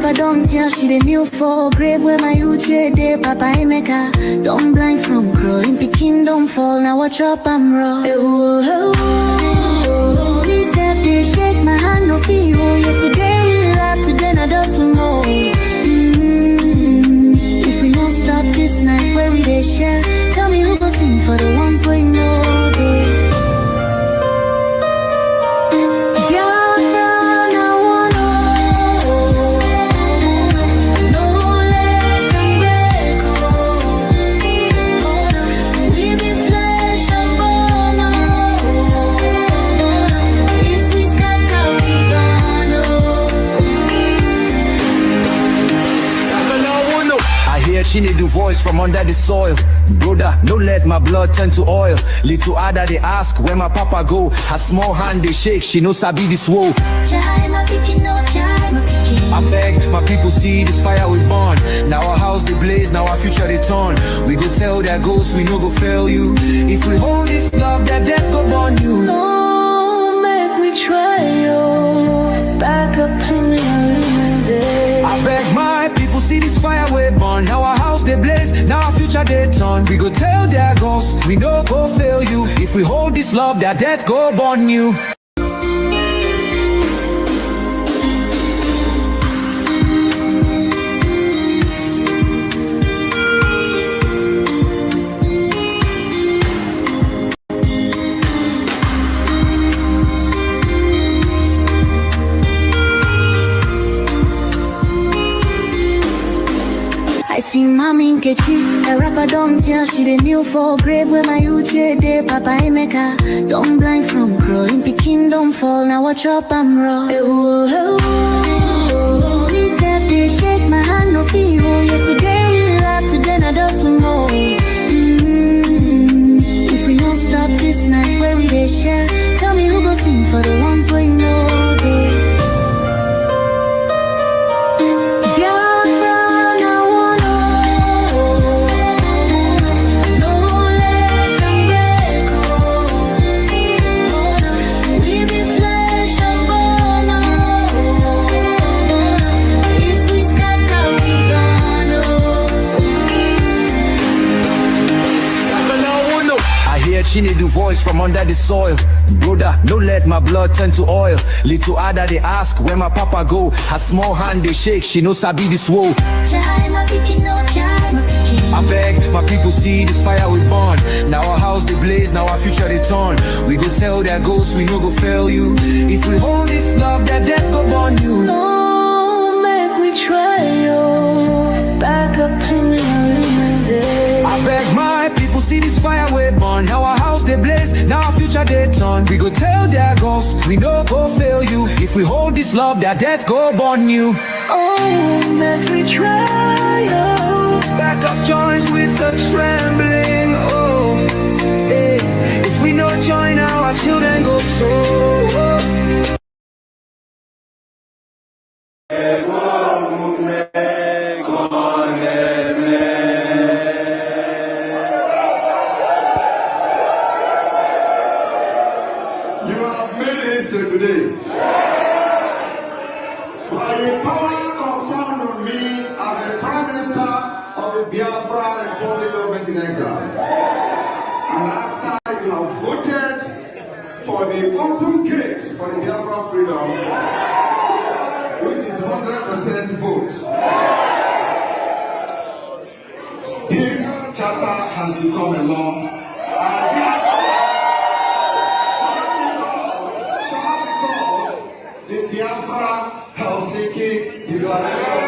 rapper don't tell she the new for grave where my UJ day Papa Emeka. Don't blind from growing, Peking don't fall, now watch up I'm raw. Me self they shake my hand no feel. Yesterday we laughed, today I just more. If we don't stop this night where we they share, tell me who go sing for the ones we know they. She need the voice from under the soil. Brother, no let my blood turn to oil. Little Ada they ask where my papa go. Her small hand they shake, she no sabi this woe. I beg my people see this fire we burn. Now our house they blaze, now our future they turn. We go tell their ghosts we no go fail you. If we hold this love, their death go burn you. No, make we try yo. Back up in the day. I beg my people see this fire we burn. Now our house they blaze, now our future they turn. We go tell their ghosts we no go fail you. If we hold this love, their death go burn you. I see Mommy Nkechi, a rapper don't tell she the new for grave where my UJ day Papa Emeka. Don't blind from growing, Peking don't fall, now watch up I'm raw. Me self they shake my hand no feel. Yesterday we laughed, today I just more. If we don't stop this night where we they share, tell me who go sing for the ones we know they. She need the voice from under the soil. Brother, no let my blood turn to oil. Little Ada they ask where my papa go. Her small hand they shake, she no sabi this woe. I beg my people see this fire we burn. Now our house they blaze, now our future they turn. We go tell their ghosts we no go fail you. If we hold this love, their death go burn you. No, make we try yo. Back up in the day. I beg my people see this fire we burn. Now our house they blaze, now our future they turn. We go tell their ghosts we no go fail you. If we hold this love, their death go burn you. Oh, make we try yo. Back up joints with the trembling. Oh, hey. If we no join now, our children go so. Today, by the power confirmed on me as the Prime Minister of the Biafra Republic government in exile, and after you have voted for the open gate for the Biafra freedom, which is 100% vote, this charter has become a law, and the Biafra Helsinki Declaration.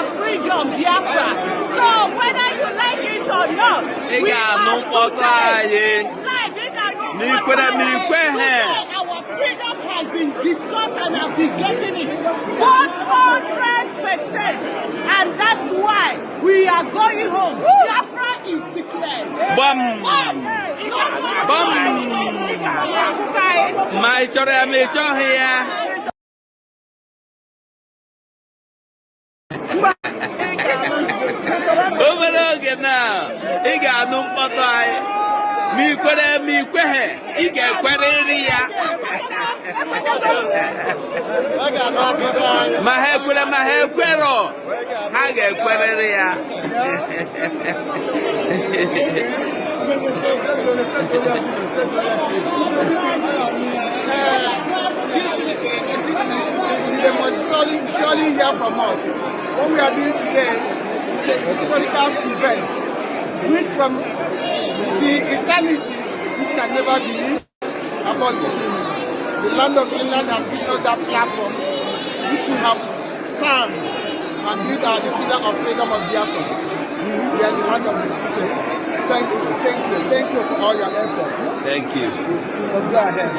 our freedom, Biafra. So whether you like it or not, we are today. Our freedom has been discussed and have been getting it 100%. And that's why we are going home. Biafra is declared. My story, I'm here. Overlook now. He got no photo. Me kwere he get quereria. My quero. I get quereria. They must surely hear from us. What we are doing today is a historical event, which from the eternity, which can never be abolished. The land of Finland has given us that platform, which we have stand and build our the pillar of freedom of Biafra. We are the land of the future. Thank you for all your effort. Thank you. Let's go ahead.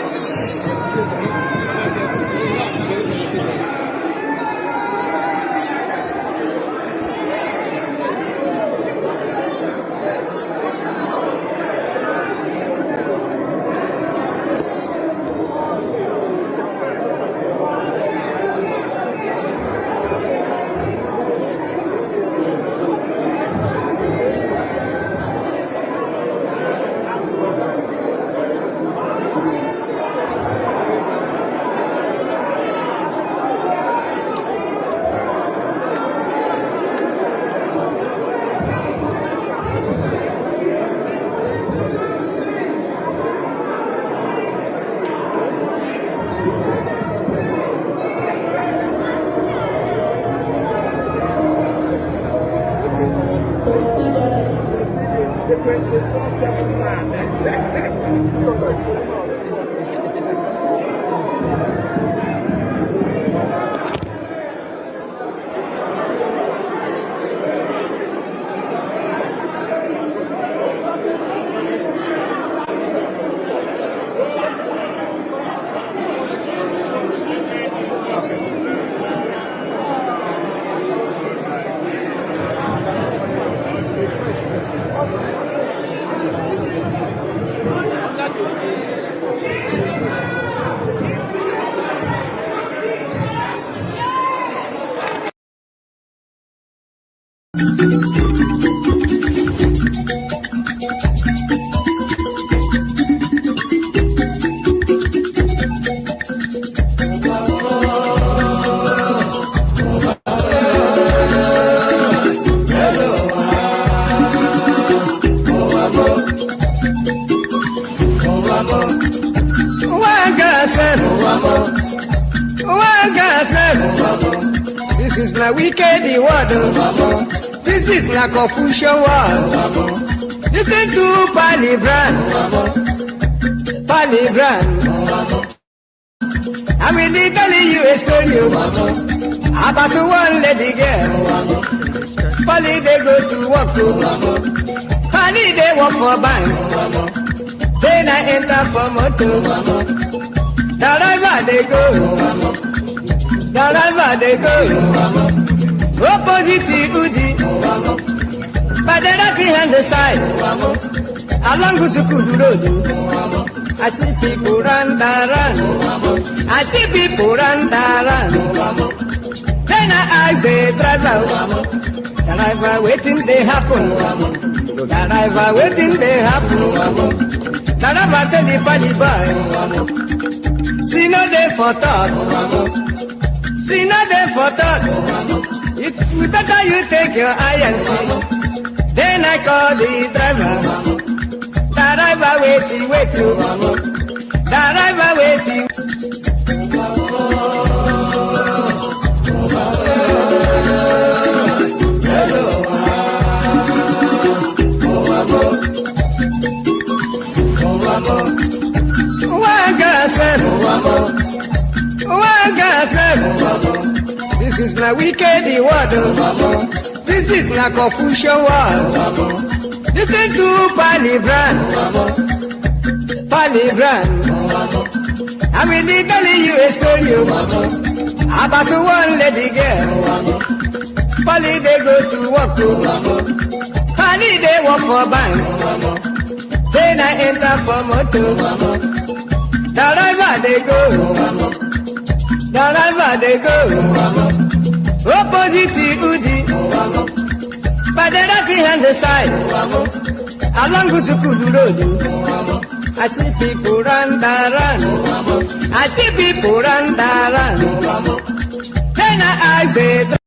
This is my wicked word. This is my confusion word. Listen to Palibran. I will be telling you a story about one lady girl. Pali they go to work. Pali they work for bank. Then I enter for motor. Wherever they go. Wherever they go, opposite Udi, but the right hand side, along Gusukudu Road, I see people run. I see people run. Then I ask the driver waiting they happen. The driver waiting they happen. The driver tell the funny boy, see no day for talk. See nothing for thought. It better you take your eye and see. Then I call the driver. The driver waiting. The driver waiting. this is not wicked word. This is not Confucian word. Listen to Palibran. I will be telling you a story about one lady girl. Pali they go to work. Pali they work for bank. Then I enter for motor. Driver they go. Opposite Udi. By the right hand side. Along Gusukudu Road. I see people run. I see people run. Then I ask them.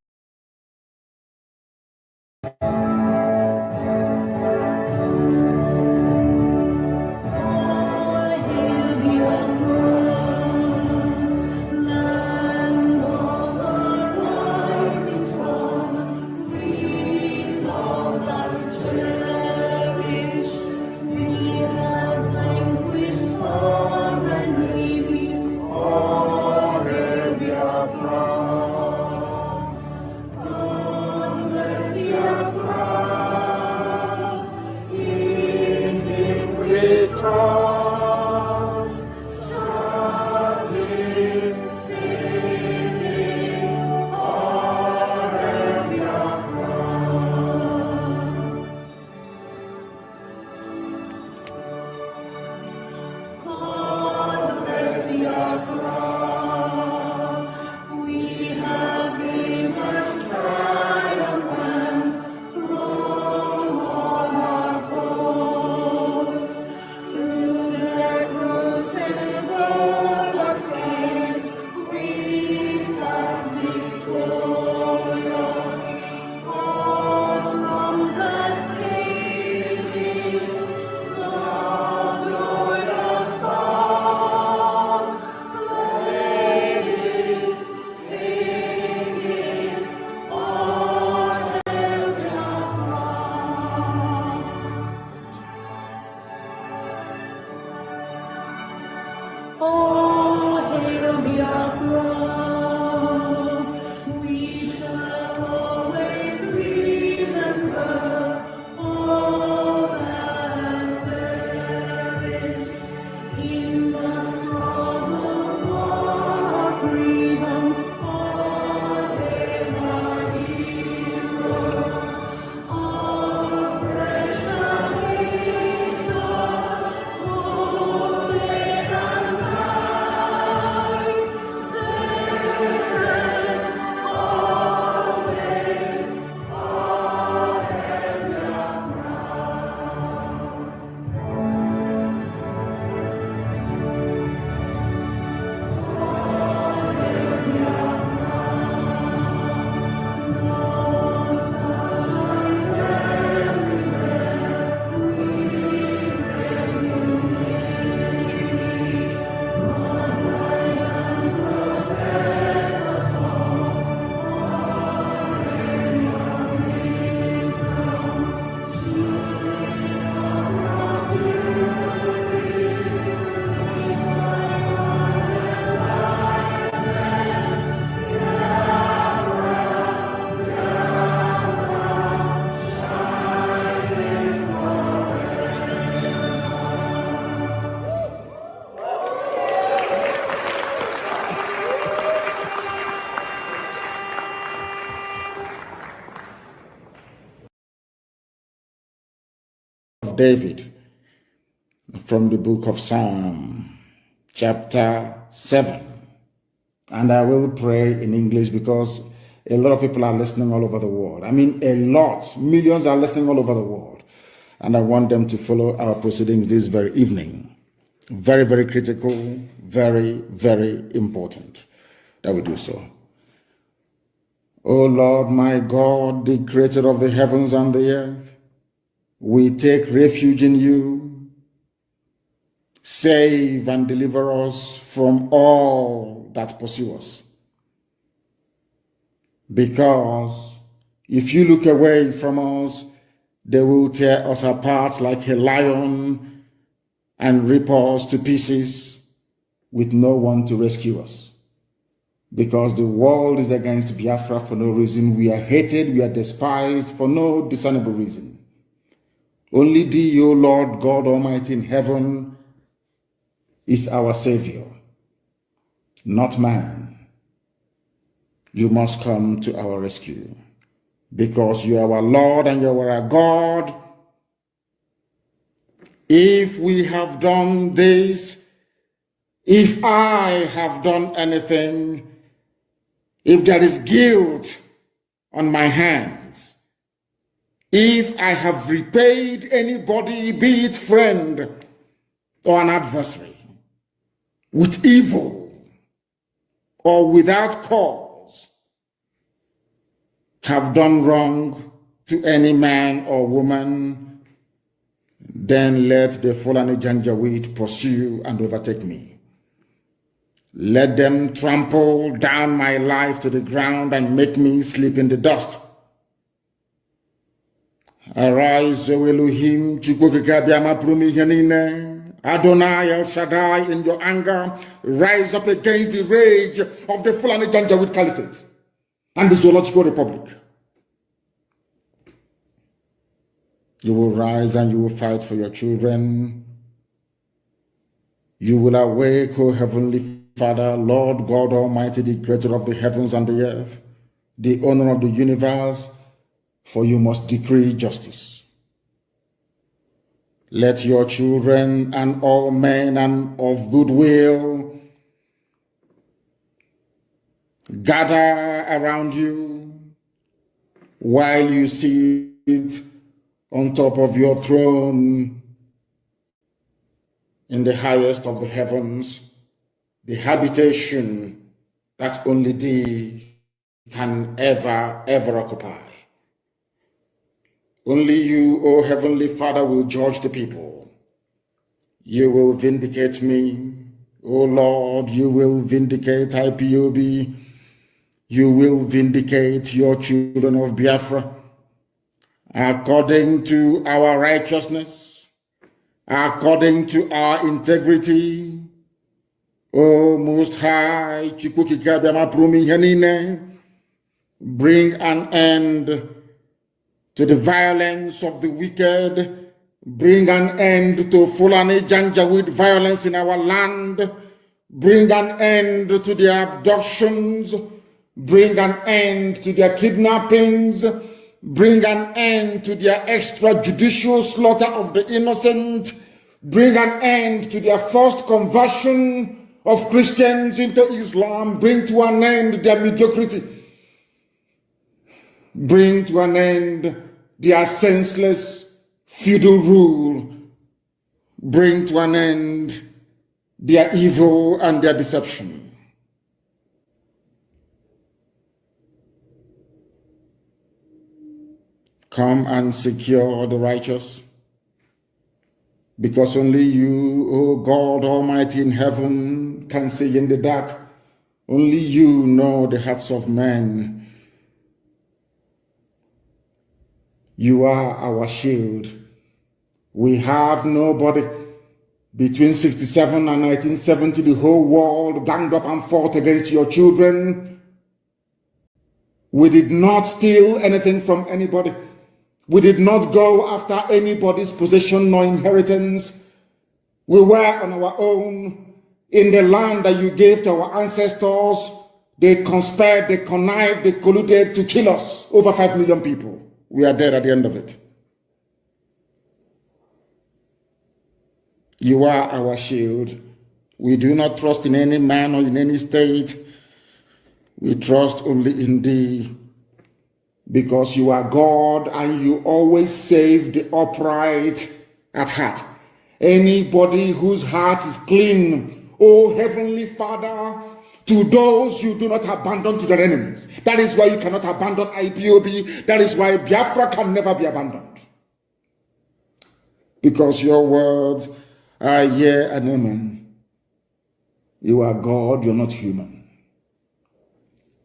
David from the book of Psalm, chapter 7. And I will pray in English because a lot of people are listening all over the world. I mean, a lot, millions are listening all over the world. And I want them to follow our proceedings this very evening. Very, very critical, very, very important that we do so. O Lord, my God, the creator of the heavens and the earth, we take refuge in you. Save and deliver us from all that pursue us. Because if you look away from us, they will tear us apart like a lion and rip us to pieces with no one to rescue us. Because the world is against Biafra for no reason. We are hated, we are despised for no discernible reason. Only thee, O Lord God Almighty in heaven, is our Savior, not man. You must come to our rescue, because you are our Lord and you are our God. If we have done this, if I have done anything, if there is guilt on my hands, if I have repaid anybody, be it friend or an adversary, with evil or without cause, have done wrong to any man or woman, then let the Fulani Janjaweed pursue and overtake me. Let them trample down my life to the ground and make me sleep in the dust. Arise, O Elohim, Adonai El Shaddai, in your anger, rise up against the rage of the Fulani Janjaweed Caliphate and the Zoological Republic. You will rise and you will fight for your children. You will awake, O Heavenly Father, Lord God Almighty, the creator of the heavens and the earth, the owner of the universe, for you must decree justice. Let your children and all men and of goodwill gather around you while you sit on top of your throne in the highest of the heavens, the habitation that only thee can ever occupy. Only you, O Heavenly Father, will judge the people. You will vindicate me, O Lord. You will vindicate IPOB. You will vindicate your children of Biafra according to our righteousness, according to our integrity. O Most High, bring an end to the violence of the wicked. Bring an end to Fulani Janjaweed violence in our land. Bring an end to their abductions. Bring an end to their kidnappings. Bring an end to their extrajudicial slaughter of the innocent. Bring an end to their forced conversion of Christians into Islam. Bring to an end their mediocrity. Bring to an end their senseless feudal rule. Bring to an end their evil and their deception. Come and secure the righteous, because only you, O God Almighty in heaven, can see in the dark. Only you know the hearts of men. You are our shield. We have nobody. Between 67 and 1970, the whole world ganged up and fought against your children. We did not steal anything from anybody. We did not go after anybody's possession nor inheritance. We were on our own in the land that you gave to our ancestors. They conspired, they connived, they colluded to kill us. Over 5 million people. We are dead at the end of it. You are our shield. We do not trust in any man or in any state. We trust only in thee, because you are God and you always save the upright at heart. Anybody whose heart is clean, O Heavenly Father, to those you do not abandon to their enemies. That is why you cannot abandon IPOB. That is why Biafra can never be abandoned. Because your words are yea and amen. You are God, you're not human.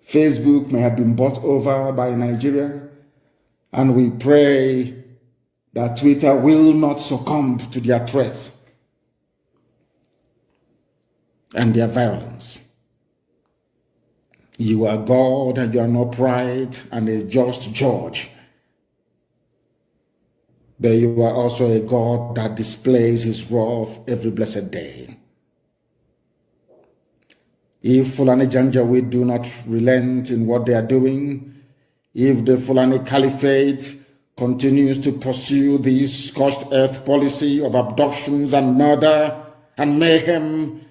Facebook may have been bought over by Nigeria, and we pray that Twitter will not succumb to their threats and their violence. You are God and you are not pride and a just judge. But you are also a God that displays his wrath every blessed day. If Fulani Janjaweed do not relent in what they are doing, if the Fulani Caliphate continues to pursue this scorched earth policy of abductions and murder and mayhem,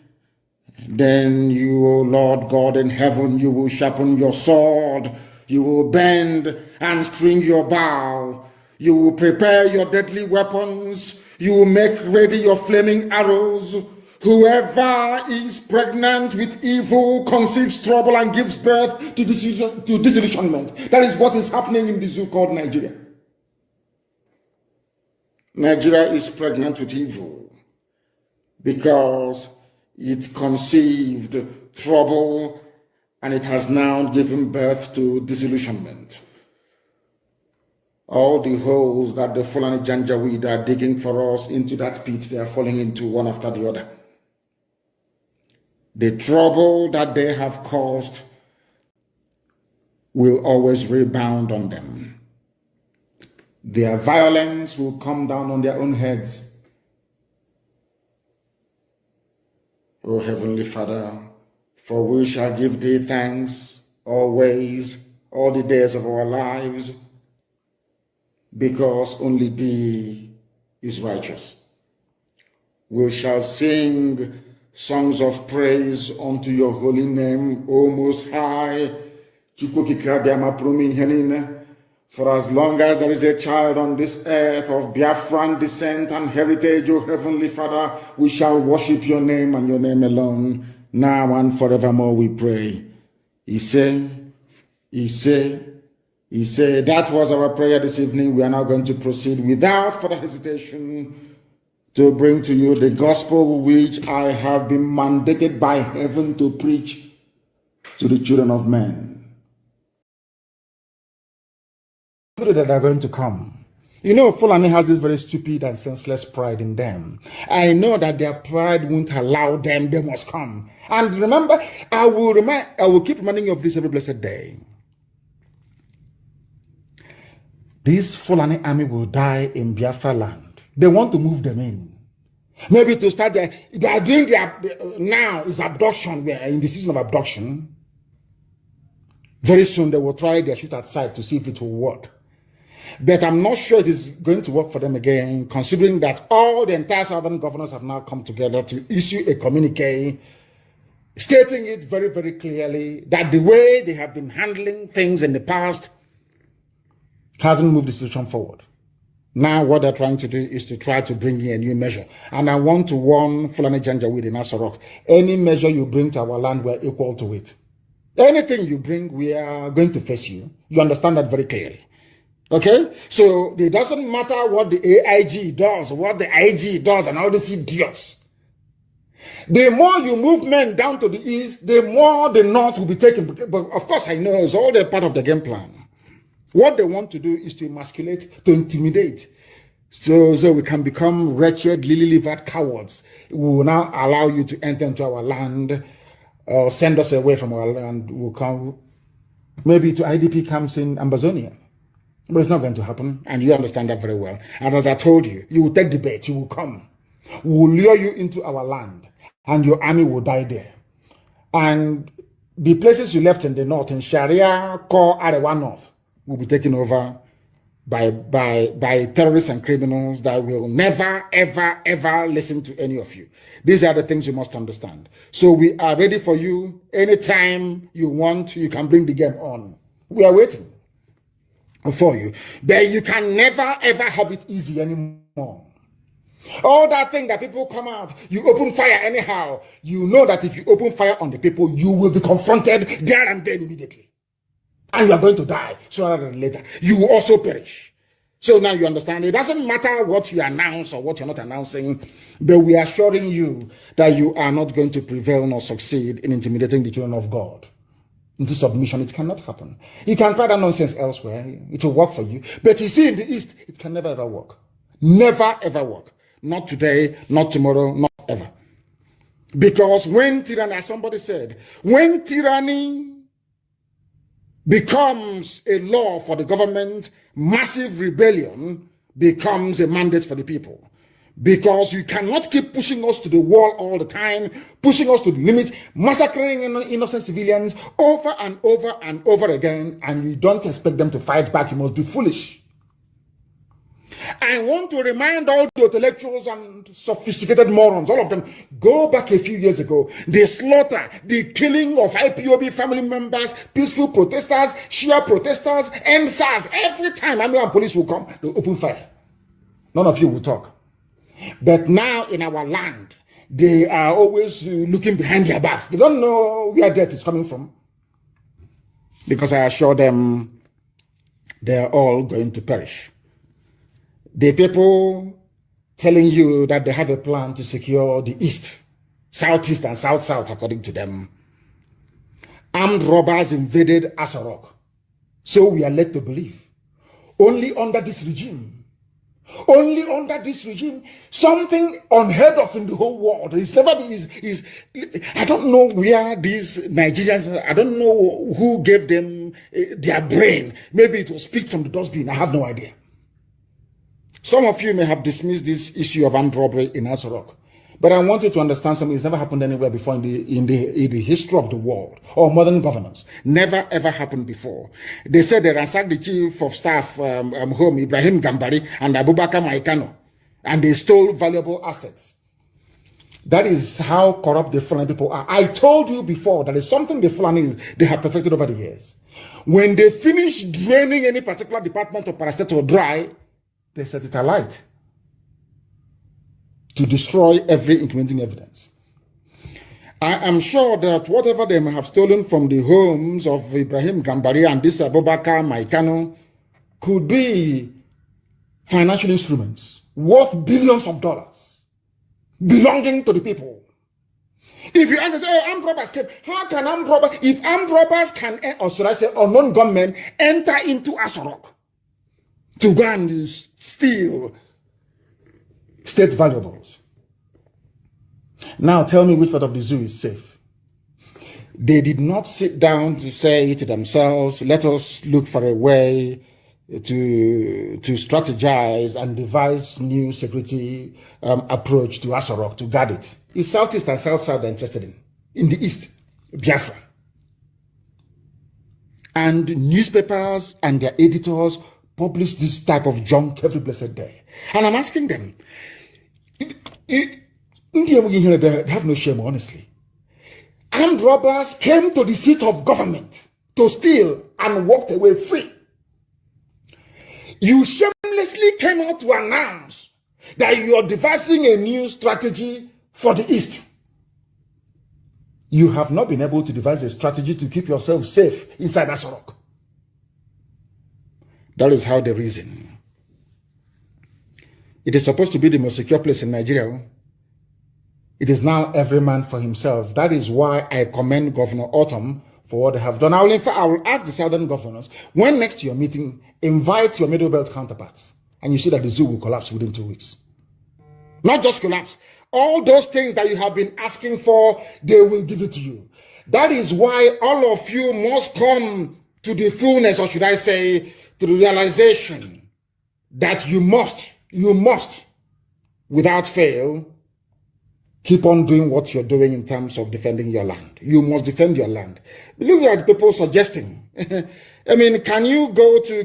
then you, O Lord God in heaven, you will sharpen your sword, you will bend and string your bow, you will prepare your deadly weapons, you will make ready your flaming arrows. Whoever is pregnant with evil conceives trouble and gives birth to disillusionment. That is what is happening in the zoo called Nigeria. Nigeria is pregnant with evil because it conceived trouble and it has now given birth to disillusionment. All the holes that the Fulani Janjaweed are digging for us into that pit, they are falling into one after the other. The trouble that they have caused will always rebound on them. Their violence will come down on their own heads. O Heavenly Father, for we shall give thee thanks always, all the days of our lives, because only thee is righteous. We shall sing songs of praise unto your holy name, O Most High. For as long as there is a child on this earth of Biafran descent and heritage, O Heavenly Father, we shall worship your name and your name alone, now and forevermore we pray. He said, that was our prayer this evening. We are now going to proceed without further hesitation to bring to you the gospel which I have been mandated by heaven to preach to the children of men. That are going to come. You know, Fulani has this very stupid and senseless pride in them. I know that their pride won't allow them, they must come. And remember, I will keep reminding you of this every blessed day. This Fulani army will die in Biafra land. They want to move them in. Maybe to start there, they are doing now is abduction. We are in the season of abduction. Very soon they will try their shoot at sight to see if it will work. But I'm not sure it is going to work for them again, considering that all the entire southern governors have now come together to issue a communique stating it very, very clearly that the way they have been handling things in the past hasn't moved the situation forward. Now what they're trying to do is to try to bring in a new measure. And I want to warn Fulani Janjaweed in Asarok, any measure you bring to our land, we're equal to it. Anything you bring, we are going to face you. You understand that very clearly. Okay? So it doesn't matter what the AIG does, what the IG does, and all these idiots. The more you move men down to the east, the more the north will be taken. But of course, I know it's all the part of the game plan. What they want to do is to emasculate, to intimidate. So we can become wretched, lily-livered cowards. We will now allow you to enter into our land or send us away from our land. We'll come maybe to IDP camps in Amazonia. But it's not going to happen, and you understand that very well. And as I told you, you will take the bait, you will come. We will lure you into our land, and your army will die there. And the places you left in the north, in Sharia, Core, Arewa North, will be taken over by terrorists and criminals that will never, ever, ever listen to any of you. These are the things you must understand. So we are ready for you. Anytime you want, you can bring the game on. We are waiting for you. But you can never, ever have it easy anymore. All that thing that people come out, you open fire anyhow. You know that if you open fire on the people, you will be confronted there and then immediately. And you are going to die sooner than later. You will also perish. So now you understand. It doesn't matter what you announce or what you're not announcing, but we are assuring you that you are not going to prevail nor succeed in intimidating the children of God into submission. It cannot happen. You can try that nonsense elsewhere. It will work for you. But you see, in the East, it can never ever work. Never ever work. Not today, not tomorrow, not ever. Because when tyranny, as somebody said, when tyranny becomes a law for the government, massive rebellion becomes a mandate for the people. Because you cannot keep pushing us to the wall all the time, pushing us to the limit, massacring innocent civilians over and over and over again, and you don't expect them to fight back. You must be foolish. I want to remind all the intellectuals and sophisticated morons, all of them, go back a few years ago. The slaughter, the killing of IPOB family members, peaceful protesters, Shia protesters, NSAS. Every time army and police will come, they open fire. None of you will talk. But now in our land, they are always looking behind their backs. They don't know where death is coming from. Because I assure them, they are all going to perish. The people telling you that they have a plan to secure the East, Southeast and South-South, according to them. Armed robbers invaded Asarok. So we are led to believe. Only under this regime, something unheard of in the whole world. It's never been, I don't know where these Nigerians, I don't know who gave them their brain. Maybe it was picked from the dustbin. I have no idea. Some of you may have dismissed this issue of armed robbery in Asarok. But I want you to understand something. It's never happened anywhere before in the history of the world or modern governance. Never ever happened before. They said they ransacked the chief of staff home, Ibrahim Gambari, and Abubakar Kanu, and they stole valuable assets. That is how corrupt the Fulani people are. I told you before that is something the Fulani they have perfected over the years. When they finish draining any particular department of parastatal dry, they set it alight to destroy every incriminating evidence. I am sure that whatever they may have stolen from the homes of Ibrahim Gambari and this Abubakar Kanu could be financial instruments worth billions of dollars belonging to the people. If you ask, oh, armed robbers came, how can armed robbers, if armed robbers can, or should I say, unknown gunmen enter into Asarok to go and steal state valuables? Now tell me which part of the zoo is safe. They did not sit down to say to themselves, let us look for a way to strategize and devise new security approach to Asarok to guard it. It's Southeast and South-South they're interested in. In the East, Biafra. And newspapers and their editors publish this type of junk every blessed day. And I'm asking them, they have no shame, honestly. Armed robbers came to the seat of government to steal and walked away free. You shamelessly came out to announce that you are devising a new strategy for the East. You have not been able to devise a strategy to keep yourself safe inside Asarok. That is how they reason. It is supposed to be the most secure place in Nigeria. It is now every man for himself. That is why I commend Governor Autumn for what they have done. I will ask the southern governors, when next your meeting, invite your middle belt counterparts, and you see that the zoo will collapse within 2 weeks. Not just collapse. All those things that you have been asking for, they will give it to you. That is why all of you must come to the fullness, or should I say, to the realization that you must, without fail, keep on doing what you're doing in terms of defending your land. You must defend your land. Look at people suggesting. I mean, can you go to,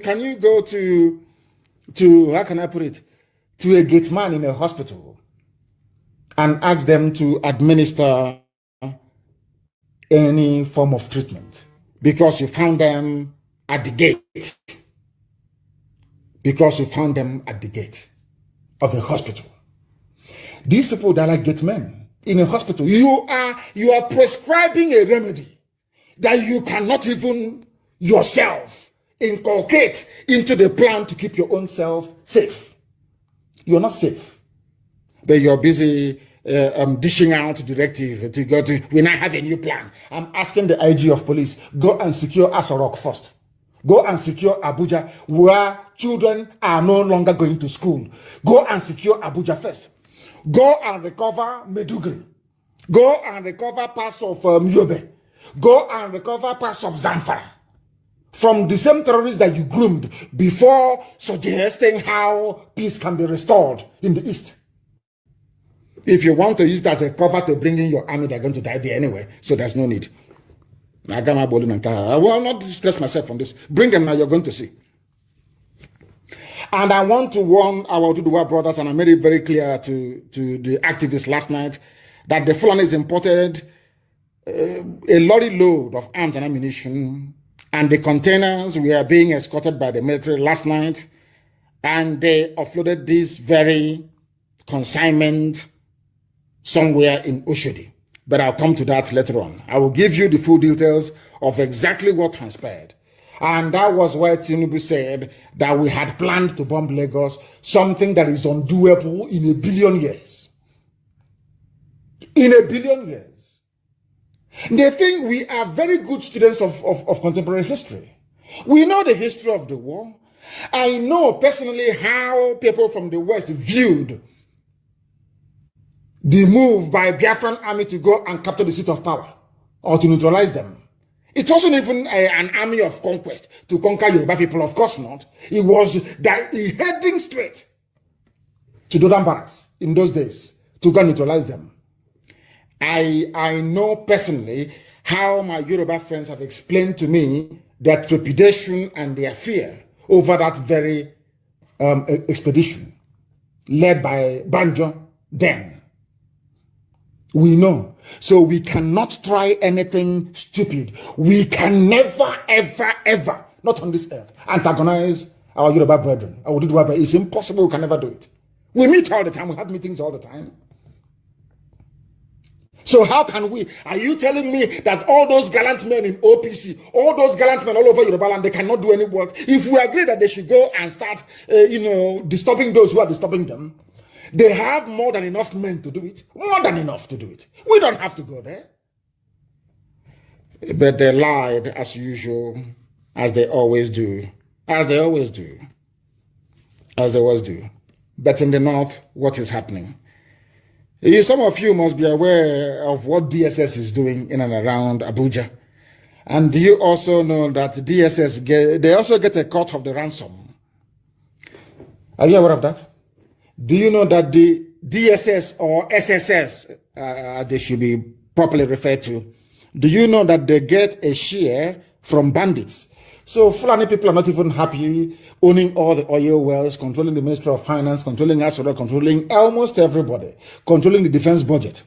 how can I put it, to a gate man in a hospital and ask them to administer any form of treatment because you found them at the gate? Because you found them at the gate of a hospital. These people that are gate men in a hospital, you are prescribing a remedy that you cannot even yourself inculcate into the plan to keep your own self safe. You're not safe, but you're busy dishing out directive to go to, we now have a new plan. I'm asking the IG of police, go and secure Asarok first. Go and secure Abuja, where children are no longer going to school. Go and secure Abuja first. Go and recover Medugri. Go and recover parts of Yobe. Go and recover parts of Zamfara. from the same terrorists that you groomed before suggesting how peace can be restored in the East. If you want to use that as a cover to bring in your army, they're going to die there anyway, so there's no need. I will not distress myself on this. Bring them now, you're going to see. And I want to warn our Oduduwa brothers, and I made it very clear to the activists last night, that the Fulanis imported a lorry load of arms and ammunition, and the containers were being escorted by the military last night, and they offloaded this very consignment somewhere in Oshodi. But I'll come to that later on. I will give you the full details of exactly what transpired. And that was why Tinubu said that we had planned to bomb Lagos, something that is undoable in a billion years. In a billion years. They think we are very good students of contemporary history. We know the history of the war. I know personally how people from the West viewed the move by Biafran army to go and capture the seat of power or to neutralize them. It wasn't even an army of conquest to conquer Yoruba people, of course not. It was heading straight to Dodan Barracks in those days to go and neutralize them. I know personally how my Yoruba friends have explained to me their trepidation and their fear over that very expedition led by Banjo then. We know. So we cannot try anything stupid. We can never, ever, ever, not on this earth, antagonize our Yoruba brethren. Our Oduduwa brethren. It's impossible. We can never do it. We meet all the time. We have meetings all the time. So how can we? Are you telling me that all those gallant men in OPC, all those gallant men all over Yoruba land, they cannot do any work? If we agree that they should go and start, disturbing those who are disturbing them, they have more than enough men to do it. More than enough to do it. We don't have to go there. But they lied as usual, as they always do. As they always do. As they always do. But in the north, what is happening? Some of you must be aware of what DSS is doing in and around Abuja. And do you also know that DSS, they also get a cut of the ransom? Are you aware of that? Do you know that the DSS or SSS, they should be properly referred to, do you know that they get a share from bandits? So Fulani people are not even happy owning all the oil wells, controlling the Ministry of Finance, controlling Asura, controlling almost everybody, controlling the defense budget.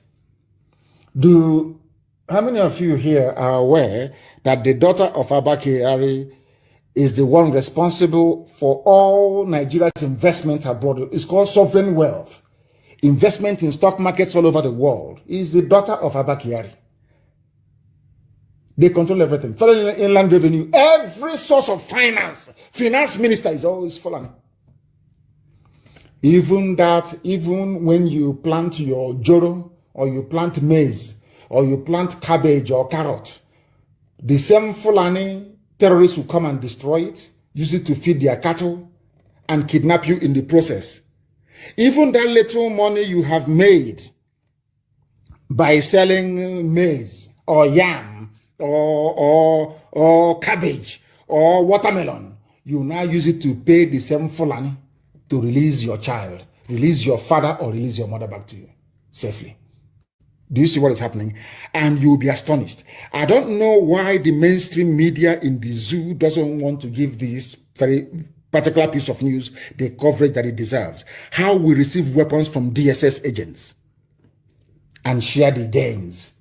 How many of you here are aware that the daughter of Abba Kyari is the one responsible for all Nigeria's investment abroad? It's called sovereign wealth. Investment in stock markets all over the world is the daughter of Abba Kyari. They control everything. Federal inland revenue, every source of finance. Finance minister is always Fulani. Even when you plant your joro, or you plant maize, or you plant cabbage or carrot, the same Fulani terrorists will come and destroy it, use it to feed their cattle, and kidnap you in the process. Even that little money you have made by selling maize or yam or cabbage or watermelon, you now use it to pay the same Fulani to release your child, release your father, or release your mother back to you safely. Do you see what is happening? And you'll be astonished. I don't know why the mainstream media in the zoo doesn't want to give this very particular piece of news the coverage that it deserves. How we receive weapons from DSS agents and share the gains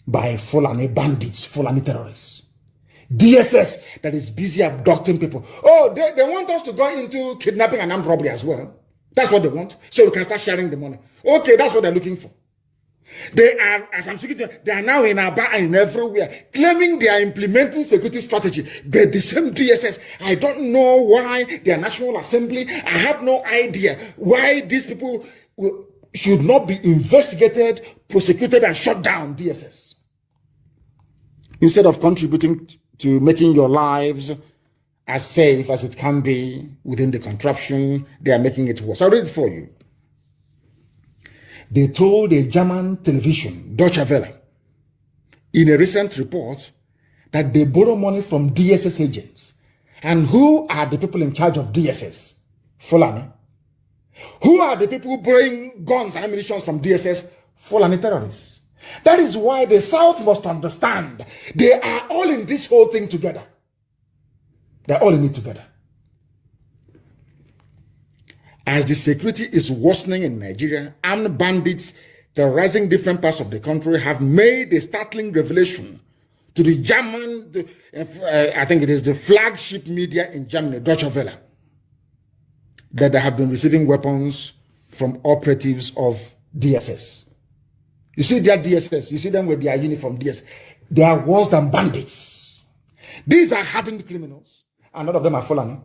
by Fulani bandits, Fulani terrorists. DSS that is busy abducting people. Oh, they want us to go into kidnapping and armed robbery as well. That's what they want. So we can start sharing the money. Okay, that's what they're looking for. They are, as I'm speaking to them, they are now in Aba and everywhere, claiming they are implementing security strategy. But the same DSS, I don't know why their National Assembly, I have no idea why these people should not be investigated, prosecuted, and shut down. DSS. Instead of contributing to making your lives as safe as it can be within the contraption, they are making it worse. I'll read it for you. They told a German television, Deutsche Welle, in a recent report that they borrow money from DSS agents. And who are the people in charge of DSS? Fulani. Who are the people borrowing guns and ammunition from DSS? Fulani terrorists. That is why the South must understand they are all in this whole thing together. They're all in it together. As the security is worsening in Nigeria, armed bandits terrorizing different parts of the country have made a startling revelation to the German, I think it is the flagship media in Germany, Deutsche Welle, that they have been receiving weapons from operatives of DSS. You see their DSS, you see them with their uniform DSS. They are worse than bandits. These are hardened criminals, and none of them are fallen.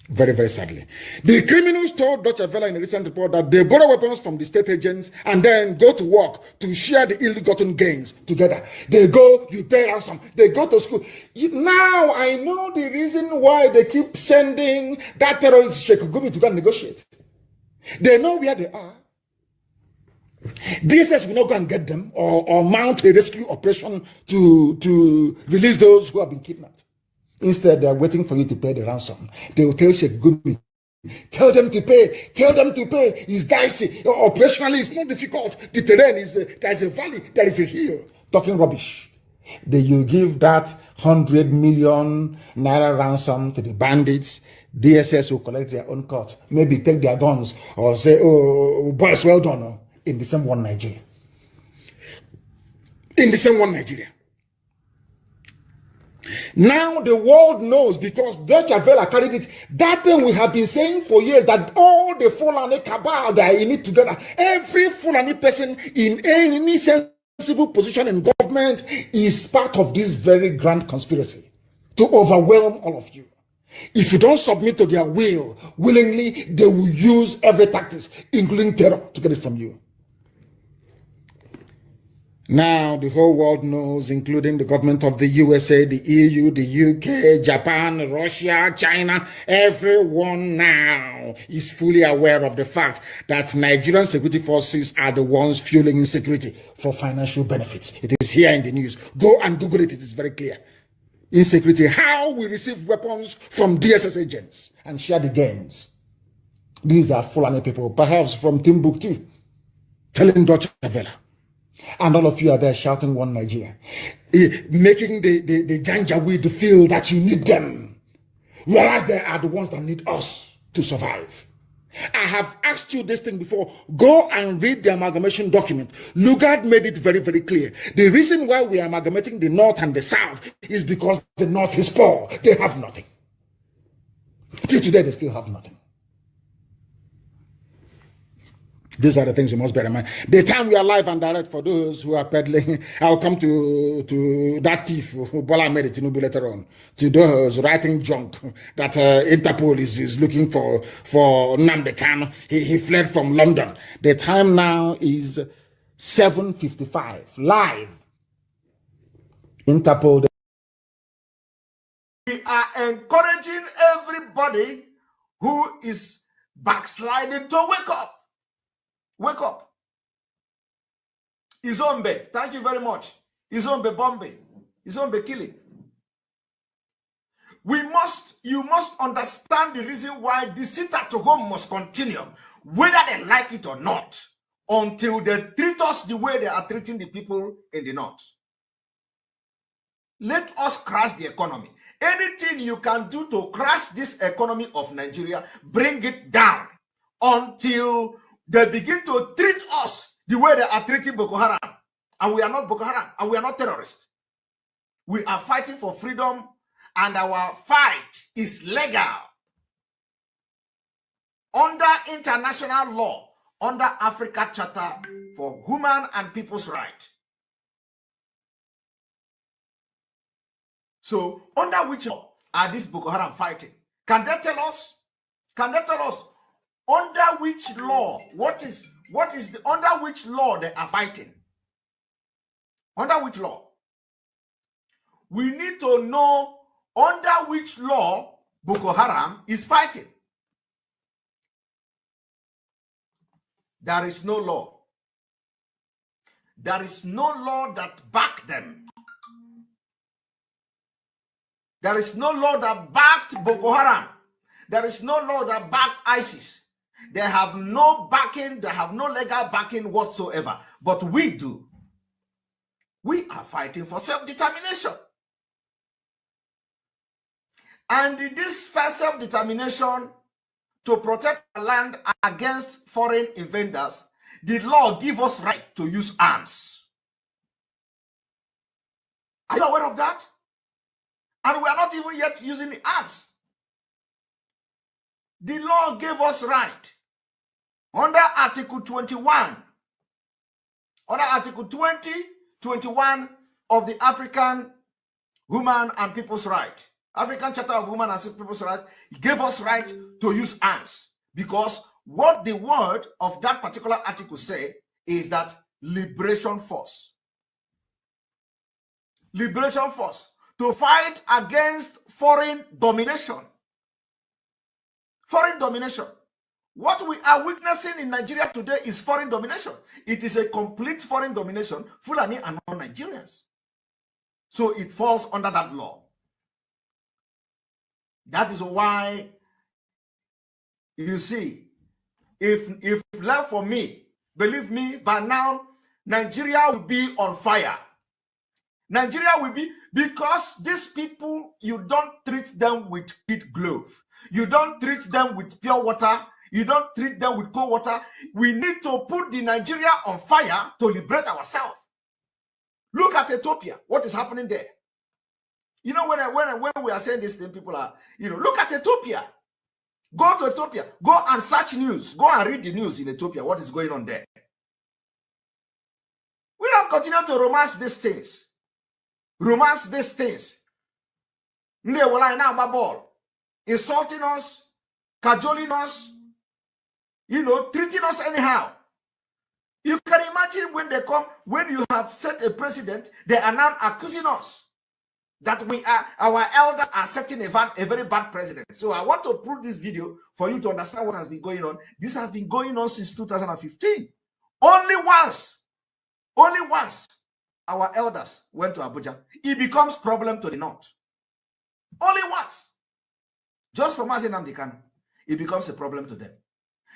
Very, very sadly. The criminals told Deutsche Welle in a recent report that they borrow weapons from the state agents and then go to work to share the ill-gotten gains together. They go, you pay ransom, they go to school. Now I know the reason why they keep sending that terrorist Sheikh Gumi to go and negotiate. They know where they are. DSS will not go and get them or mount a rescue operation to release those who have been kidnapped. Instead, they are waiting for you to pay the ransom. They will tell Sheikh Gumi, tell them to pay, tell them to pay. It's dicey. Operationally, it's not difficult. The terrain is, there is a valley, there is a hill. Talking rubbish. Then you give that 100 million naira ransom to the bandits. DSS will collect their own cut. Maybe take their guns or say, oh, boys, well done. In the same one Nigeria. In the same one Nigeria. Now the world knows because Deutsche Welle carried it. That thing we have been saying for years that all the Fulani cabal that are in it together, every Fulani person in any sensible position in government is part of this very grand conspiracy to overwhelm all of you. If you don't submit to their will, willingly, they will use every tactics, including terror, to get it from you. Now the whole world knows, including the government of the USA, the EU, the UK, Japan, Russia, China, everyone now is fully aware of the fact that Nigerian security forces are the ones fueling insecurity for financial benefits. It is here in the news. Go and Google it, it is very clear. Insecurity, how we receive weapons from DSS agents and share the gains. These are Fulani people, perhaps from Timbuktu, telling Deutsche Welle. And all of you are there shouting one Nigeria, making the Janjaweed feel that you need them, whereas they are the ones that need us to survive. I have asked you this thing before. Go and read the amalgamation document. Lugard made it very, very clear. The reason why we are amalgamating the North and the South is because the North is poor. They have nothing. Till today, they still have nothing. These are the things you must bear in mind. The time we are live and direct for those who are peddling, I'll come to that thief who Bola made it later on, to those writing junk that Interpol is looking for Nnamdi Kanu. He fled from London. The time now is 7:55 live. Interpol. We are encouraging everybody who is backsliding to wake up. Wake up. Izombe, thank you very much. Izombe bombing. Izombe killing. You must understand the reason why the sit at home must continue, whether they like it or not, until they treat us the way they are treating the people in the North. Let us crash the economy. Anything you can do to crash this economy of Nigeria, bring it down until they begin to treat us the way they are treating Boko Haram. And we are not Boko Haram, and we are not terrorists. We are fighting for freedom, and our fight is legal. Under international law, under Africa Charter for Human and People's Rights. So, under which law are these Boko Haram fighting? Can they tell us? Can they tell us? Under which law? What is the under which law they are fighting? Under which law? We need to know under which law Boko Haram is fighting. There is no law. There is no law that back them. There is no law that backed Boko Haram. There is no law that backed ISIS. They have no backing, they have no legal backing whatsoever. But we do. We are fighting for self-determination. And this first self-determination to protect our land against foreign invaders, the law gives us right to use arms. Are you aware of that? And we are not even yet using the arms. The law gave us right under Article 21, under Article 20, 21 of the African Human and People's Right, African Charter of Human and People's Rights, gave us right to use arms, because what the word of that particular article say is that liberation force. Liberation force to fight against foreign domination. Foreign domination. What we are witnessing in Nigeria today is foreign domination. It is a complete foreign domination, Fulani and non-Nigerians. So it falls under that law. That is why, you see, if left for me, believe me, by now, Nigeria will be on fire. Nigeria will be, because these people, you don't treat them with kid glove. You don't treat them with pure water. You don't treat them with cold water. We need to put the Nigeria on fire to liberate ourselves. Look at Ethiopia. What is happening there? You know, when we are saying this thing, people are, you know, look at Ethiopia. Go to Ethiopia. Go and search news. Go and read the news in Ethiopia. What is going on there? We don't continue to romance these things. Romance these things. Insulting us, cajoling us, you know, treating us anyhow. You can imagine when they come, when you have set a precedent, they are now accusing us that our elders are setting a very bad precedent. So I want to prove this video for you to understand what has been going on. This has been going on since 2015. Only once, our elders went to Abuja. It becomes problem to the north. Only once. Just for Nnamdi Kanu, it becomes a problem to them.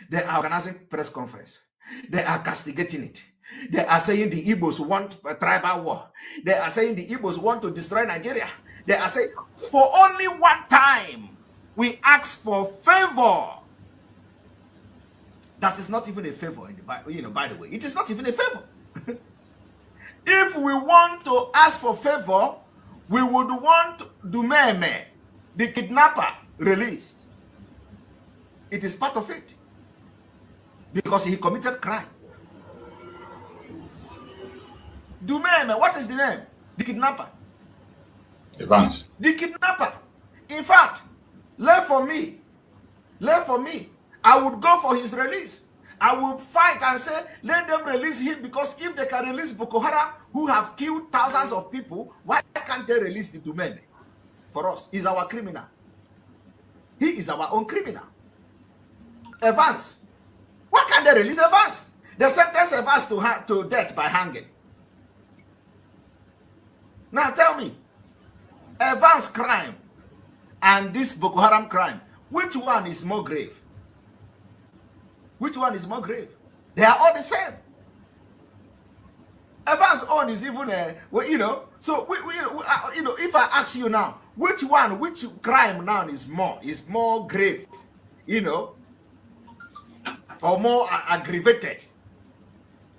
They are organizing press conference. They are castigating it. They are saying the Igbos want a tribal war. They are saying the Igbos want to destroy Nigeria. They are saying, for only one time, we ask for favor. That is not even a favor in the Bible, you know, by the way. It is not even a favor. If we want to ask for favor, we would want Dumeme, the kidnapper, released. It is part of it. Because he committed crime. Dumeme, what is the name? The kidnapper. Evans. The kidnapper. In fact, left for me, I would go for his release. I would fight and say, let them release him, because if they can release Boko Haram, who have killed thousands of people, why can't they release the Dumeme? For us, he's our criminal. He is our own criminal. Evans. Why can't they release Evans? They sentence Evans to death by hanging. Now tell me, Evans' crime and this Boko Haram crime, which one is more grave? Which one is more grave? They are all the same. Evans' own is even well, you know. So you know, if I ask you now, which crime now is more grave, you know, or more aggravated?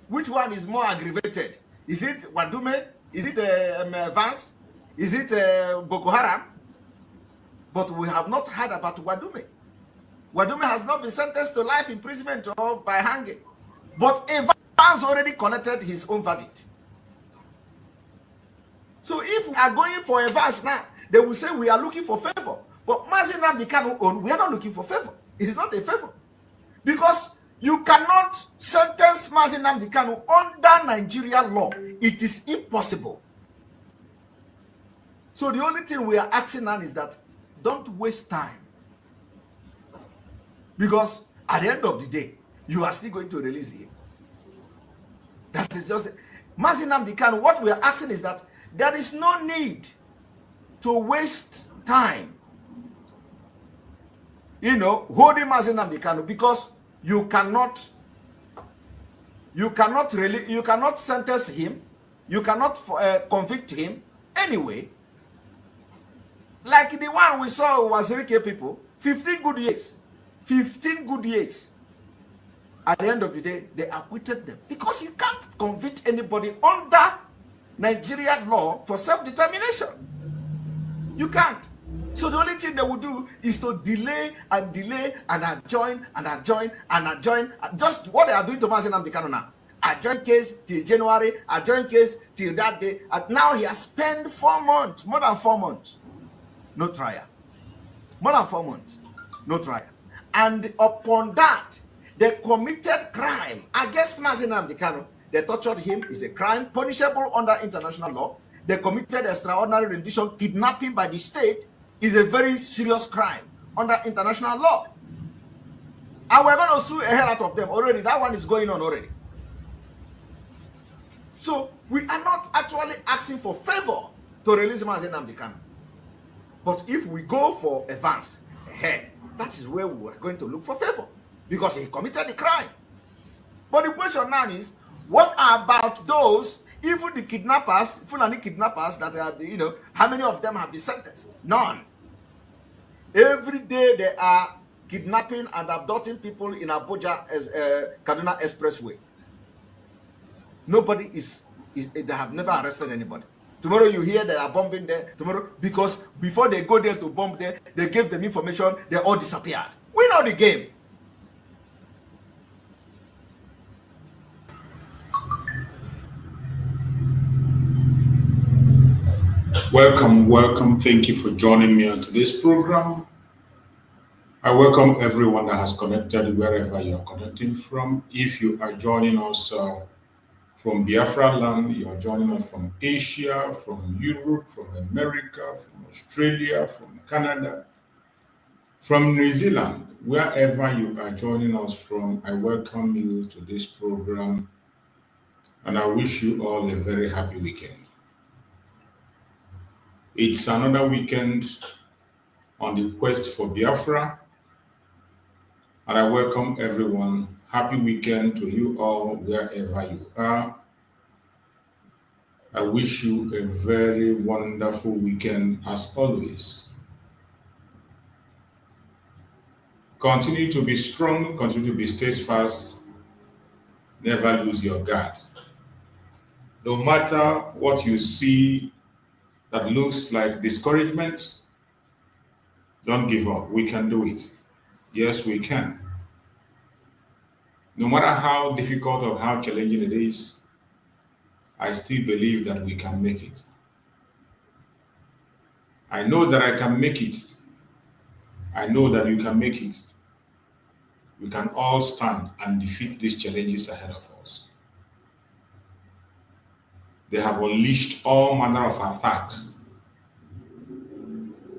Which one is more aggravated? Is it Wadume? Is it Evans? Is it Boko Haram? But we have not heard about Wadume. Wadume has not been sentenced to life imprisonment or by hanging. But Evans already collected his own verdict. So if we are going for Evans now, they will say we are looking for favor. But Nnamdi Kanu, we are not looking for favor. It is not a favor. Because you cannot sentence Nnamdi Kanu under Nigeria law. It is impossible. So the only thing we are asking now is that don't waste time. Because at the end of the day, you are still going to release him. That is just Nnamdi Kanu. What we are asking is that there is no need to waste time, you know, holding Mazi Nnamdi Kanu, because you cannot sentence him, you cannot convict him anyway. Like the one we saw was Wazirike people, 15 good years. 15 good years. At the end of the day, they acquitted them. Because you can't convict anybody under Nigerian law for self-determination. You can't. So the only thing they will do is to delay and adjourn and adjourn and adjourn. Just what they are doing to Mazi Nnamdi Kanu now. Adjourn case till January, adjourn case till that day. And now he has spent 4 months, more than 4 months. No trial. More than 4 months. No trial. And upon that, they committed crime against Mazi Nnamdi Kanu. They tortured him. It's a crime punishable under international law. They committed extraordinary rendition. Kidnapping by the state is a very serious crime under international law. And we're going to sue a hell out of them already. That one is going on already. So we are not actually asking for favor to release Mazi Nnamdi Kanu. But if we go for advance, that is where we were going to look for favor, because he committed the crime. But the question now is, what about those, even the kidnappers, Fulani kidnappers that are, you know, how many of them have been sentenced? None. Every day they are kidnapping and abducting people in Abuja as Kaduna Expressway. Nobody they have never arrested anybody. Tomorrow you hear they are bombing there. Tomorrow, because before they go there to bomb there, they gave them information, they all disappeared. We know the game. Welcome. Thank you for joining me on today's program. I welcome everyone that has connected wherever you are connecting from. If you are joining us from Biafra land, you are joining us from Asia, from Europe, from America, from Australia, from Canada, from New Zealand, wherever you are joining us from, I welcome you to this program and I wish you all a very happy weekend. It's another weekend on the quest for Biafra, and I welcome everyone. Happy weekend to you all wherever you are. I wish you a very wonderful weekend as always. Continue to be strong, continue to be steadfast, never lose your guard. No matter what you see that looks like discouragement, don't give up. We can do it. Yes, we can. No matter how difficult or how challenging it is, I still believe that we can make it. I know that I can make it. I know that you can make it. We can all stand and defeat these challenges ahead of us. They have unleashed all manner of attacks.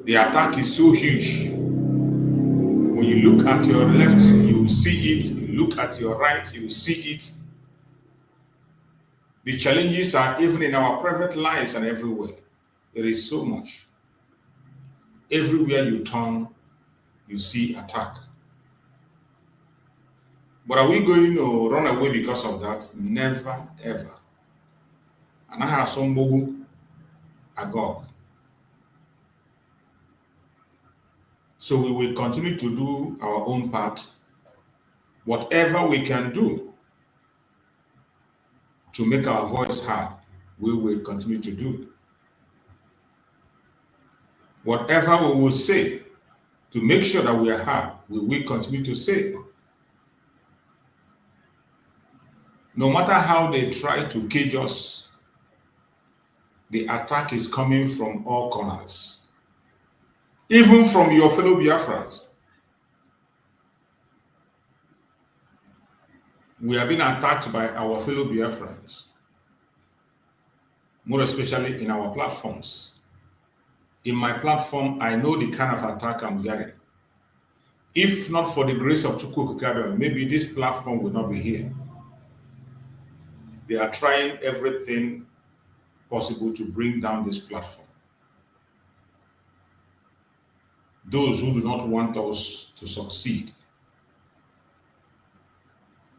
The attack is so huge. When you look at your left, you see it. You look at your right, you see it. The challenges are even in our private lives and everywhere. There is so much. Everywhere you turn, you see attack. But are we going to run away because of that? Never, ever. And I have some Bogu Agog. So we will continue to do our own part, whatever we can do to make our voice heard, we will continue to do. Whatever we will say to make sure that we are heard, we will continue to say. No matter how they try to cage us, the attack is coming from all corners. Even from your fellow Biafrans. We are being attacked by our fellow Biafrans, more especially in our platforms. In my platform, I know the kind of attack I'm getting. If not for the grace of Chukwu Okike, maybe this platform would not be here. They are trying everything possible to bring down this platform. those who do not want us to succeed,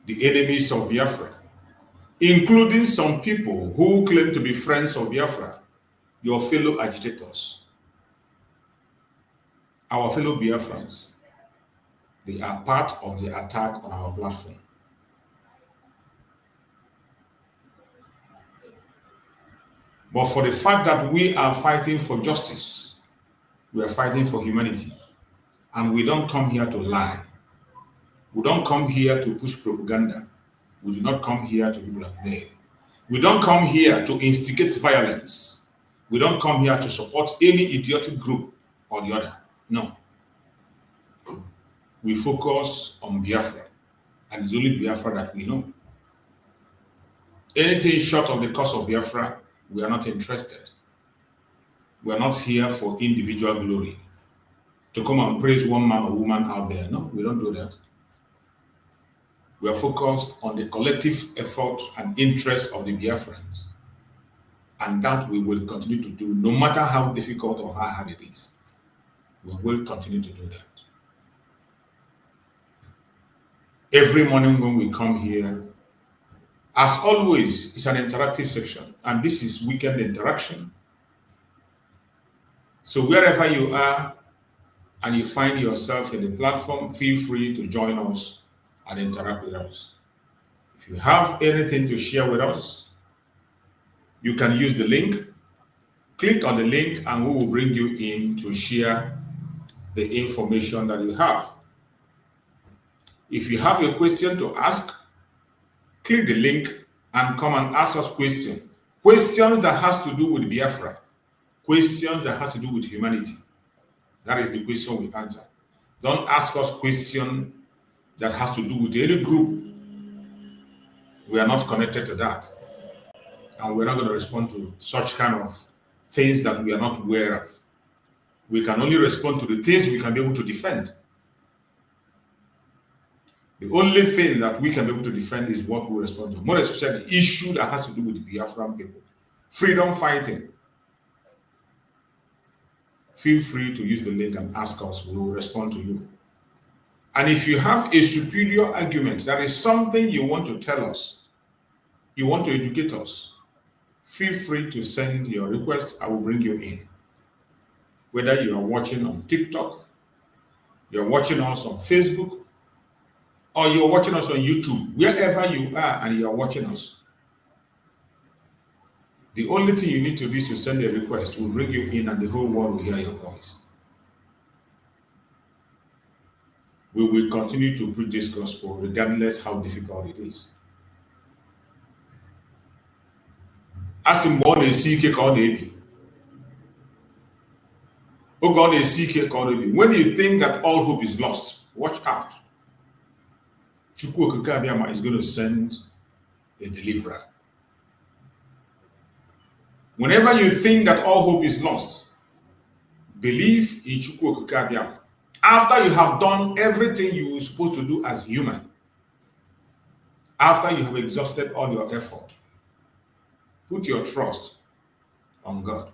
the enemies of Biafra, including some people who claim to be friends of Biafra, your fellow agitators, our fellow Biafrans. They are part of the attack on our platform. But for the fact that we are fighting for justice, we are fighting for humanity, and we don't come here to lie. We don't come here to push propaganda. We do not come here to do blackmail. We don't come here to instigate violence. We don't come here to support any idiotic group or the other. No. We focus on Biafra, and it's only Biafra that we know. Anything short of the cause of Biafra, we are not interested. We are not here for individual glory, to come and praise one man or woman out there. No, we don't do that. We are focused on the collective effort and interest of the Biafrans, and that we will continue to do, no matter how difficult or how hard it is. We will continue to do that. Every morning when we come here, as always, it's an interactive section, and this is weekend interaction. So wherever you are and you find yourself in the platform, feel free to join us and interact with us. If you have anything to share with us, you can use the link. Click on the link and we will bring you in to share the information that you have. If you have a question to ask, click the link and come and ask us questions. Questions that has to do with Biafra. Questions that has to do with humanity. That is the question we answer. Don't ask us questions that has to do with any group. We are not connected to that. And we're not going to respond to such kind of things that we are not aware of. We can only respond to the things we can be able to defend. The only thing that we can be able to defend is what we respond to. More especially the issue that has to do with the Biafran people. Freedom fighting. Feel free to use the link and ask us. We will respond to you. And if you have a superior argument, that is something you want to tell us, you want to educate us, feel free to send your request. I will bring you in. Whether you are watching on TikTok, you're watching us on Facebook, or you're watching us on YouTube, wherever you are and you're watching us. The only thing you need to do is to send a request. We'll bring you in and the whole world will hear your voice. We will continue to preach this gospel regardless how difficult it is. As in God is seeking called baby. Oh God is seeking called baby. When you think that all hope is lost, watch out. Chukwu Okike Abiyama is going to send a deliverer. Whenever you think that all hope is lost, believe in Chukwu Okike Abiyama. After you have done everything you were supposed to do as human, after you have exhausted all your effort, put your trust on God.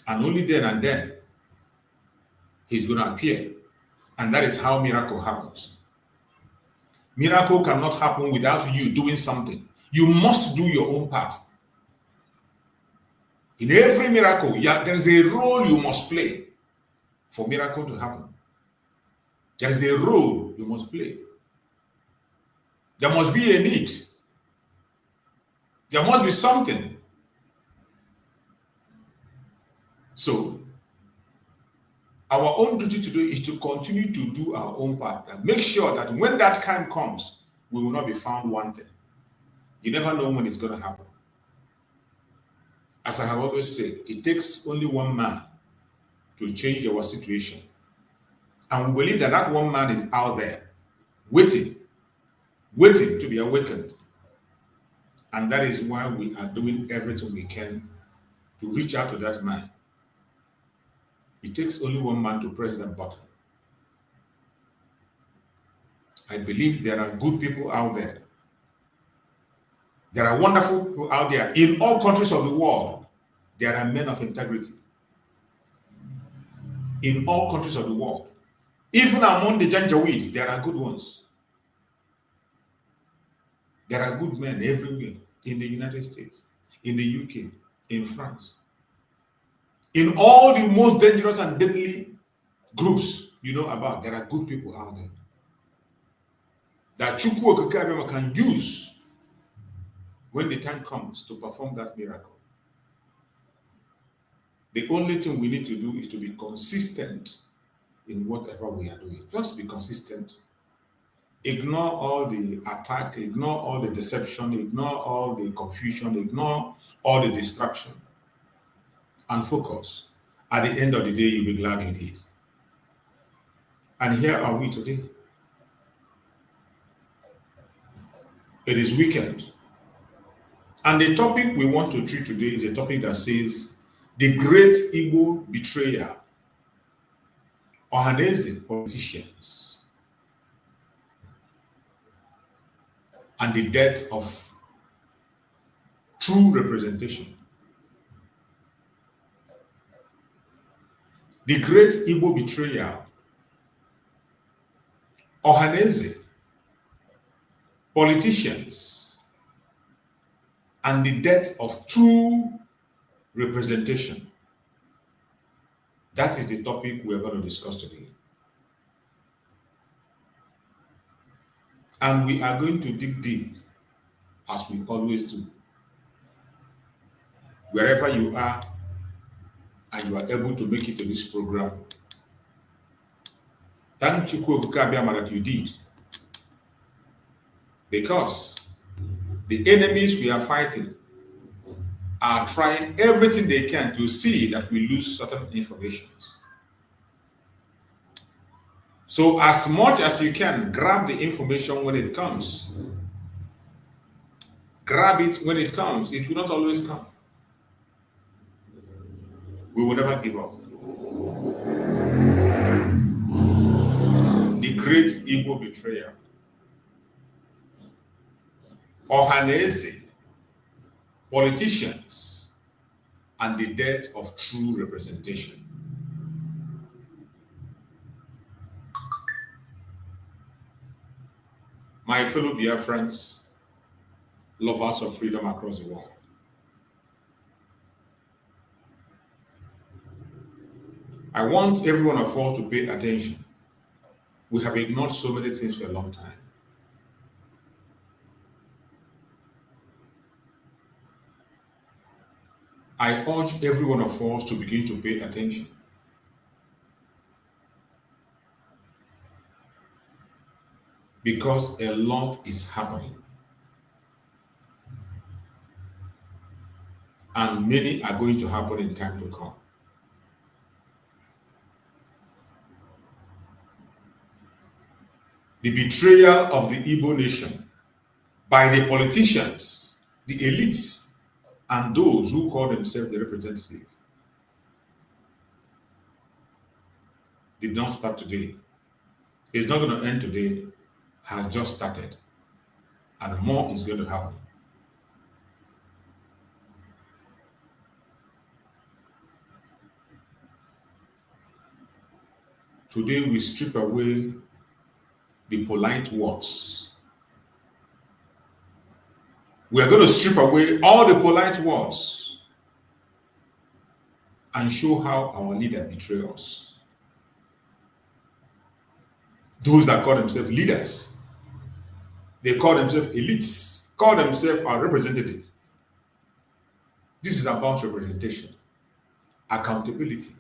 And only then and then, He's going to appear. And that is how miracle happens. Miracle cannot happen without you doing something. You must do your own part. In every miracle, there is a role you must play for miracle to happen. There is a role you must play. There must be a need. There must be something. So, our own duty today is to continue to do our own part and make sure that when that time comes, we will not be found wanting. You never know when it's going to happen. As I have always said, it takes only one man to change our situation. And we believe that that one man is out there, waiting to be awakened. And that is why we are doing everything we can to reach out to that man. It takes only one man to press that button. I believe there are good people out there. There are wonderful people out there. In all countries of the world, there are men of integrity. in all countries of the world. Even among the Janjaweed, there are good ones. There are good men everywhere, in the United States, in the UK, in France. In all the most dangerous and deadly groups you know about, there are good people out there that Chukwu Okike Abiyama can use when the time comes to perform that miracle. The only thing we need to do is to be consistent in whatever we are doing. Just be consistent. Ignore all the attack, ignore all the deception, ignore all the confusion, ignore all the distraction, and focus. At the end of the day, you'll be glad you did. And here are we today. It is weekend. And the topic we want to treat today is a topic that says, the great Igbo betrayal. Ohaneze politicians. And the death of true representation. The great Igbo betrayal. Ohaneze, politicians, and the death of true representation. That is the topic we are going to discuss today. And we are going to dig deep, as we always do. Wherever you are, and you are able to make it to this program, thank Chukwu Okike Abiyama that you did. Because the enemies we are fighting are trying everything they can to see that we lose certain information. So as much as you can, grab the information when it comes. Grab it when it comes. It will not always come. We will never give up. The great Igbo betrayal. Ohaneze, politicians, and the death of true representation. My fellow Biafrans, lovers of freedom across the world, I want every one of us to pay attention. We have ignored so many things for a long time. I urge every one of us to begin to pay attention. Because a lot is happening. And many are going to happen in time to come. The betrayal of the Igbo nation by the politicians, the elites, and those who call themselves the representative did not start today. It's not going to end today. Has just started. And more is going to happen. Today we strip away the polite words. We are going to strip away all the polite words and show how our leader betrayed us. Those that call themselves leaders, they call themselves elites, call themselves our representative. This is about representation, accountability,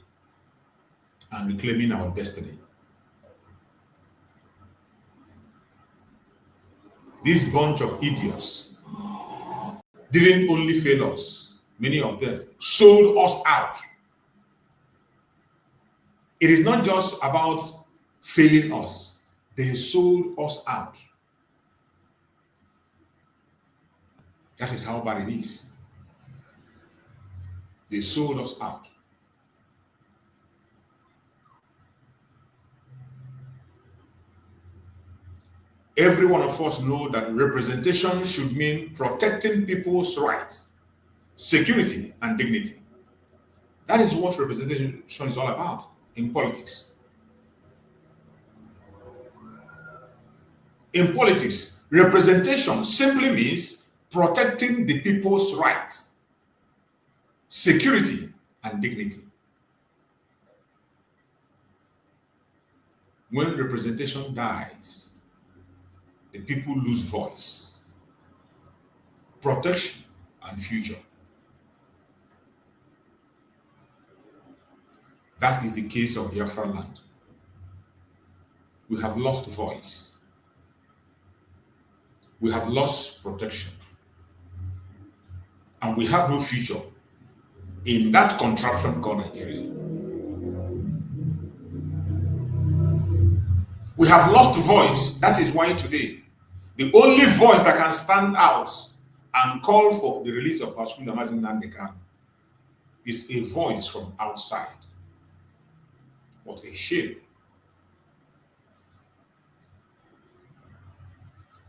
and reclaiming our destiny. This bunch of idiots didn't only fail us, many of them sold us out. It is not just about failing us, they sold us out. That is how bad it is. They sold us out. Every one of us knows that representation should mean protecting people's rights, security, and dignity. That is what representation is all about. in politics. In politics, representation simply means protecting the people's rights, security, and dignity. When representation dies, the people lose voice, protection, and future. That is the case of Biafra land. We have lost voice. We have lost protection. And we have no future in that contraption called Nigeria. We have lost voice. That is why today, the only voice that can stand out and call for the release of Nnamdi Ndigbo is a voice from outside. What a shame.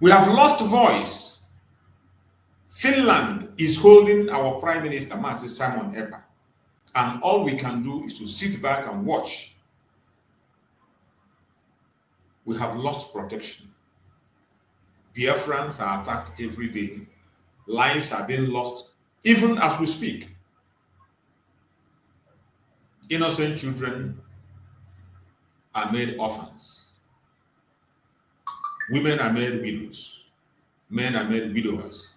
We have lost voice. Finland is holding our Prime Minister, Simon Ekpa, and all we can do is to sit back and watch. We have lost protection. Biafrans are attacked every day. Lives are being lost, even as we speak. Innocent children are made orphans. Women are made widows. Men are made widowers.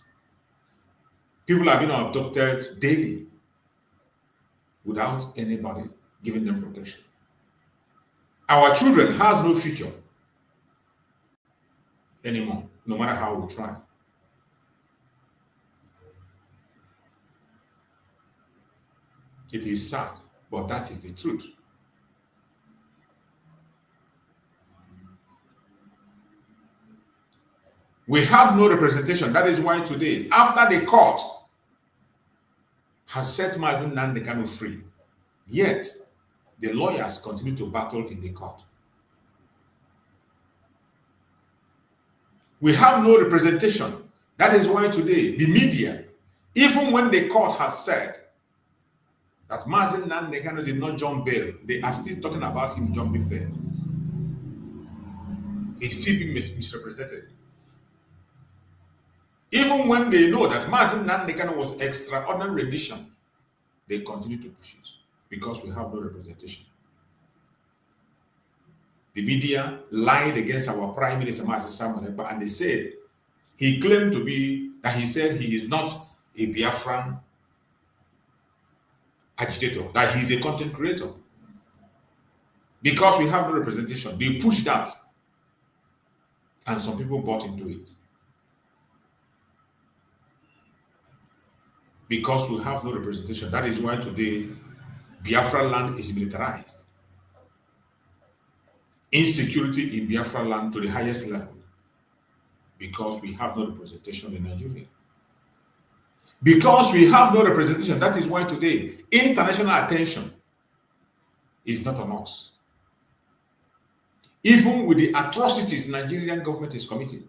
People are being abducted daily without anybody giving them protection. Our children has no future anymore, no matter how we try. It is sad, but that is the truth. We have no representation. That is why today, after the court has set Nnamdi Ndigbo free, yet the lawyers continue to battle in the court. We have no representation. That is why today, the media, even when the court has said that Nnamdi Ndigbo did not jump bail, they are still talking about him jumping bail. He's still being misrepresented. Even when they know that Nnamdi Ndigbo was extraordinary rendition, they continue to push it because we have no representation. The media lied against our Prime Minister, Simon Ekpa, and they said he claimed to be, that he said he is not a Biafran agitator, that he is a content creator. Because we have no representation, they pushed that, and some people bought into it. Because we have no representation. That is why today Biafra land is militarized. Insecurity in Biafra land to the highest level. Because we have no representation in Nigeria. Because we have no representation, that is why today international attention is not on us. Even with the atrocities Nigerian government is committing.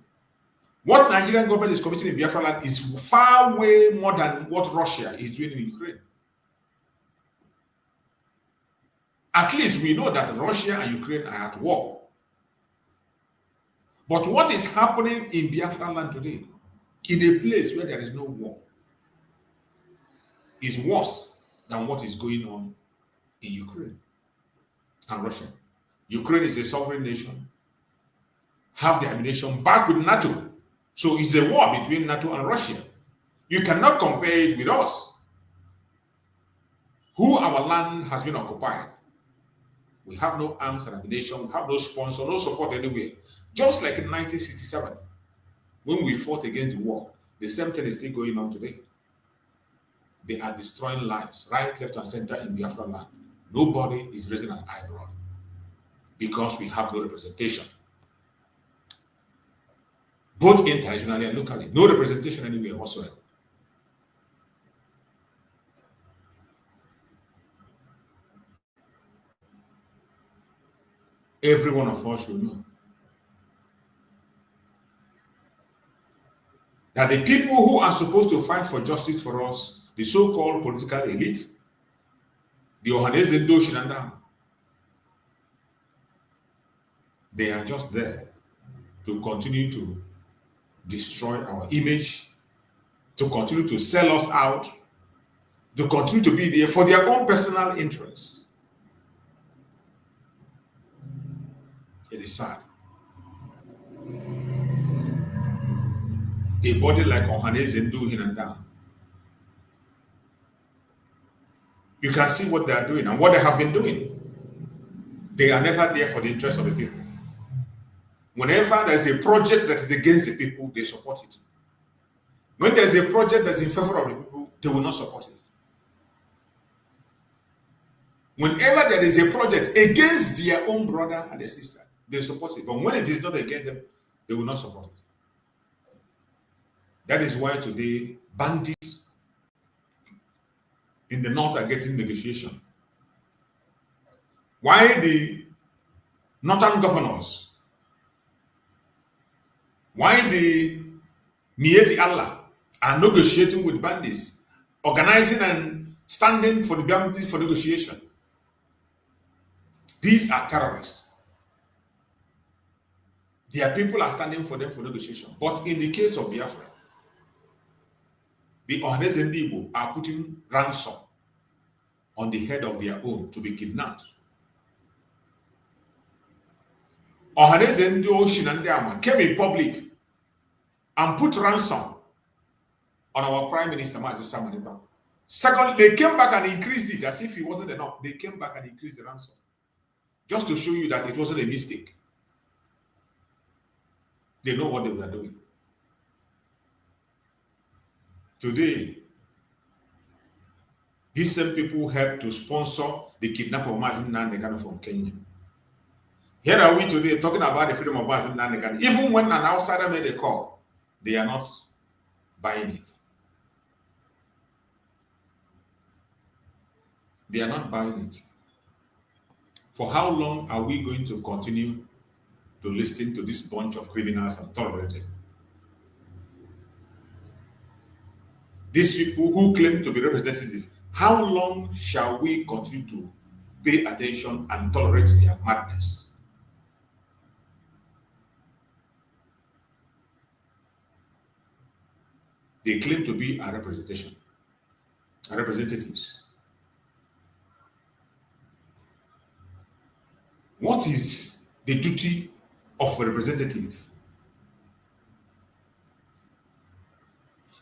What Nigerian government is committing in Biafra land is far way more than what Russia is doing in Ukraine. At least we know that Russia and Ukraine are at war. But what is happening in Biafra land today, in a place where there is no war, is worse than what is going on in Ukraine and Russia. Ukraine is a sovereign nation, have the ammunition back with NATO. So it's a war between NATO and Russia. You cannot compare it with us, who our land has been occupied. We have no arms and ammunition, we have no sponsor, no support anywhere. Just like in 1967, when we fought against the war, the same thing is still going on today. They are destroying lives, right, left, and center in Biafra land. Nobody is raising an eyebrow because we have no representation. Both internationally and locally. No representation anywhere whatsoever. Every one of us should know that the people who are supposed to fight for justice for us, the so-called political elite, the Ohaneze Ndigbo, They are just there to continue to destroy our image, to continue to sell us out, to continue to be there for their own personal interests. It is sad. A body like Ohaneze Ndigbo, you can see what they are doing and what they have been doing. They are never there for the interest of the people. Whenever there is a project that is against the people, they support it. When there is a project that is in favor of the people, they will not support it. Whenever there is a project against their own brother and their sister, they support it. But when it is not against them, they will not support it. That is why today bandits in the north are getting negotiation. Why the northern governors, why the Mieti Allah are negotiating with bandits, organizing and standing for the bandits for negotiation. These are terrorists. Their people are standing for them for negotiation. But in the case of Biafra, the Ohaneze Ndigbo are putting ransom on the head of their own to be kidnapped. Ohaneze Ndigbo came in public and put ransom on our Prime Minister, Mazi Samaniba. Second, they came back and increased it as if it wasn't enough. They came back and increased the ransom just to show you that it wasn't a mistake. They know what they were doing. Today, these same people helped to sponsor the kidnapping of Mazi Nnamdi from Kenya. Here are we today talking about the freedom of Mazi Nnamdi. Even when an outsider made a call, they are not buying it. They are not buying it. For how long are we going to continue to listen to this bunch of criminals and tolerate them? These people who claim to be representatives, how long shall we continue to pay attention and tolerate their madness? They claim to be our representation, our representatives. What is the duty of a representative?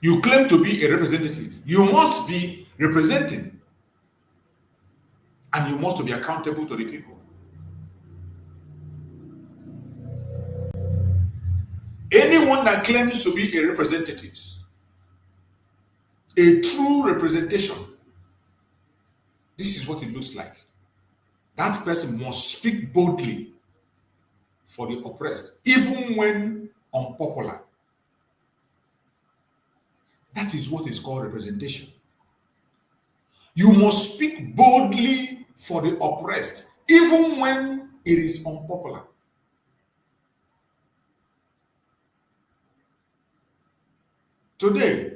You claim to be a representative. You must be representing. And you must be accountable to the people. Anyone that claims to be a representative, a true representation, this is what it looks like. That person must speak boldly for the oppressed, even when unpopular. That is what is called representation. You must speak boldly for the oppressed, even when it is unpopular. Today,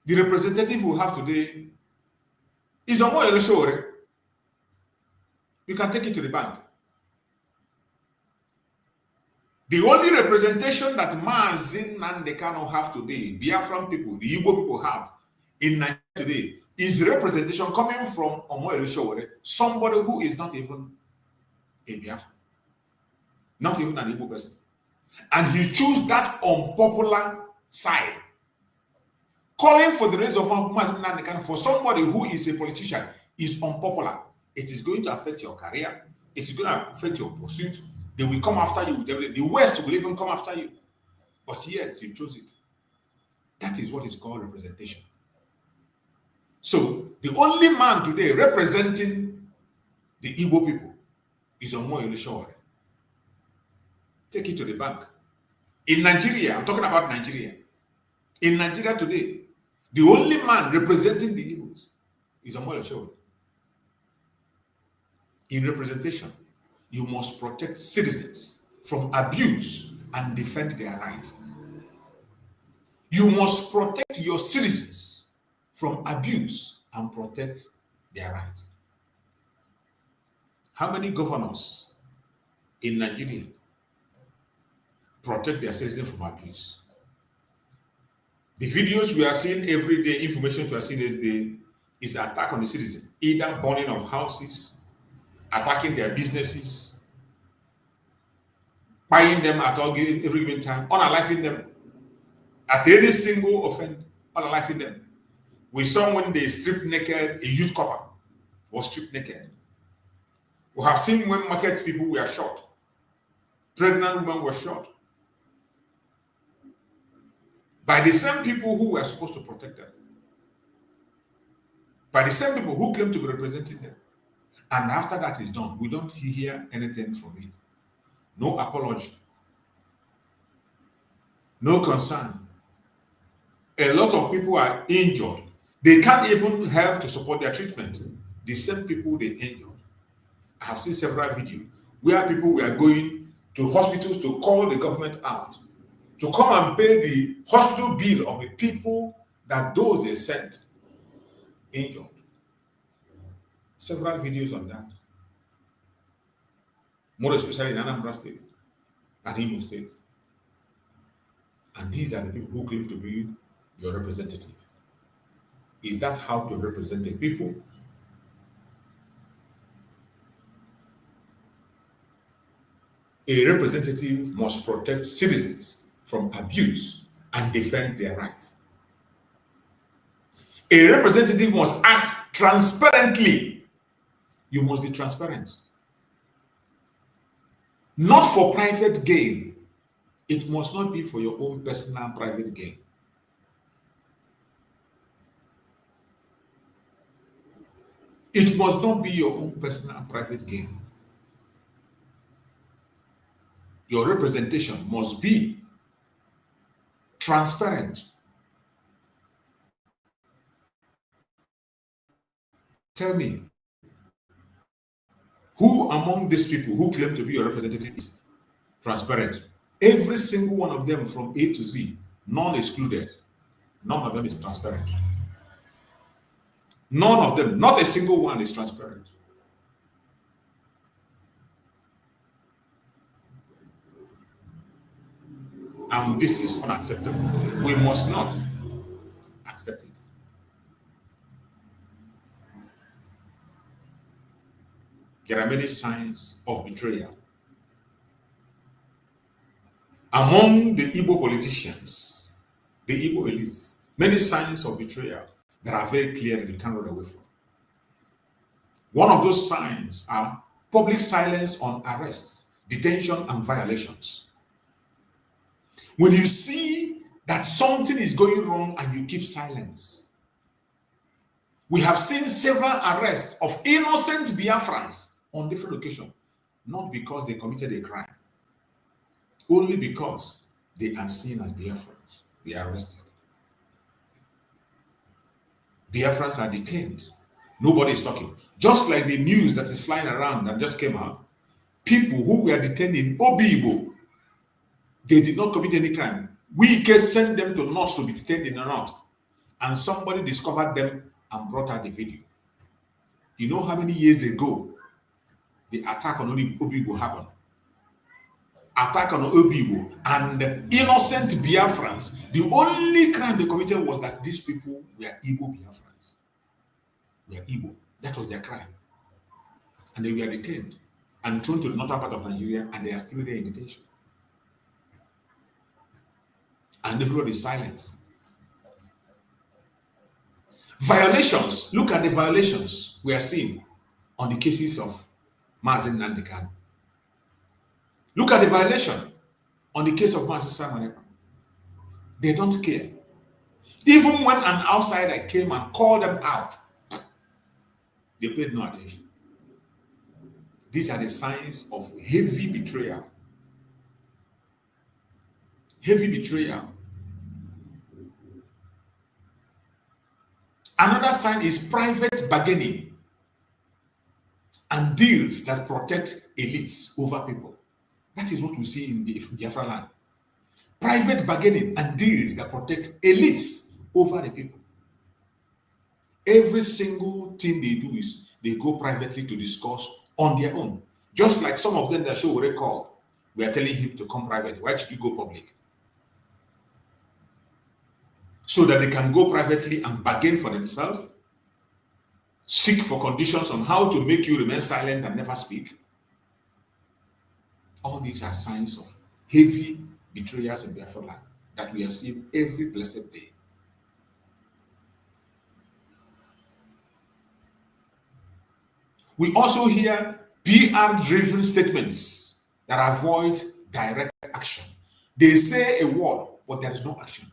the representative we have today is Omoyele Sowore. You can take it to the bank. The only representation that Mazi Nnamdi have today, Biafran people, the Igbo people have in Nigeria today, is representation coming from Omoyele Sowore, somebody who is not even a Biafran, not even an Igbo person. And he chose that unpopular side, calling for the raise of Mazi Nnamdi for somebody who is a politician is unpopular. It is going to affect your career. It is going to affect your pursuit. They will come after you. The West will even come after you. But yes, you chose it. That is what is called representation. So, the only man today representing the Igbo people is Omoyele Sowore. Take it to the bank. In Nigeria, I'm talking about Nigeria. In Nigeria today, the only man representing the Igbos is Omoyele Sowore. In representation, you must protect citizens from abuse and defend their rights. You must protect your citizens from abuse and protect their rights. How many governors in Nigeria protect their citizens from abuse. The videos we are seeing every day, information we are seeing every day, is attack on the citizen, either burning of houses, attacking their businesses, buying them at every given time, unaliving them at any single offense, unaliving them. We saw when they stripped naked a youth couple was stripped naked. We have seen when market people were shot, pregnant women were shot by the same people who were supposed to protect them, by the same people who claim to be representing them. And after that is done, we don't hear anything from it. No apology, no concern. A lot of people are injured. They can't even help to support their treatment. The same people they injured. I have seen several videos where people were going to hospitals to call the government out to come and pay the hospital bill of the people that those they sent injured. Several videos on that. More especially in Anambra State and Imo State. And these are the people who claim to be your representative. Is that how to represent the people? A representative must protect citizens from abuse and defend their rights. A representative must act transparently. You must be transparent. Not for private gain. It must not be for your own personal private gain. It must not be your own personal private gain. Your representation must be transparent. Tell me, who among these people who claim to be your representative is transparent? Every single one of them from A to Z, none excluded. None of them is transparent. None of them, not a single one is transparent. And this is unacceptable. We must not accept it. There are many signs of betrayal. Among the Igbo politicians, the Igbo elites, many signs of betrayal that are very clear that you can't run away from. One of those signs are public silence on arrests, detention, and violations. When you see that something is going wrong and you keep silence. We have seen several arrests of innocent Biafrans on different occasions, not because they committed a crime, only because they are seen as Biafrans. They are arrested. Biafrans are detained. Nobody is talking. Just like the news that is flying around that just came out, people who were detained in Igbo, they did not commit any crime. We can send them to North to be detained in the North, and somebody discovered them and brought out the video. You know how many years ago the attack on Igbo happened? Attack on Igbo and innocent Biafrans. The only crime they committed was that these people were Igbo Biafrans. They are Igbo. That was their crime. And they were detained and thrown to the northern part of Nigeria, and they are still there in detention. And everybody is silent. Violations. Look at the violations we are seeing on the cases of Nnamdi Kanu. Look at the violation on the case of Mazi Simon. They don't care. Even when an outsider came and called them out, they paid no attention. These are the signs of heavy betrayal. Heavy betrayal. Another sign is private bargaining and deals that protect elites over people. That is what we see in the Biafra land. Private bargaining and deals that protect elites over the people. Every single thing they do is they go privately to discuss on their own. Just like some of them that show record, we are telling him to come private. Why should you go public? So that they can go privately and bargain for themselves, seek for conditions on how to make you remain silent and never speak. All these are signs of heavy betrayals in Biafra that we are seeing every blessed day. We also hear PR-driven statements that avoid direct action. They say a word, but there is no action.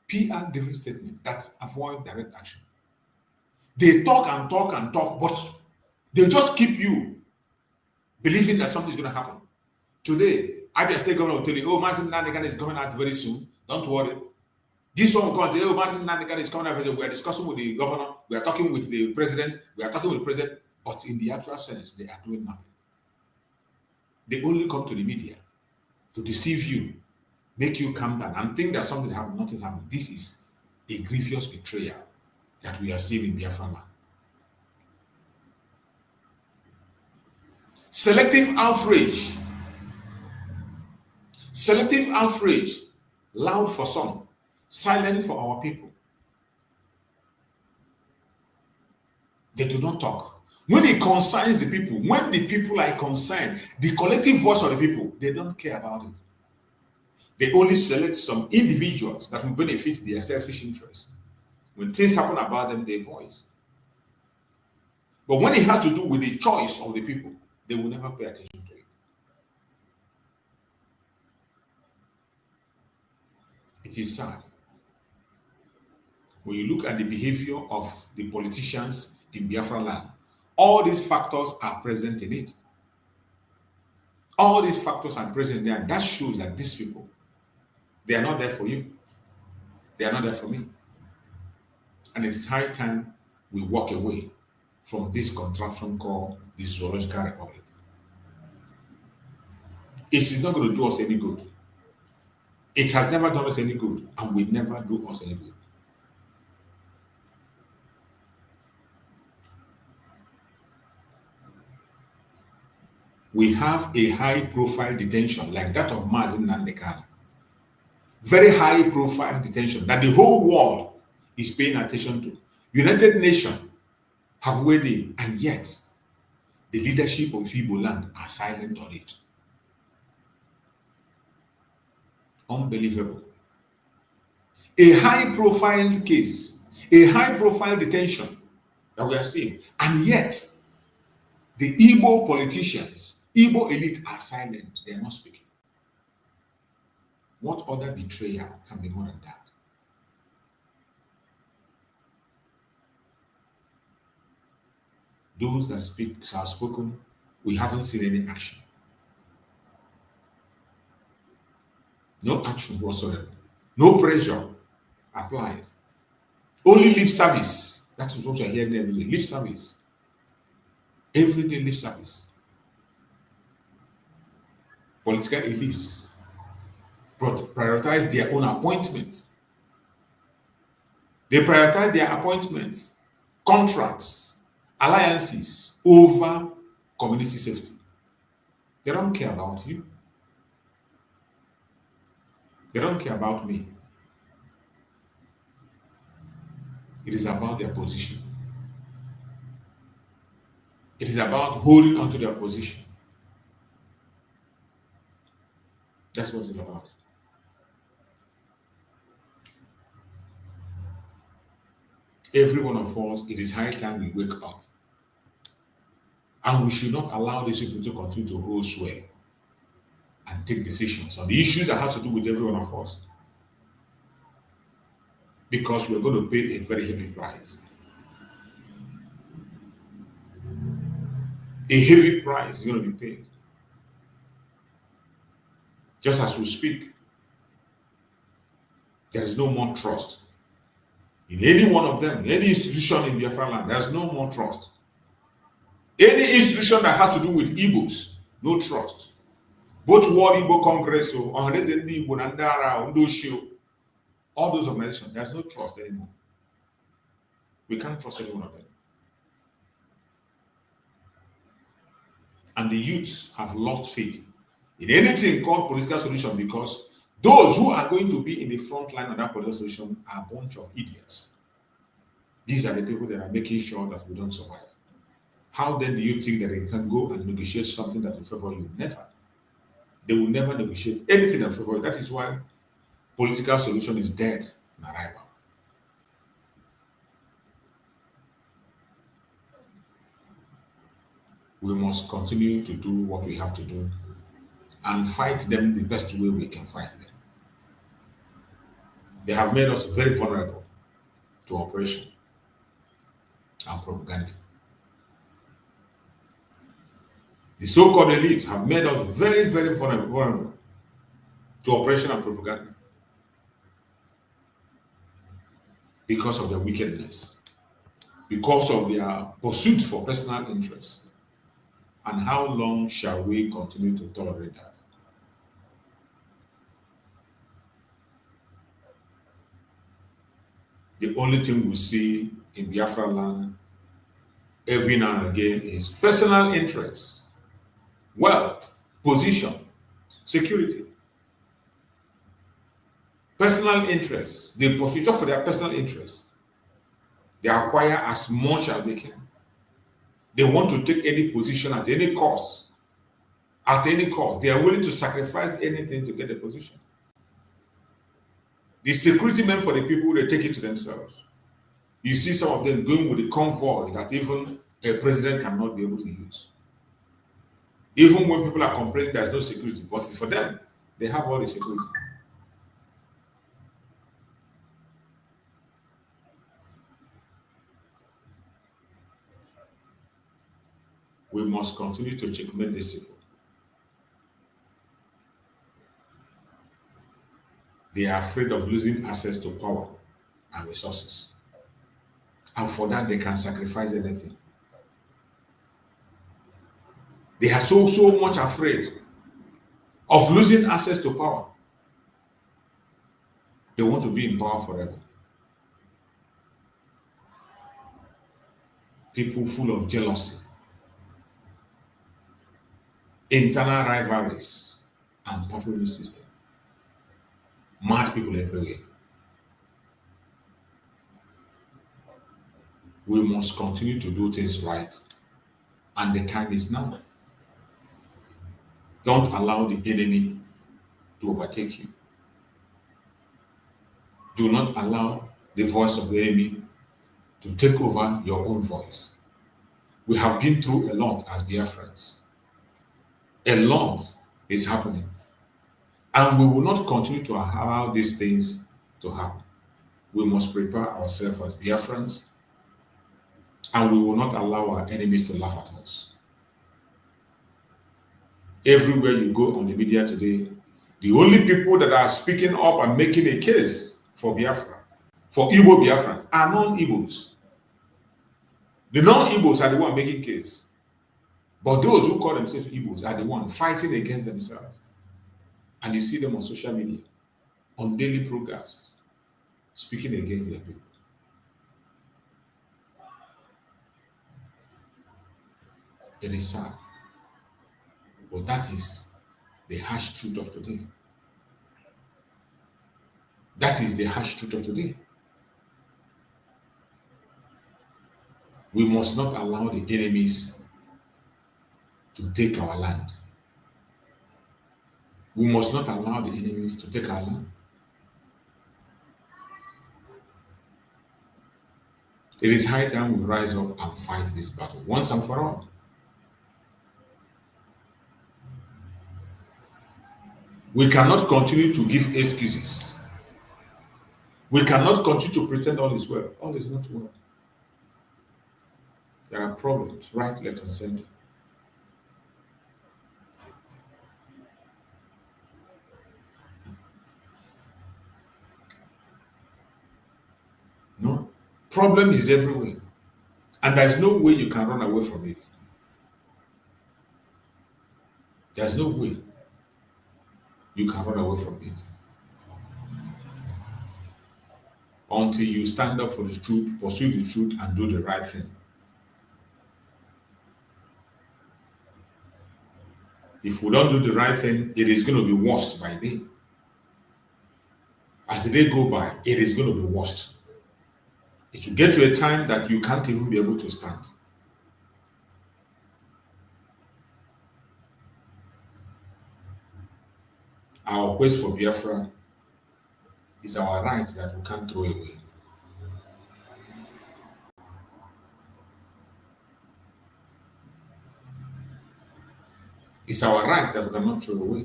PR-driven statements that avoid direct action. They talk and talk and talk, but they just keep you believing that something is going to happen. Today, Abia State Governor will tell you, oh, Mazen Nnamdi is coming out very soon. Don't worry. This one comes, oh, Mazen Nnamdi is coming out very soon. We are discussing with the governor. We are talking with the president. We are talking with the president. But in the actual sense, they are doing nothing. They only come to the media to deceive you, make you calm down, and think that something happened. Nothing happened. This is a grievous betrayal that we are seeing in Biafran. Selective outrage. Selective outrage, loud for some, silent for our people. They do not talk. When it concerns the people, when the people are concerned, the collective voice of the people, they don't care about it. They only select some individuals that will benefit their selfish interests. When things happen about them, they voice. But when it has to do with the choice of the people, they will never pay attention to it. It is sad. When you look at the behavior of the politicians in Biafra land, all these factors are present in it. All these factors are present there, and that shows that these people, they are not there for you. They are not there for me. And it's high time we walk away from this contraption called the Zoological Republic. It is not going to do us any good. It has never done us any good, and will never do us any good. We have a high-profile detention like that of Mazen Nnamdi. Very high-profile detention that the whole world is paying attention to. United Nations have weighed in, and yet the leadership of Igbo land are silent on it. Unbelievable. A high-profile case, a high-profile detention that we are seeing, and yet the Igbo politicians, Igbo elite are silent. They are not speaking. What other betrayal can be more than that? Those that speak have spoken. We haven't seen any action. No action whatsoever. No pressure applied. Only lip service. That's what we are hearing every day. Lip service. Every day lip service. Political elites prioritize their own appointments. They prioritize their appointments, contracts, alliances over community safety. They don't care about you. They don't care about me. It is about their position. It is about holding onto their position. That's what it's about. Every one of us, it is high time we wake up. And we should not allow these people to continue to hold sway and take decisions on the issues that has to do with every one of us. Because we're going to pay a very heavy price. A heavy price is going to be paid. Just as we speak, there is no more trust. In any one of them, any institution in Biafra land, there's no more trust. Any institution that has to do with Igbos, no trust. Both World Igbo Congress, Ohaneze Ndigbo, Nandara, Undoshio, all those organizations, there's no trust anymore. We can't trust any one of them. And the youths have lost faith in anything called political solution, because those who are going to be in the front line of that political solution are a bunch of idiots. These are the people that are making sure that we don't survive. How then do you think that they can go and negotiate something that will favor you? Never. They will never negotiate anything that will favor you. That is why political solution is dead in arrival. We must continue to do what we have to do and fight them the best way we can fight them. They have made us very vulnerable to oppression and propaganda. The so-called elites have made us very, very vulnerable to oppression and propaganda because of their wickedness, because of their pursuit for personal interests. And how long shall we continue to tolerate that? The only thing we see in Biafra land every now and again is personal interests, wealth, position, security. Personal interests. They pursue just for their personal interests. They acquire as much as they can. They want to take any position at any cost. At any cost. They are willing to sacrifice anything to get a position. The security men for the people, they take it to themselves. You see some of them going with the convoy that even a president cannot be able to use. Even when people are complaining there's no security, but for them, they have all the security. We must continue to checkmate these people. They are afraid of losing access to power and resources. And for that, they can sacrifice anything. They are so much afraid of losing access to power. They want to be in power forever. People full of jealousy, internal rivalries, and patronage system. Mad people everywhere. We must continue to do things right, and the time is now. Don't allow the enemy to overtake you. Do not allow the voice of the enemy to take over your own voice. We have been through a lot as Biafrans. A lot is happening. And we will not continue to allow these things to happen. We must prepare ourselves as Biafrans, and we will not allow our enemies to laugh at us. Everywhere you go on the media today, the only people that are speaking up and making a case for Biafra, for Igbo Biafrans, are non-Igbos. The non-Igbos are the ones making case. But those who call themselves Igbos are the ones fighting against themselves. And you see them on social media, on daily programs, speaking against their people. It is sad. But that is the harsh truth of today. That is the harsh truth of today. We must not allow the enemies to take our land. We must not allow the enemies to take our land. It is high time we rise up and fight this battle once and for all. We cannot continue to give excuses. We cannot continue to pretend all is well. All is not well. There are problems, right, left, and center. No, problem is everywhere. And there's no way you can run away from it. There's no way you can run away from it. Until you stand up for the truth, pursue the truth, and do the right thing. If we don't do the right thing, it is going to be worse by day. As the day go by, it is going to be worse. It will get to a time that you can't even be able to stand. Our quest for Biafra is our right that we can't throw away. It's our right that we cannot throw away.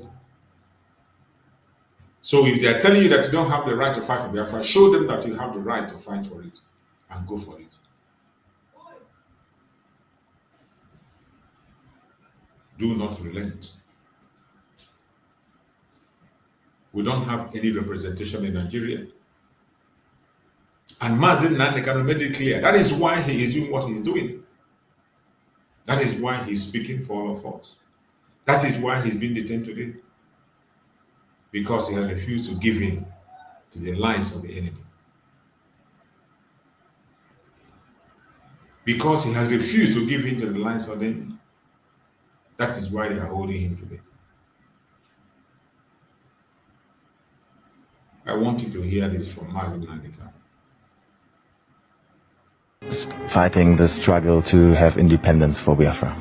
So if they are telling you that you don't have the right to fight for Biafra, show them that you have the right to fight for it and go for it. Do not relent. We don't have any representation in Nigeria. And Mazi Nnamdi made it clear. That is why he is doing what he is doing. That is why he is speaking for all of us. That is why he's been detained today. Because he has refused to give in to the lies of the enemy. Because he has refused to give in to the lies of the enemy. That is why they are holding him today. I want you to hear this from Mazi Nnamdi. Fighting the struggle to have independence for Biafra.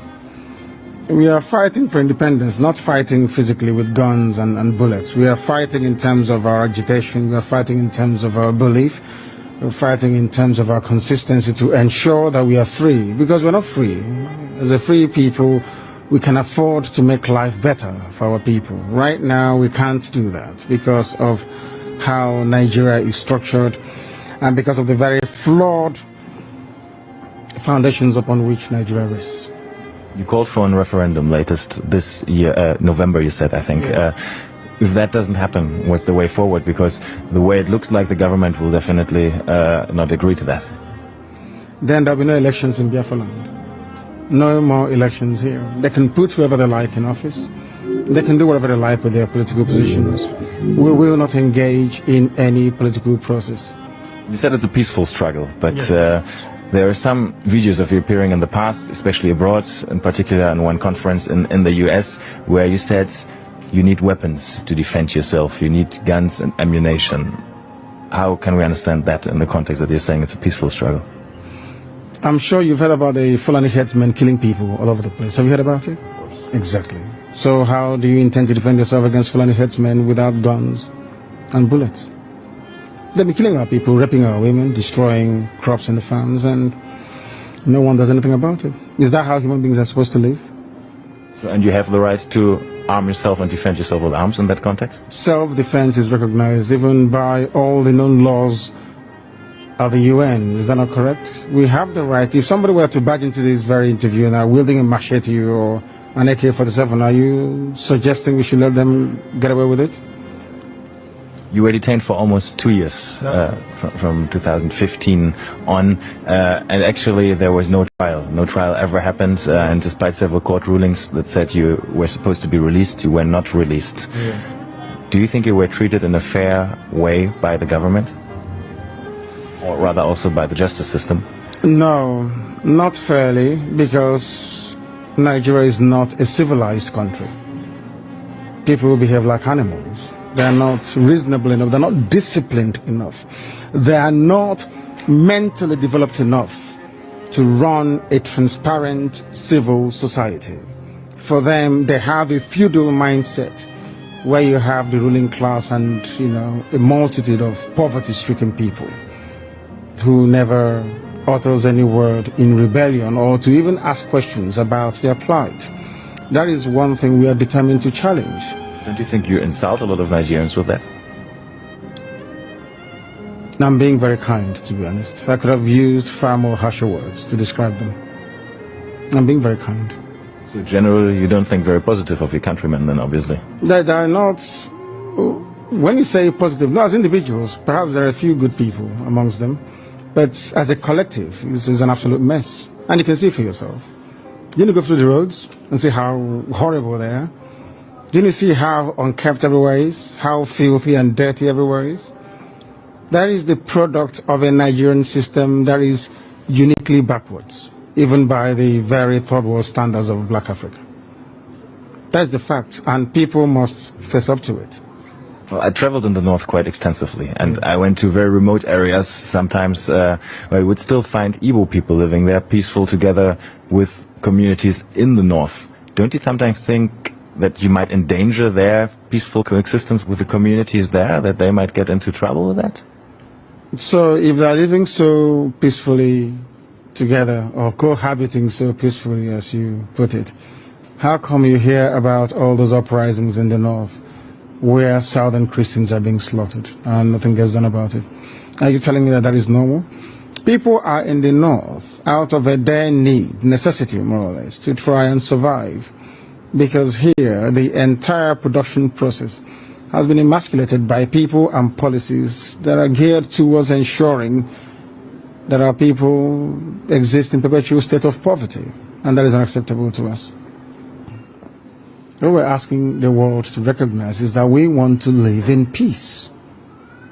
We are fighting for independence, not fighting physically with guns and bullets. We are fighting in terms of our agitation. We are fighting in terms of our belief. We're fighting in terms of our consistency to ensure that we are free. Because we're not free. As a free people, we can afford to make life better for our people. Right now, we can't do that because of how Nigeria is structured and because of the very flawed foundations upon which Nigeria rests. You called for a referendum latest this year, November, you said, I think. Yes. If that doesn't happen, what's the way forward? Because the way it looks like the government will definitely not agree to that. Then there'll be no elections in Biafra land. No more elections here. They can put whoever they like in office. They can do whatever they like with their political positions. We will not engage in any political process. You said it's a peaceful struggle, but yes. There are some videos of you appearing in the past, especially abroad, in particular in one conference in the US, where you said you need weapons to defend yourself, you need guns and ammunition. How can we understand that in the context that you're saying it's a peaceful struggle? I'm sure you've heard about the Fulani headsmen killing people all over the place. Have you heard about it? Of course. Exactly. So how do you intend to defend yourself against Fulani headsmen without guns and bullets? They've been killing our people, raping our women, destroying crops in the farms, and no one does anything about it. Is that how human beings are supposed to live? So, and you have the right to arm yourself and defend yourself with arms in that context? Self-defense is recognized even by all the known laws of the UN. Is that not correct? We have the right. If somebody were to barge into this very interview now wielding a machete or an AK-47, are you suggesting we should let them get away with it? You were detained for almost 2 years, from 2015 on, and actually there was no trial. No trial ever happened, and despite several court rulings that said you were supposed to be released, you were not released. Yes. Do you think you were treated in a fair way by the government? Or rather also by the justice system? No, not fairly, because Nigeria is not a civilized country. People behave like animals. They are not reasonable enough. They're not disciplined enough. They are not mentally developed enough to run a transparent civil society. For them, they have a feudal mindset where you have the ruling class and, a multitude of poverty-stricken people who never utters any word in rebellion or to even ask questions about their plight. That is one thing we are determined to challenge. Don't you think you insult a lot of Nigerians with that? I'm being very kind, to be honest. I could have used far more harsher words to describe them. I'm being very kind. So generally you don't think very positive of your countrymen then, obviously? They are not... When you say positive, no, as individuals, perhaps there are a few good people amongst them. But as a collective, this is an absolute mess. And you can see for yourself. You need to go through the roads and see how horrible they are. Do you see how unkempt everywhere is? How filthy and dirty everywhere is? That is the product of a Nigerian system that is uniquely backwards, even by the very third world standards of Black Africa. That's the fact, and people must face up to it. Well, I traveled in the north quite extensively, and I went to very remote areas sometimes where you would still find Igbo people living there, peaceful together with communities in the north. Don't you sometimes think that you might endanger their peaceful coexistence with the communities there, that they might get into trouble with that? So if they're living so peacefully together, or cohabiting so peacefully as you put it, how come you hear about all those uprisings in the north where southern Christians are being slaughtered and nothing gets done about it? Are you telling me that that is normal? People are in the north out of a dire need, necessity more or less, to try and survive, because here the entire production process has been emasculated by people and policies that are geared towards ensuring that our people exist in perpetual state of poverty, and that is unacceptable to us. What we're asking the world to recognize is that we want to live in peace,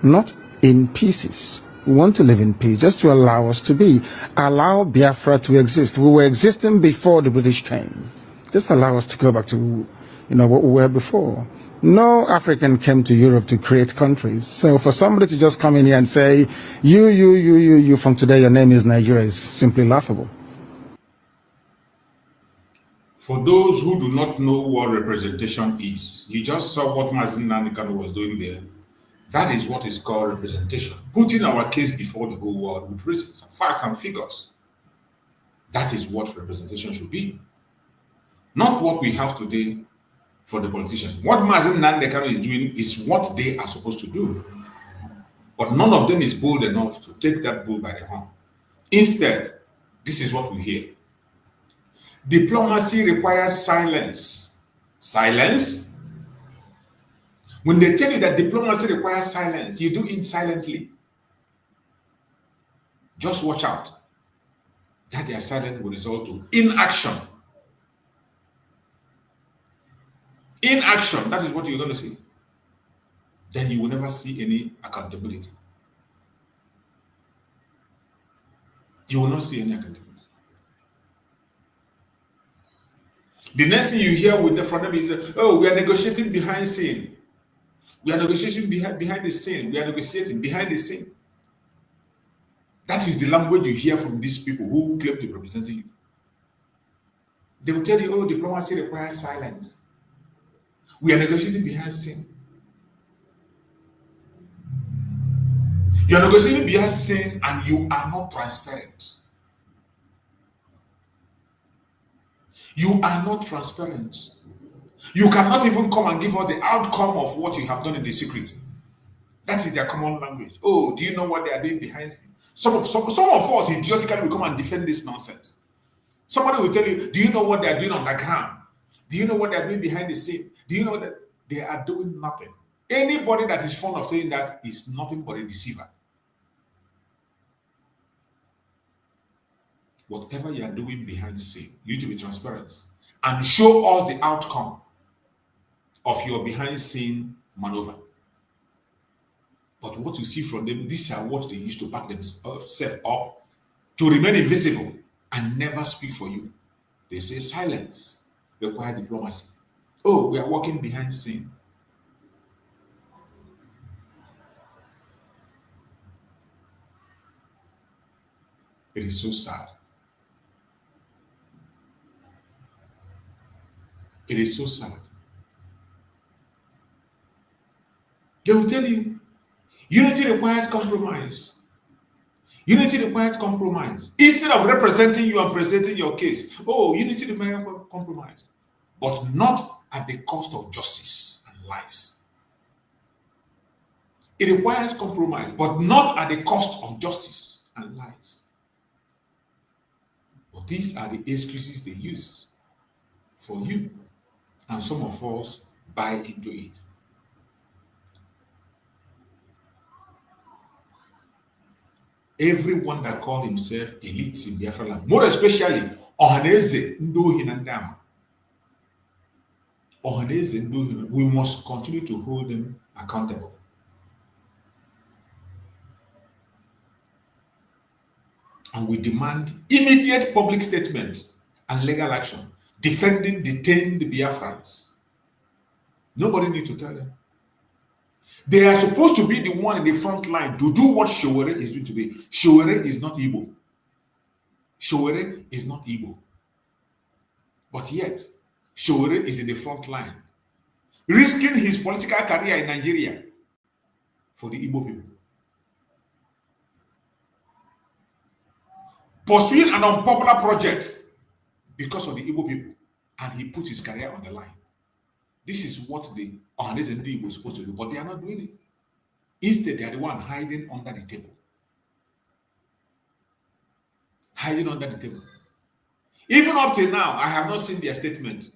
not in pieces. We want to live in peace just to allow us to be. Allow Biafra to exist. We were existing before the British came. Just allow us to go back to, what we were before. No African came to Europe to create countries. So for somebody to just come in here and say, you, from today your name is Nigeria, is simply laughable. For those who do not know what representation is, you just saw what Nnamdi was doing there. That is what is called representation. Putting our case before the whole world with reasons, facts, and figures. That is what representation should be. Not what we have today for the politicians. What Nnamdi is doing is what they are supposed to do. But none of them is bold enough to take that bull by the horn. Instead, this is what we hear. Diplomacy requires silence. Silence? When they tell you that diplomacy requires silence, you do it silently. Just watch out. That their silence will result to inaction. Inaction, that is what you're going to see. Then you will never see any accountability. You will not see any accountability. The next thing you hear from them is, oh, we are negotiating behind scene. We are negotiating behind the scene. We are negotiating behind the scene. That is the language you hear from these people who claim to represent you. They will tell you, oh, diplomacy requires silence. We are negotiating behind scene. You are negotiating behind scene and you are not transparent. You are not transparent. You cannot even come and give us the outcome of what you have done in the secret. That is their common language. Oh, do you know what they are doing behind the scene? Some of us idiotically will come and defend this nonsense. Somebody will tell you, do you know what they are doing on the ground? Do you know what they are doing behind the scene? Do you know that they are doing nothing? Anybody that is fond of saying that is nothing but a deceiver. Whatever you are doing behind the scene, you need to be transparent and show us the outcome of your behind the scene maneuver. But what you see from them, these are what they used to back themselves up to remain invisible and never speak for you. They say silence requires diplomacy. Oh, we are working behind the scene. It is so sad. It is so sad. They will tell you, unity requires compromise. Unity requires compromise. Instead of representing you and presenting your case, oh, unity requires compromise. But not at the cost of justice and lives. It requires compromise, but not at the cost of justice and lives. But these are the excuses they use for you. And some of us buy into it. Everyone that calls himself elites in Biafra land, more especially Ohaneze Ndigbo, Ohaneze Ndigbo, we must continue to hold them accountable. And we demand immediate public statement and legal action defending detained Biafrans. Nobody needs to tell them. They are supposed to be the one in the front line to do what Showere is doing today. Showere is not Igbo. Showere is not Igbo. But yet, Showere is in the front line, risking his political career in Nigeria for the Igbo people. Pursuing an unpopular project because of the Igbo people, and he put his career on the line. This is what the Ohaneze Ndigbo was supposed to do, but they are not doing it. Instead, they are the one hiding under the table. Hiding under the table. Even up till now, I have not seen their statement.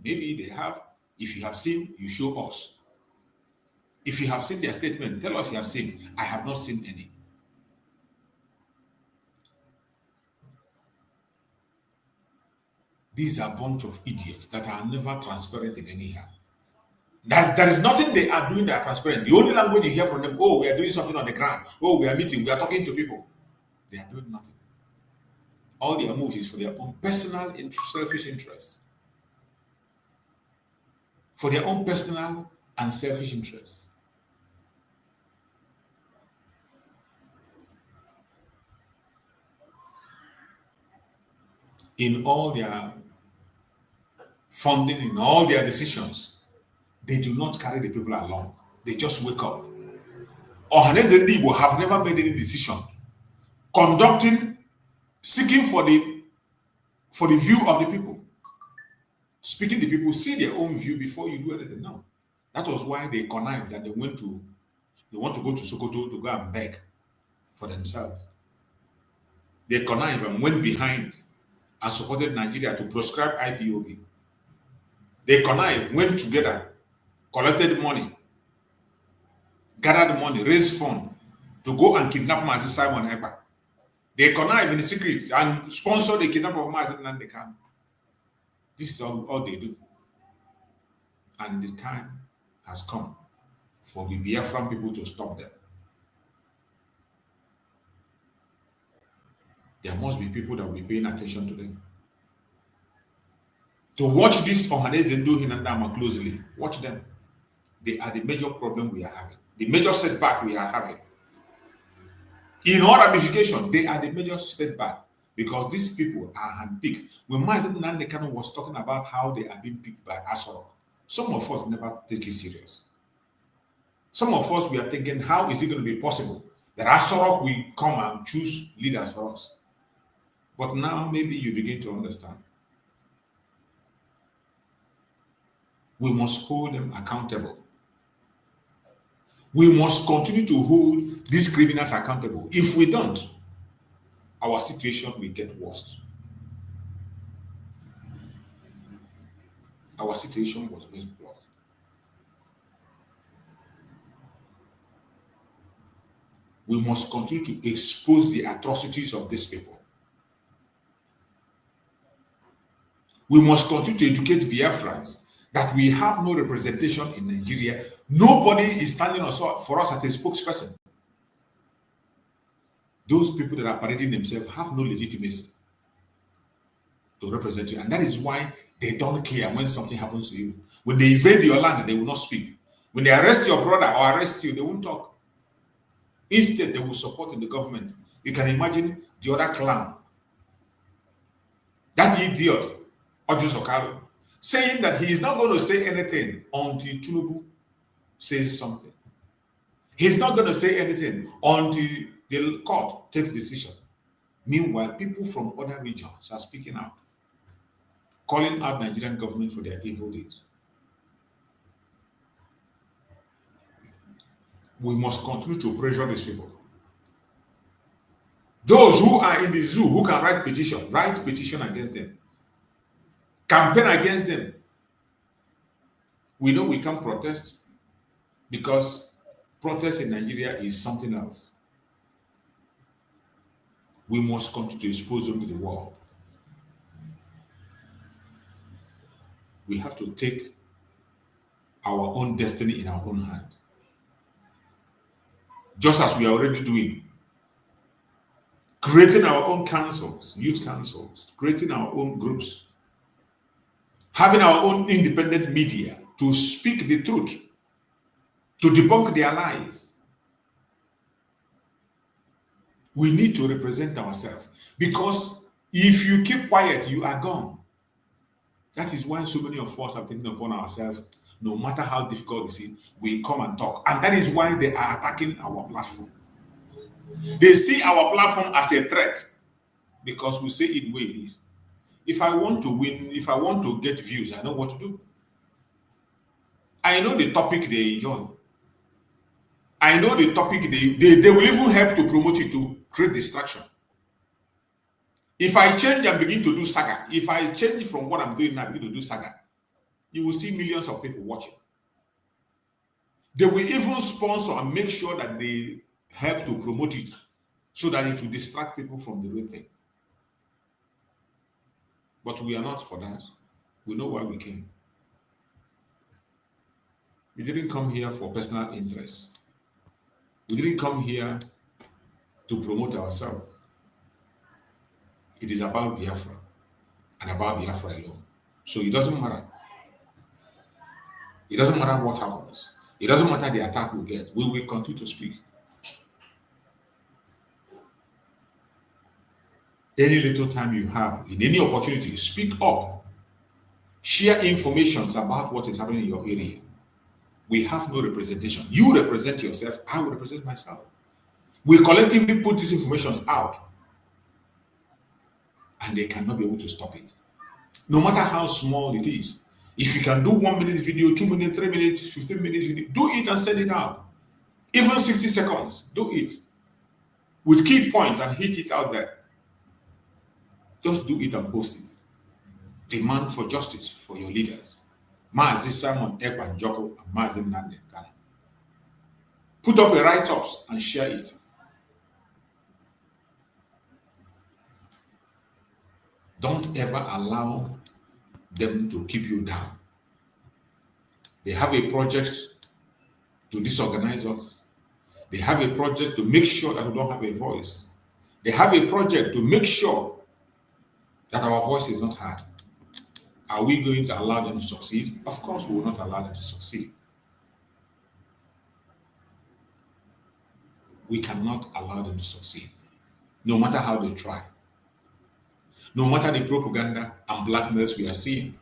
Maybe they have. If you have seen, you show us. If you have seen their statement, tell us you have seen. I have not seen any. These are a bunch of idiots that are never transparent in anyhow. There is nothing they are doing that are transparent. The only language you hear from them, oh, we are doing something on the ground. Oh, we are meeting, we are talking to people. They are doing nothing. All their moves is for their own personal, selfish interests. For their own personal and selfish interests. In all their funding, in all their decisions, they do not carry the people along. They just wake up. Ohaneze Ndigbo have never made any decision seeking for the view of the people. Speaking the people, see their own view before you do anything. No. That was why they connived that they want to go to Sokoto to go and beg for themselves. They connived and went behind and supported Nigeria to proscribe IPOB. They connived, went together, collected money, gathered money, raised funds to go and kidnap Mazi Simon Ekpa. They connive in the secret and sponsor the kidnapping of Mazi Nnamdi Kanu. This is all they do. And the time has come for the Biafran people to stop them. There must be people that will be paying attention to them. To watch this Ohaneze Ndigbo closely, watch them. They are the major problem we are having. The major setback we are having. In all ramifications, they are the major setback because these people are handpicked. When Mazi Nnamdi Kanu was talking about how they are being picked by Asorok, some of us never take it serious. Some of us, we are thinking, how is it going to be possible that Asorok will come and choose leaders for us? But now maybe you begin to understand. We must hold them accountable. We must continue to hold these criminals accountable. If we don't, our situation will get worse. Our situation was worse. We must continue to expose the atrocities of these people. We must continue to educate Biafrans that we have no representation in Nigeria. Nobody is standing for us as a spokesperson. Those people that are parading themselves have no legitimacy to represent you. And that is why they don't care when something happens to you. When they invade your land, they will not speak. When they arrest your brother or arrest you, they won't talk. Instead, they will support in the government. You can imagine the other clown. That idiot, Ojus Okalo, saying that he is not going to say anything until Tinubu says something. He's not going to say anything until the court takes decision. Meanwhile, people from other regions are speaking out, calling out Nigerian government for their evil deeds. We must continue to pressure these people. Those who are in the zoo, who can write petition against them. Campaign against them. We know we can't protest because protest in Nigeria is something else. We must continue to expose them to the world. We have to take our own destiny in our own hand. Just as we are already doing. Creating our own councils, youth councils, creating our own groups, having our own independent media to speak the truth, to debunk their lies. We need to represent ourselves, because if you keep quiet, you are gone. That is why so many of us have taken upon ourselves, no matter how difficult it is, we come and talk. And that is why they are attacking our platform. They see our platform as a threat because we say it the way it is. If I want to win, if I want to get views, I know what to do. I know the topic they enjoy. I know the topic they will even help to promote it, to create distraction. If I change and begin to do saga, if I change from what I'm doing now, begin to do saga, you will see millions of people watching. They will even sponsor and make sure that they help to promote it so that it will distract people from the real thing. But we are not for that. We know why we came. We didn't come here for personal interest. We didn't come here to promote ourselves. It is about Biafra and about Biafra alone. So it doesn't matter. It doesn't matter what happens. It doesn't matter the attack we get. We will continue to speak. Any little time you have, in any opportunity, speak up. Share information about what is happening in your area. We have no representation. You represent yourself, I will represent myself. We collectively put these informations out, and they cannot be able to stop it. No matter how small it is. If you can do 1 minute video, 2 minutes, 3 minutes, 15 minutes video, do it and send it out. Even 60 seconds, do it. With key points and hit it out there. Just do it and post it. Demand for justice for your leaders. Maazi Simon Ekpan Joko and Maazi Nnamdi Kanu. Put up a write-ups and share it. Don't ever allow them to keep you down. They have a project to disorganize us. They have a project to make sure that we don't have a voice. They have a project to make sure that our voice is not heard. Are we going to allow them to succeed? Of course, we will not allow them to succeed. We cannot allow them to succeed, no matter how they try. No matter the propaganda and blackmails we are seeing.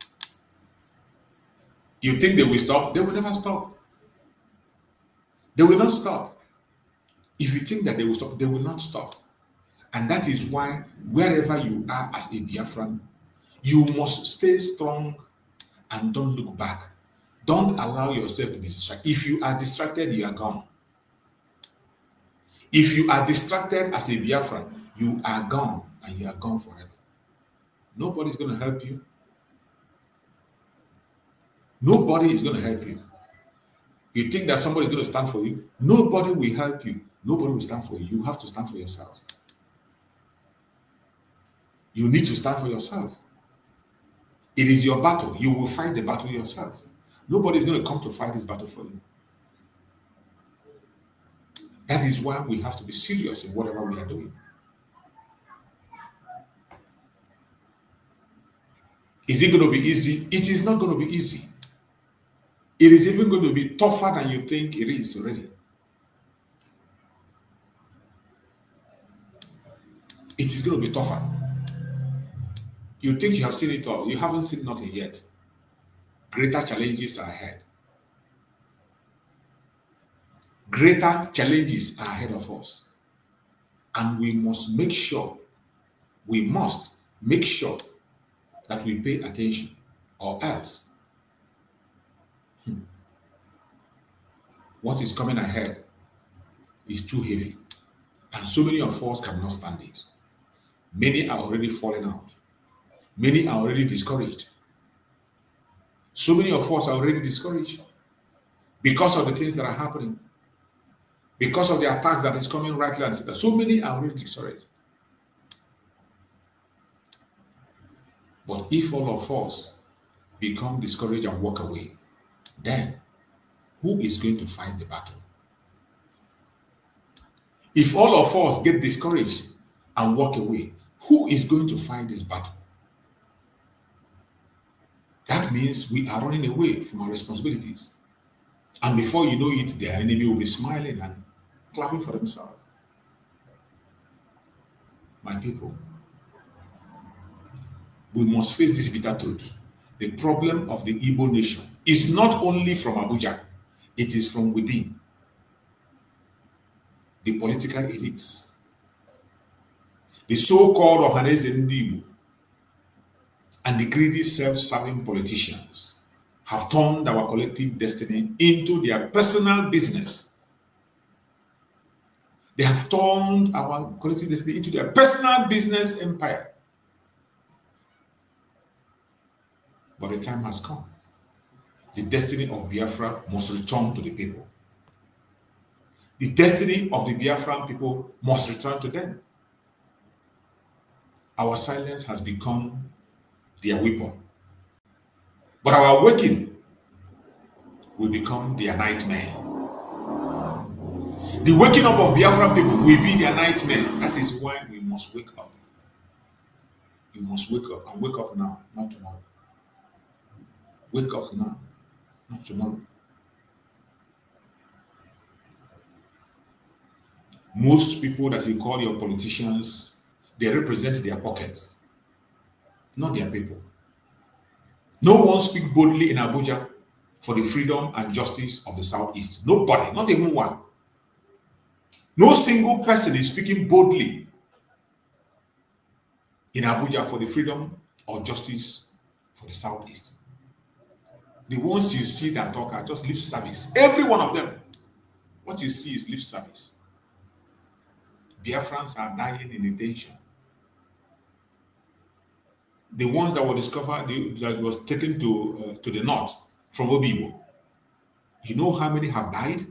You think they will stop? They will never stop. They will not stop. If you think that they will stop, they will not stop. And that is why wherever you are as a Biafran, you must stay strong and don't look back. Don't allow yourself to be distracted. If you are distracted, you are gone. If you are distracted as a Biafran, you are gone, and you are gone forever. Nobody's going to help you. Nobody is going to help you. You think that somebody is going to stand for you? Nobody will help you. Nobody will stand for you. You have to stand for yourself. You need to stand for yourself. It is your battle. You will fight the battle yourself. Nobody is going to come to fight this battle for you. That is why we have to be serious in whatever we are doing. Is it going to be easy? It is not going to be easy. It is even going to be tougher than you think it is already. It is going to be tougher. You think you have seen it all. You haven't seen nothing yet. Greater challenges are ahead. Greater challenges are ahead of us. And we must make sure that we pay attention, or else what is coming ahead is too heavy, and so many of us cannot stand it. Many are already falling out. Many are already discouraged. So many of us are already discouraged because of the things that are happening, because of the attacks that is coming right now. So many are already discouraged. But if all of us become discouraged and walk away, then who is going to fight the battle? If all of us get discouraged and walk away, who is going to fight this battle? That means we are running away from our responsibilities. And before you know it, their enemy will be smiling and clapping for themselves. My people, we must face this bitter truth. The problem of the Igbo nation is not only from Abuja, it is from within. The political elites, the so-called Ohaneze Ndigbo, and the greedy self-serving politicians have turned our collective destiny into their personal business. They have turned our collective destiny into their personal business empire. But the time has come. The destiny of Biafra must return to the people. The destiny of the Biafran people must return to them. Our silence has become their weapon. But our waking will become their nightmare. The waking up of Biafran people will be their nightmare. That is why we must wake up. We must wake up, and wake up now, not tomorrow. Wake up now, not tomorrow. Most people that you call your politicians, they represent their pockets, not their people. No one speaks boldly in Abuja for the freedom and justice of the Southeast. Nobody, not even one. No single person is speaking boldly in Abuja for the freedom or justice for the Southeast. The ones you see that talk are just lip service. Every one of them. What you see is lip service. Biafrans are dying in detention. The ones that were discovered, that was taken to the north from Obibo. You know how many have died?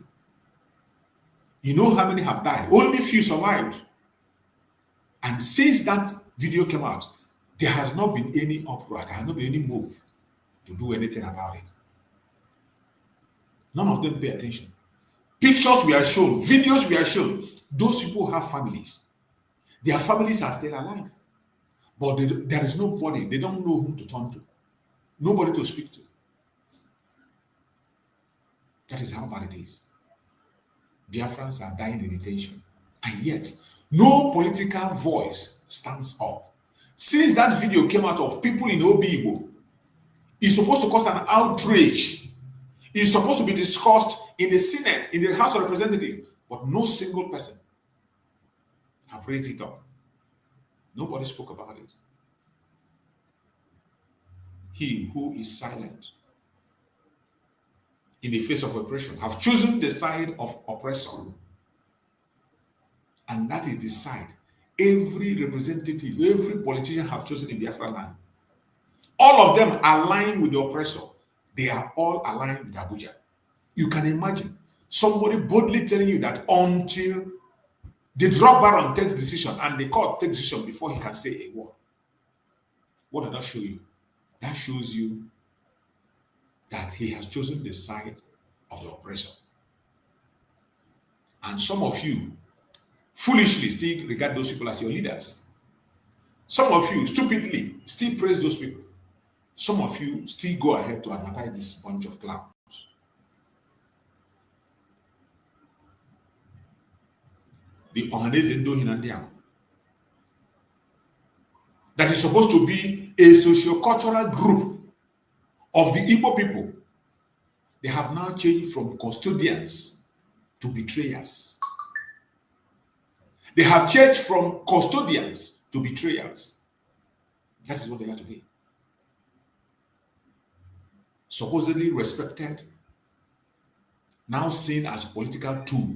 You know how many have died? Only few survived. And since that video came out, there has not been any uproar, there has not been any move to do anything about it. None of them pay attention. Pictures we are shown, videos we are shown. Those people have families. Their families are still alive. But there is nobody, they don't know whom to turn to. Nobody to speak to. That is how bad it is. Biafrans are dying in detention. And yet, no political voice stands up. Since that video came out of people in Obibo, it's supposed to cause an outrage. It's supposed to be discussed in the Senate, in the House of Representatives, but no single person have raised it up. Nobody spoke about it. He who is silent in the face of oppression have chosen the side of oppressor. And that is the side every representative, every politician have chosen in Biafra land. All of them align with the oppressor. They are all aligned with Abuja. You can imagine somebody boldly telling you that until the drug baron takes decision and the court takes decision before he can say a word. What does that show you? That shows you that he has chosen the side of the oppressor. And some of you foolishly still regard those people as your leaders. Some of you stupidly still praise those people. Some of you still go ahead to advertise this bunch of clowns. The Ohaneze Ndigbo, that is supposed to be a socio-cultural group of the Igbo people, they have now changed from custodians to betrayers. They have changed from custodians to betrayers. That is what they are today. Supposedly respected, now seen as a political tool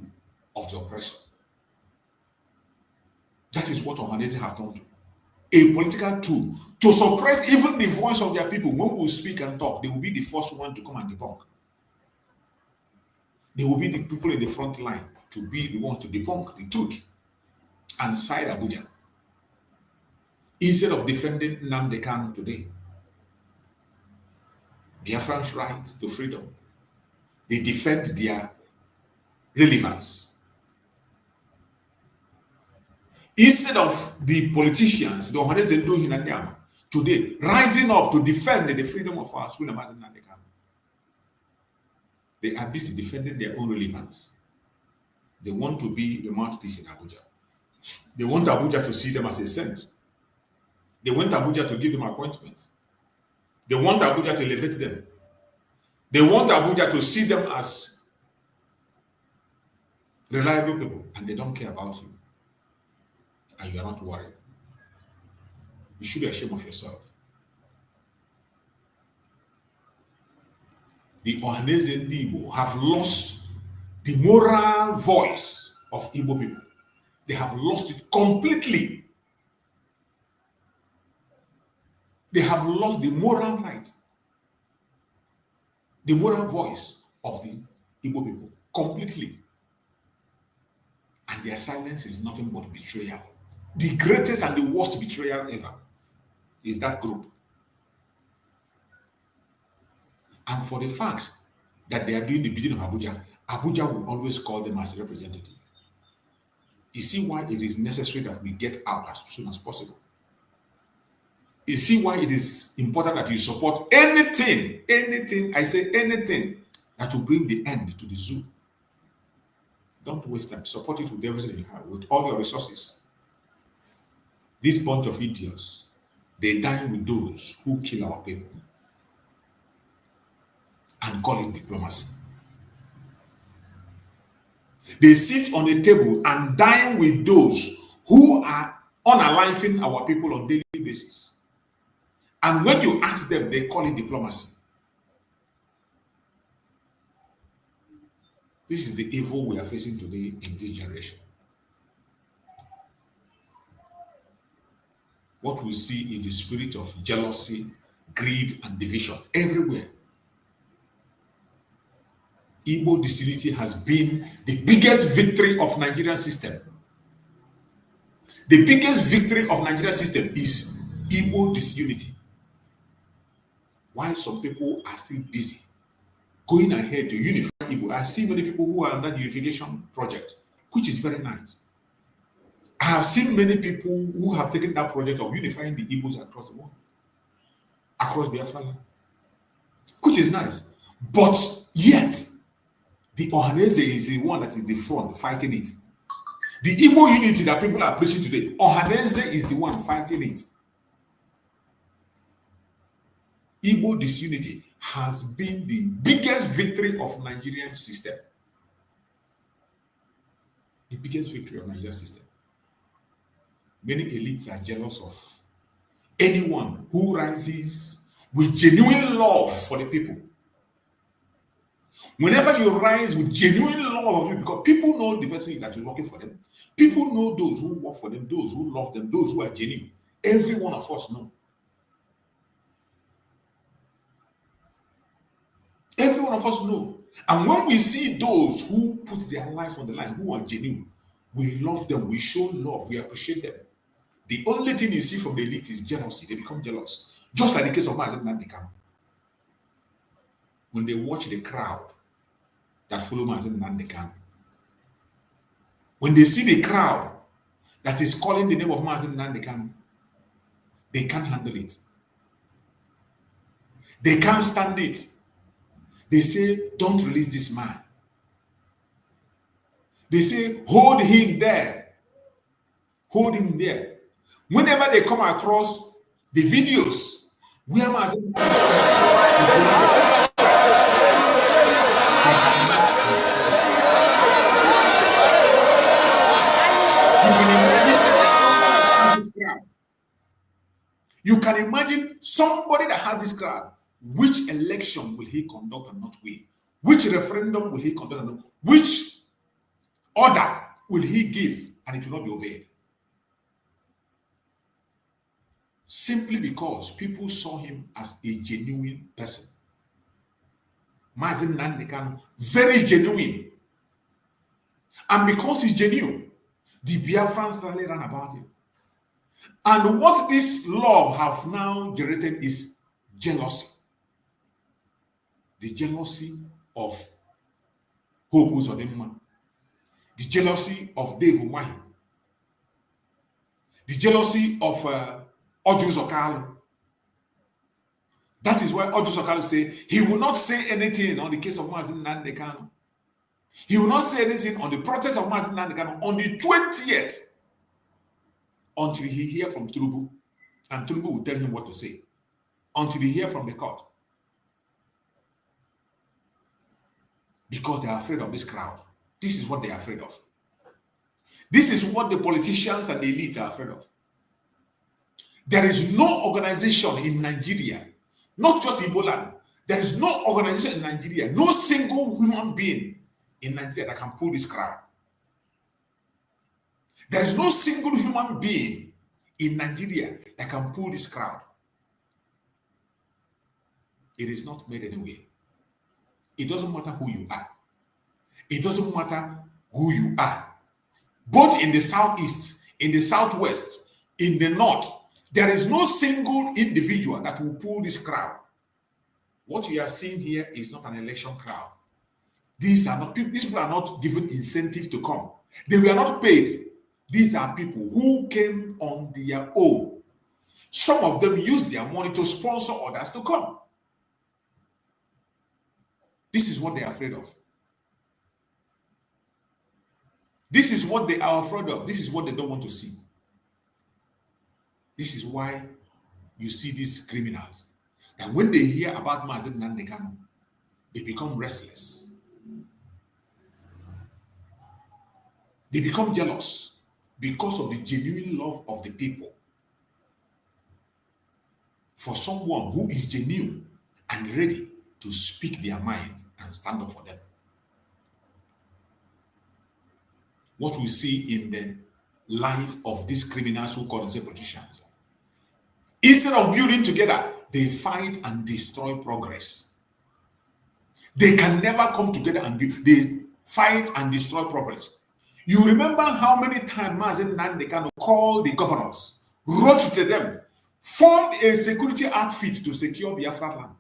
of the oppressor. That is what Ohanaeze have done to. A political tool to suppress even the voice of their people. When we speak and talk, they will be the first one to come and debunk. They will be the people in the front line to be the ones to debunk the truth and side Abuja. Instead of defending Nnamdi Kanu today, Biafran's right to freedom, they defend their relevance. Instead of the politicians, the Ohaneze Ndigbo, to today rising up to defend the freedom of our school. They are busy defending their own relevance. They want to be the mouthpiece in Abuja. They want Abuja to see them as a saint. They want Abuja to give them appointments. They want Abuja to elevate them. They want Abuja to see them as reliable people, and they don't care about you. And you are not worried. You should be ashamed of yourself. The Ohaneze Ndigbo have lost the moral voice of Igbo people. They have lost it completely. They have lost the moral right, the moral voice of the Igbo people completely. And their silence is nothing but betrayal. The greatest and the worst betrayal ever is that group. And for the fact that they are doing the bidding of Abuja, Abuja will always call them as a representative. You see why it is necessary that we get out as soon as possible. You see why it is important that you support anything, I say anything, that will bring the end to the zoo. Don't waste time. Support it with everything you have, with all your resources. This bunch of idiots, they dine with those who kill our people and call it diplomacy. They sit on a table and dine with those who are unaliving our people on a daily basis. And when you ask them, they call it diplomacy. This is the evil we are facing today in this generation. What we see is the spirit of jealousy, greed, and division everywhere. Igbo disunity has been the biggest victory of Nigerian system. The biggest victory of Nigerian system is Igbo disunity. Why some people are still busy going ahead to unify Igbo. I see many people who are on that unification project, which is very nice. I have seen many people who have taken that project of unifying the Igbos across the world, across Biafra, which is nice. But yet, the Ohanaeze is the one that is the front fighting it. The Igbo unity that people are preaching today, Ohanaeze is the one fighting it. Igbo disunity has been the biggest victory of Nigerian system. The biggest victory of Nigerian system. Many elites are jealous of anyone who rises with genuine love for the people. Whenever you rise with genuine love of you, because people know the person that is working for them, people know those who work for them, those who love them, those who are genuine. Every one of us know. Every one of us know. And when we see those who put their life on the line, who are genuine, we love them, we show love, we appreciate them. The only thing you see from the elite is jealousy. They become jealous. Just like the case of Nnamdi. When they watch the crowd that follow Nnamdi, when they see the crowd that is calling the name of Nnamdi, they can't handle it. They can't stand it. They say, don't release this man. They say, hold him there. Hold him there. Whenever they come across the videos where you can imagine somebody that has this crowd. Which election will he conduct and not win? Which referendum will he conduct and not? Which order will he give and it will not be obeyed? Simply because people saw him as a genuine person. Nnamdi, very genuine. And because he's genuine, the Biafrans rally ran about him. And what this love have now generated is jealousy. The jealousy of Hope Uzodinma, the jealousy of Dave Umahi, the jealousy of Oju Zokalo, That is why Ojo Sokalo say he will not say anything on the case of Nnamdi Kanu. He will not say anything on the protest of Nnamdi Kanu on the 20th until he hear from Tinubu, and Tinubu will tell him what to say. Until he hear from the court. Because they are afraid of this crowd. This is what they are afraid of. This is what the politicians and the elite are afraid of. There is no organization in Nigeria, not just Igbo land. There is no organization in Nigeria, no single human being in Nigeria that can pull this crowd. There is no single human being in Nigeria that can pull this crowd. It is not made anywhere. It doesn't matter who you are. It doesn't matter who you are. Both in the southeast, in the southwest, in the north, there is no single individual that will pull this crowd. What you are seeing here is not an election crowd. These people are not given incentive to come. They were not paid. These are people who came on their own. Some of them used their money to sponsor others to come. This is what they are afraid of. This is what they are afraid of. This is what they don't want to see. This is why you see these criminals. And when they hear about Nnamdi Kanu, they become restless. They become jealous because of the genuine love of the people for someone who is genuine and ready to speak their mind and stand up for them. What we see in the life of these criminals who call themselves politicians, instead of building together, they fight and destroy progress. They can never come together and build. They fight and destroy progress. You remember how many times Nnamdi Kanu called the governors, wrote to them, formed a security outfit to secure Biafra land.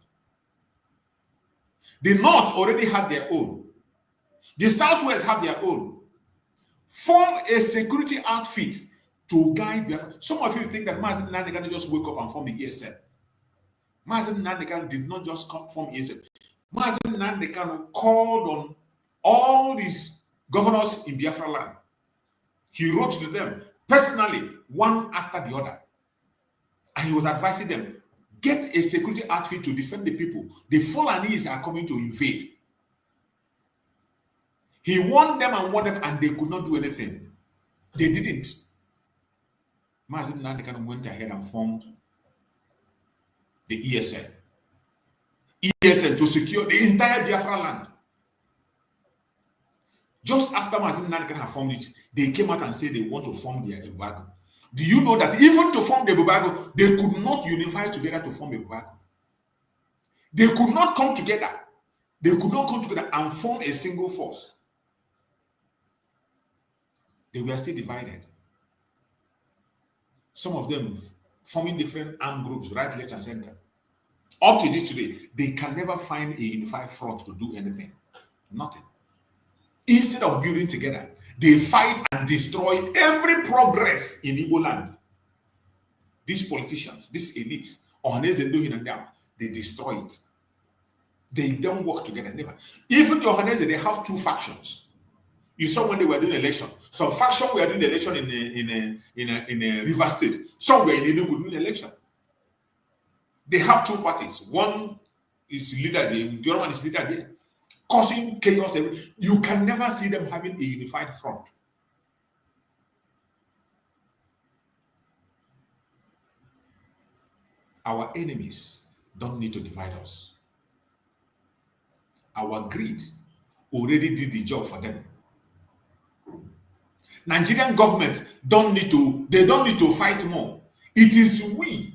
The North already had their own. The Southwest have their own. Formed a security outfit to guide Biafra. Some of you think that Nnamdi Kanu just wake up and form the ESL. Nnamdi Kanu did not just form ESL. Nnamdi Kanu called on all these governors in Biafra land. He wrote to them personally, one after the other. And he was advising them, get a security outfit to defend the people. The Fulanese are coming to invade. He warned them, and they could not do anything. They didn't. Nnamdi Kanu went ahead and formed the ESL. ESL to secure the entire Biafra land. Just after Nnamdi Kanu had formed it, they came out and said they want to form their Ebubago. Do you know that even to form the Ebubago, they could not unify together to form Ebubago? They could not come together. They could not come together and form a single force. They were still divided. Some of them forming different armed groups, right, left, and center. Up to this today, they can never find a unified front to do anything. Nothing. Instead of building together, they fight and destroy every progress in Igbo land. These politicians, these elites, Ohaneze Ndigbo, they destroy it. They don't work together, never. Even the Ohaneze, they have two factions. You saw when they were doing election. Some faction were doing election in a River State. Some were in Enugu doing election. They have two parties. One is leader there, the other one is leader there, causing chaos. You can never see them having a unified front. Our enemies don't need to divide us. Our greed already did the job for them. Nigerian government don't need to fight more. It is we,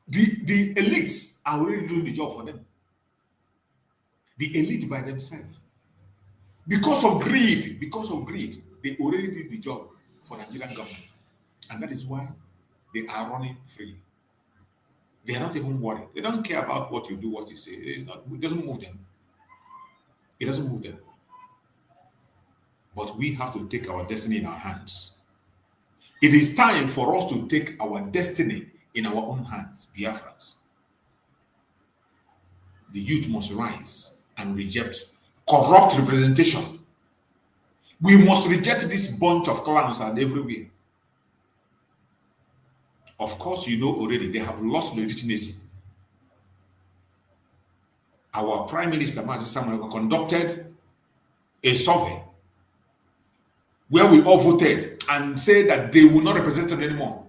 the elites, are already doing the job for them. The elite by themselves. Because of greed, they already did the job for the Nigerian government. And that is why they are running free. They are not even worried. They don't care about what you do, what you say. It doesn't move them. It doesn't move them. But we have to take our destiny in our hands. It is time for us to take our destiny in our own hands, Biafrans. The youth must rise and reject corrupt representation. We must reject this bunch of clowns and everywhere. Of course, you know already they have lost legitimacy. Our Prime Minister, Mazi Samuel, conducted a survey where we all voted and said that they will not represent them anymore.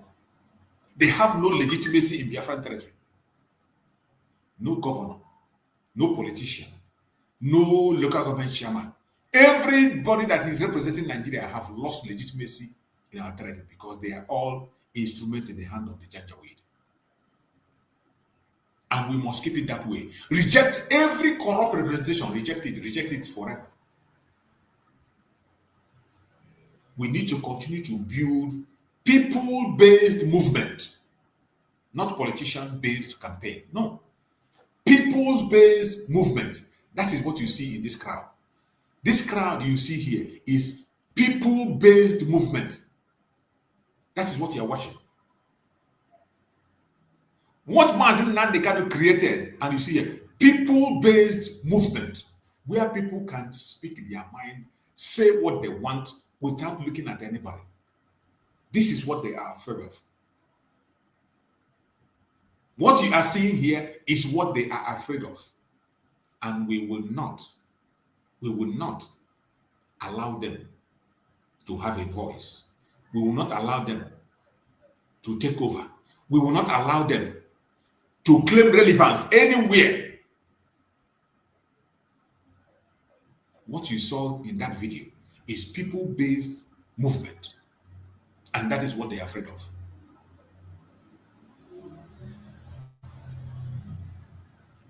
They have no legitimacy in Biafran territory. No governor, no politician, no local government chairman. Everybody that is representing Nigeria have lost legitimacy in our territory because they are all instruments in the hand of the Janjaweed. And we must keep it that way. Reject every corrupt representation. Reject it forever. We need to continue to build people-based movement, not politician-based campaign. No. People's-based movement. That is what you see in this crowd. This crowd you see here is people-based movement. That is what you are watching. What Nnamdi Kanu created, and you see here, people-based movement, where people can speak their mind, say what they want without looking at anybody. This is what they are afraid of. What you are seeing here is what they are afraid of. And we will not allow them to have a voice. We will not allow them to take over. We will not allow them to claim relevance anywhere. What you saw in that video is people-based movement. And that is what they are afraid of.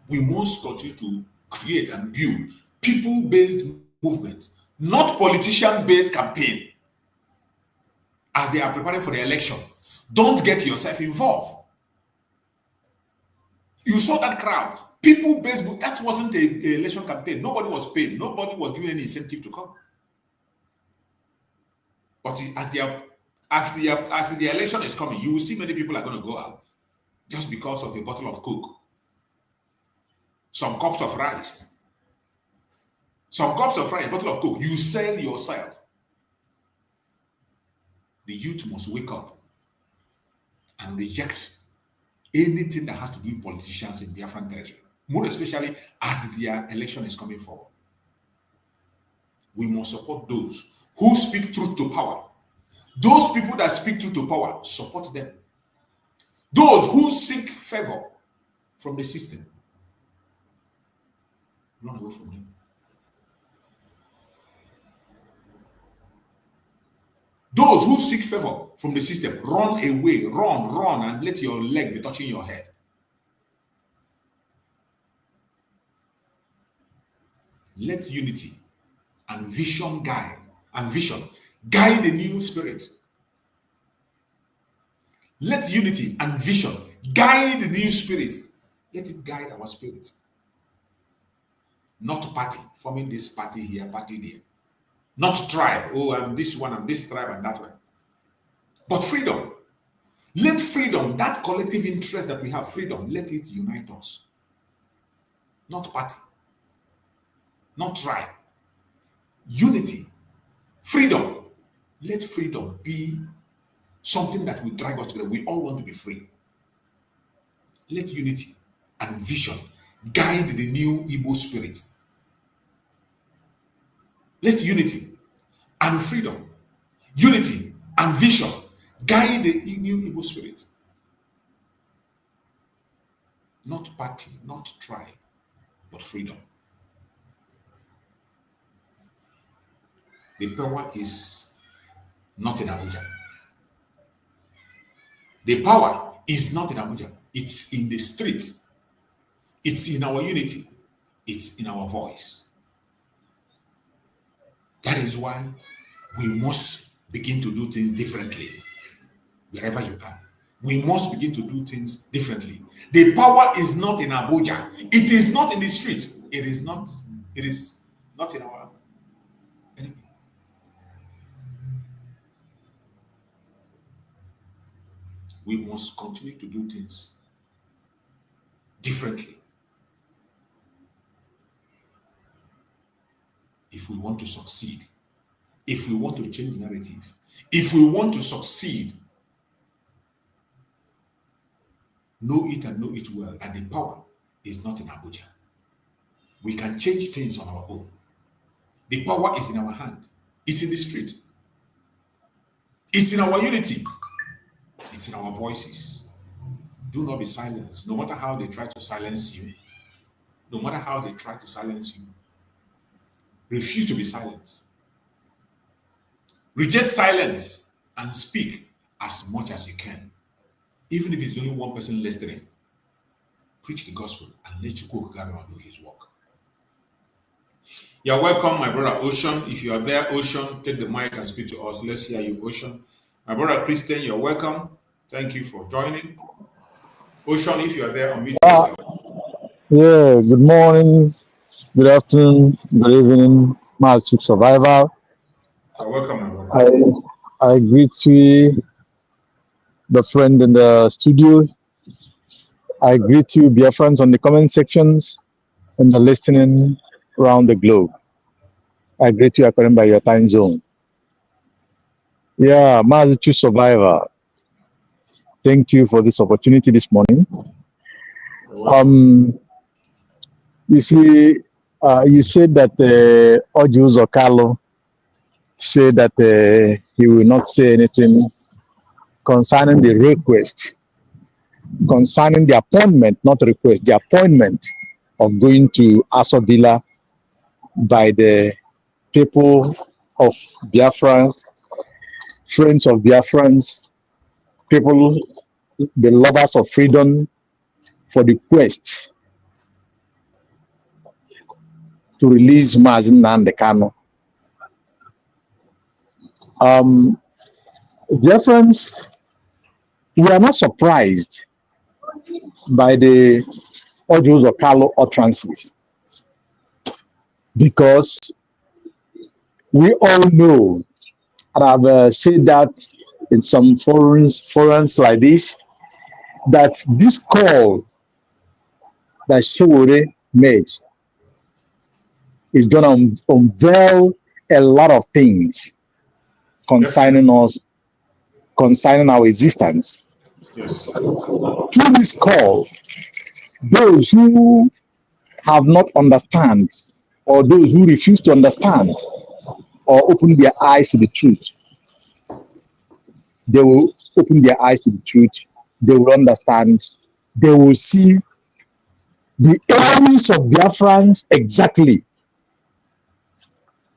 We must continue to create and build people-based movement, not politician-based campaign. As they are preparing for the election, don't get yourself involved. You saw that crowd, people-based, that wasn't an election campaign. Nobody was paid. Nobody was given any incentive to come. But as the election is coming, you will see many people are going to go out just because of a bottle of Coke, some cups of rice, a bottle of Coke. You sell yourself. The youth must wake up and reject anything that has to do with politicians in Biafran territory, more especially as their election is coming forward. We must support those who speak truth to power. Those people that speak truth to power, support them. Those who seek favor from the system, run away from them. Those who seek favor from the system, run away, run, and let your leg be touching your head. Let unity and vision guide the new spirit. Let unity and vision guide the new spirit. Let it guide our spirit. Not party, forming this party here, party there. Not tribe. Oh, I'm this one, I'm this tribe, and that one. But freedom. Let freedom, that collective interest that we have, freedom, let it unite us. Not party. Not tribe. Unity. Freedom. Let freedom be something that will drag us together. We all want to be free. Let unity and vision guide the new Igbo spirit. Let unity and freedom, unity and vision guide the new Igbo spirit. Not party, not tribe, but freedom. The power is not in Abuja. The power is not in Abuja. It's in the streets. It's in our unity. It's in our voice. That is why we must begin to do things differently. Wherever you are, we must begin to do things differently. The power is not in Abuja. It is not in the street. It is not in our enemy. We must continue to do things differently. if we want to succeed, if we want to change the narrative, if we want to succeed, know it and know it well, and the power is not in Abuja. We can change things on our own. The power is in our hand. It's in the street. It's in our unity. It's in our voices. Do not be silenced. No matter how they try to silence you, no matter how they try to silence you, refuse to be silenced. Reject silence and speak as much as you can. Even if it's only one person listening, preach the gospel and let Chukwu do his work. You're welcome, my brother Ocean. If you are there, Ocean, take the mic and speak to us. Let's hear you, Ocean. My brother Christian, you're welcome. Thank you for joining. Ocean, if you are there, unmute yourself. Yeah, good morning, good afternoon, good evening, Master Survival. You're welcome, my brother. I greet you, the friend in the studio. I greet you, Biafrans, on the comment sections and the listening around the globe. I greet you according by your time zone. Yeah, Master Survivor. Thank you for this opportunity this morning. You see, you said that Ojus Okalo said that he will not say anything concerning the request, concerning the appointment, not request, the appointment of going to Aso Villa by the people of Biafrans, friends of Biafrans, people, the lovers of freedom, for the quest to release Nnamdi Kanu. Biafrans, we are not surprised by the Ojus Okalo utterances, because we all know, and I've said that in some forums like this, that this call that Showore made is going to unveil a lot of things concerning us, concerning our existence. Yes. Through this call, those who have not understand, or those who refuse to understand or open their eyes to the truth, they will open their eyes to the truth, they will understand, they will see the enemies of Biafrans exactly.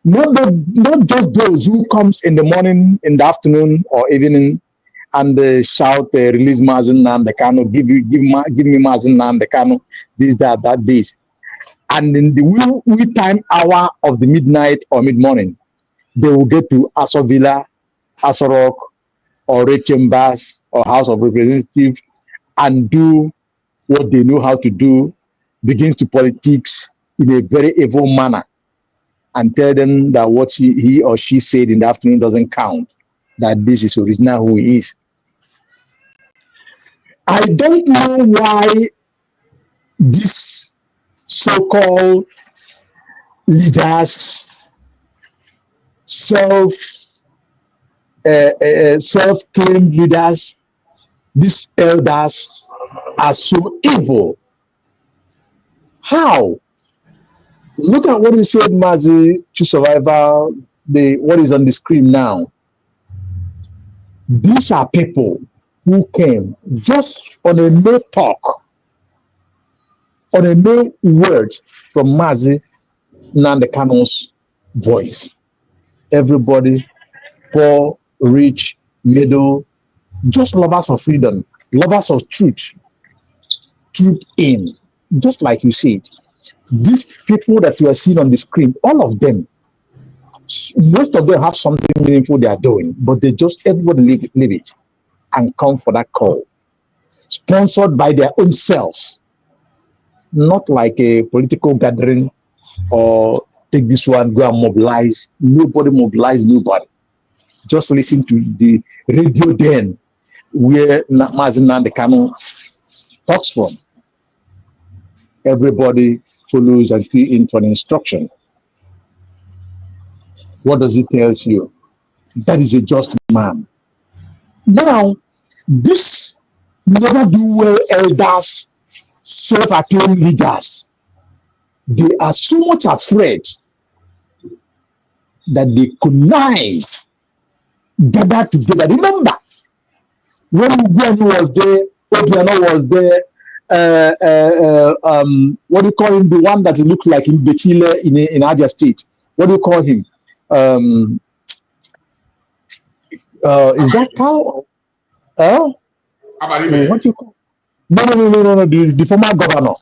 Not just those who comes in the morning, in the afternoon or evening and shout, release Nnamdi Kanu, give me Nnamdi Kanu, this, that, this. And in the wee time hour of the midnight or mid-morning, they will get to Aso Villa, Aso Rock, or Red Chambers, or House of Representatives, and do what they know how to do, begins to politics in a very evil manner, and tell them that what he or she said in the afternoon doesn't count, that this is original who he is. I don't know why these so-called leaders, self-claimed leaders, these elders are so evil. How? Look at what you said, Mazi, to survival, what is on the screen now. These are people who came just on a mere talk, on a mere word from Mazi Nnamdi Kanu's voice. Everybody, poor, rich, middle, just lovers of freedom, lovers of truth, truth in, just like you said. These people that you are seeing on the screen, all of them, most of them have something meaningful they are doing, but they just, everybody leave it and come for that call. Sponsored by their own selves, not like a political gathering or take this one, go and mobilize. Nobody mobilize nobody. Just listen to the radio then, where Nnamdi Kanu talks from. Everybody follows and key in for an instruction. What does it tell you? That is a just man. Now, this never do well elders, self-acclaimed leaders, they are so much afraid that they connive, gather together. Remember, when Uguani was there, Obiano was there, what do you call him? The one that looked like in Betrayal in Abia State. What do you call him? Is that cow? What do you call? No. The former governor.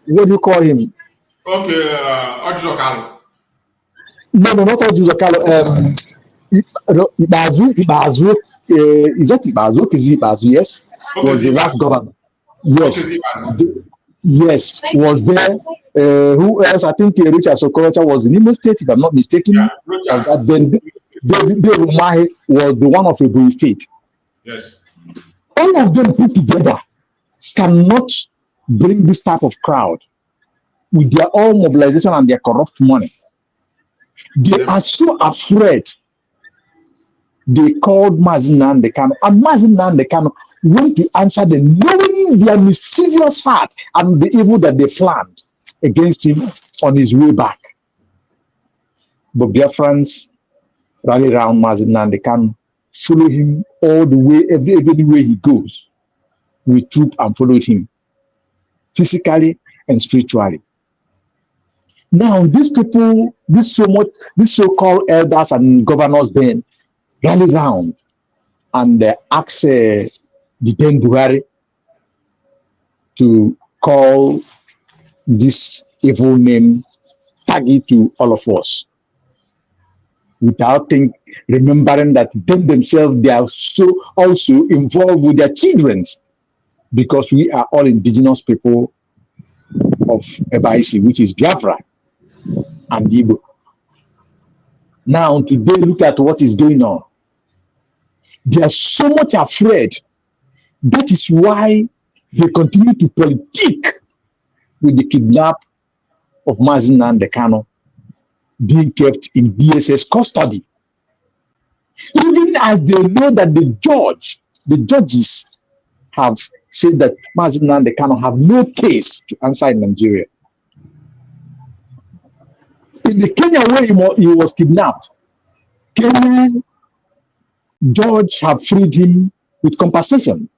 What do you call him? Okay, Ojokalo. No, not Ojokalo. Ibazu. Is that Ibazu? Is it Ibazu? Yes. Okay, was the last governor. Yes. Okay, yes, was there. Who else? I think Richard Sokorocha was in Imo State, if I'm not mistaken. Yeah, then David Umahi was the one of Igbo State. Yes. All of them put together cannot bring this type of crowd with their own mobilization and their corrupt money. They are so afraid. They called Nnamdi Kanu, and Nnamdi Kanu went to answer them, knowing their mischievous heart and the evil that they planned against him on his way back. But Biafrans rally around Nnamdi Kanu, follow him all the way, everywhere he goes. We troop and followed him, physically and spiritually. Now, these people, these so-called elders and governors then rally round and ask the then Buhari to call this evil name Tagi to all of us, without remembering that them themselves, they are so also involved with their children, because we are all indigenous people of Ebaisi, which is Biafra and Igbo. Now, today, look at what is going on. They are so much afraid. That is why they continue to politic with the kidnap of Nnamdi Kanu being kept in DSS custody. Even as they know that the judges have said that Nnamdi Kanu have no case to answer in Nigeria. In the Kenya where he was kidnapped, Kenyan judge have freed him with compensation.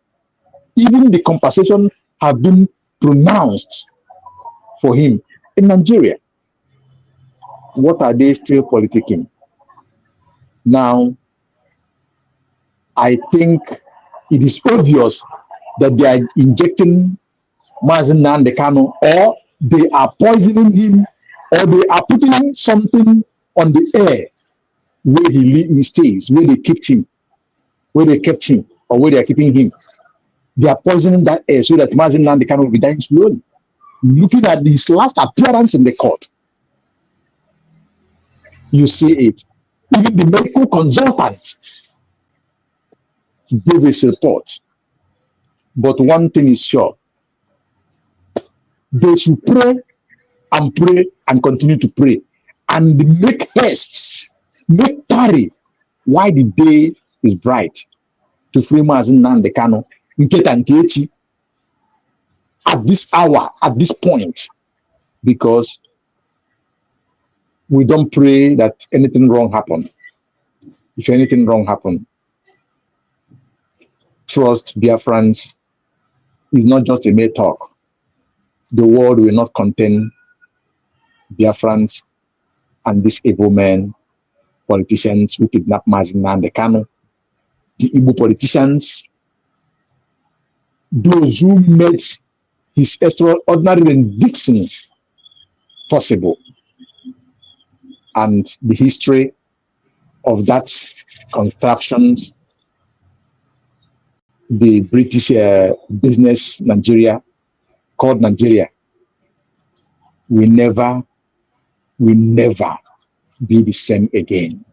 Even the compensation have been pronounced for him in Nigeria. What are they still politicking? Now, I think it is obvious that they are injecting Nnamdi Kanu, or they are poisoning him, or they are putting something on the air where he stays, where they kept him, or where they are keeping him. They are poisoning that air so that Nnamdi Kanu will be dying slowly. Looking at his last appearance in the court, you see it. Even the medical consultant gave his report. But one thing is sure, they should pray and continue to pray and make haste, make tarry while the day is bright to free Nnamdi Kanu at this hour, at this point, because we don't pray that anything wrong happen. If anything wrong happen, trust Biafrans is not just a mere talk. The world will not contain Biafrans and these evil men, politicians who kidnap Nnamdi Kanu, the Igbo politicians, those who made his extraordinary rendition possible, and the history of that contraptions, the British business Nigeria, called Nigeria, will never be the same again.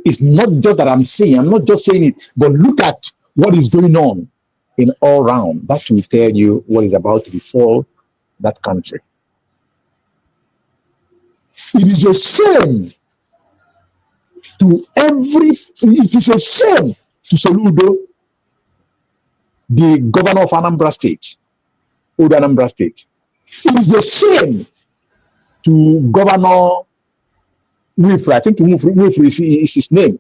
It's not just that I'm not just saying it, but look at what is going on in all round. That will tell you what is about to befall that country. It is a shame to it is a shame to Soludo, the governor of Anambra State, Old Anambra State. It is a shame to Governor Wilfred, I think Wilfred is his name,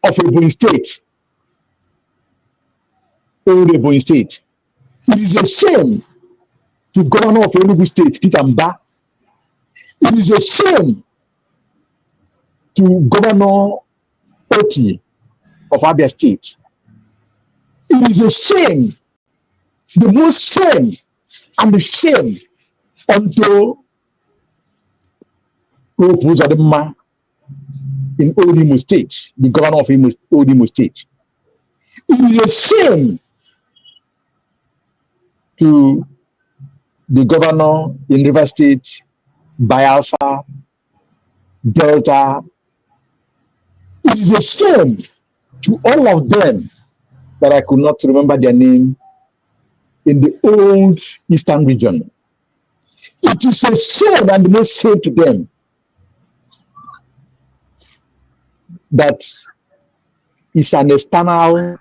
of Ebonyi State, Old Ebonyi State. It is a shame to Governor of Enugu State, Peter Mba. It is a shame to Governor Oti of Abia State. It is a shame, the most shame and the shame unto Uzodimma in Old Imo State, the governor of Old Imo State. It is a shame to the governor in River State, Bayelsa, Delta. It is a shame to all of them that I could not remember their name in the old Eastern region. It is a shame and the most shame to them that is an external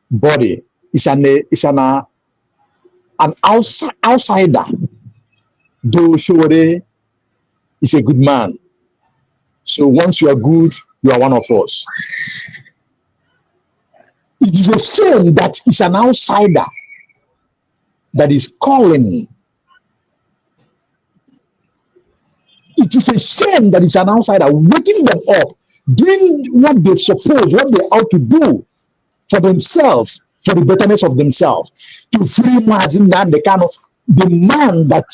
body, an outsider. Though Showore is a good man. So once you are good, you are one of us. It is a shame that it's an outsider that is calling. It is a shame that it's an outsider waking them up, doing what they suppose, what they ought to do for themselves, for the betterness of themselves, to free Nnamdi Kanu, the man that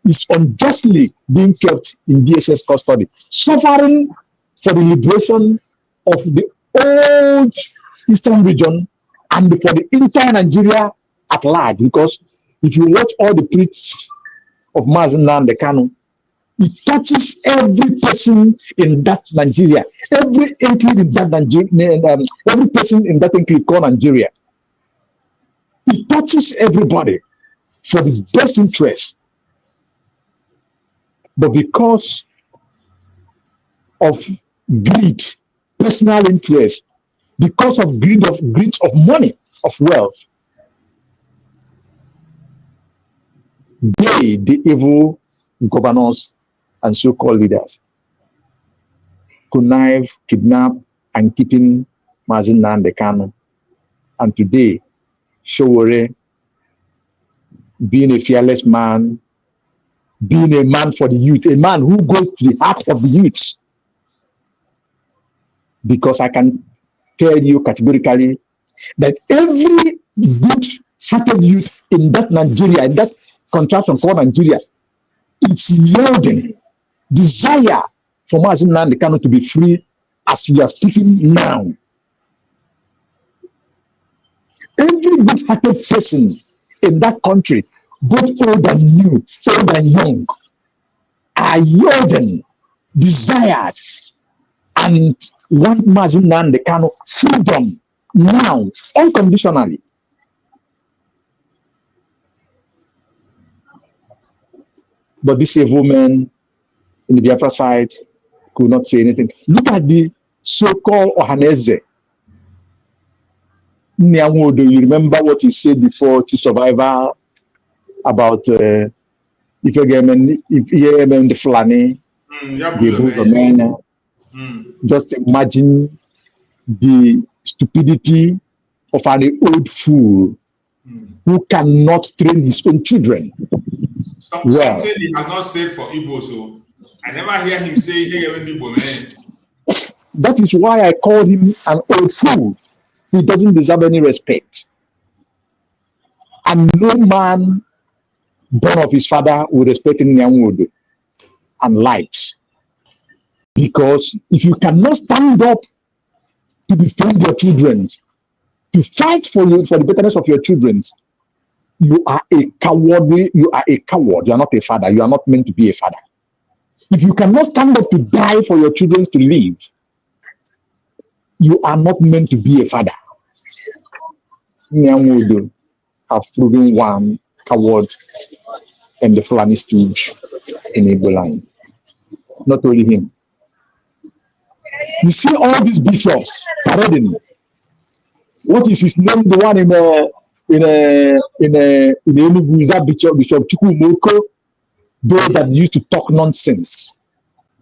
is unjustly being kept in DSS custody, suffering for the liberation of the old Eastern region and for the entire Nigeria at large. Because if you watch all the preach of Nnamdi Kanu, it touches every person in that Nigeria, every enclave in that Nigeria, every person in that enclave called Nigeria. It touches everybody for the best interest. But because of greed, personal interest, because of greed of money, of wealth, they, the evil governors and so-called leaders, connive, kidnap, and keeping Nnamdi Kanu. And today, Showore, being a fearless man, being a man for the youth, a man who goes to the heart of the youth. Because I can tell you categorically that every good-hearted youth in that Nigeria, in that contraction called Nigeria, it's yielding desire for Nnamdi Kanu to be free as we are speaking now. Every good-hearted person in that country, both old and new, old and young, are yielding, desired, and want Nnamdi Kanu freedom now, unconditionally. But this evil man in the Biafra side could not say anything. Look at the so-called Ohaneze Ndigbo. You remember what he said before to Survivor about if you get the Fulani, the men. Just imagine the stupidity of an old fool who cannot train his own children. Something he has not said for Igbo, so I never hear him say Igbo man. That is why I call him an old fool. He doesn't deserve any respect. And no man born of his father will respect Nnamdi and light. Because if you cannot stand up to defend your children, to fight for the betterness of your children, you are a coward. You are a coward. You are not a father. You are not meant to be a father. If you cannot stand up to die for your children to live, you are not meant to be a father. Nnamdi have proven one coward and the Fulani stooge. in Igbo land. Not only him. You see all these bishops parading. What is his name? The one in Enugu, is that Bishop Chukwumoko, those that used to talk nonsense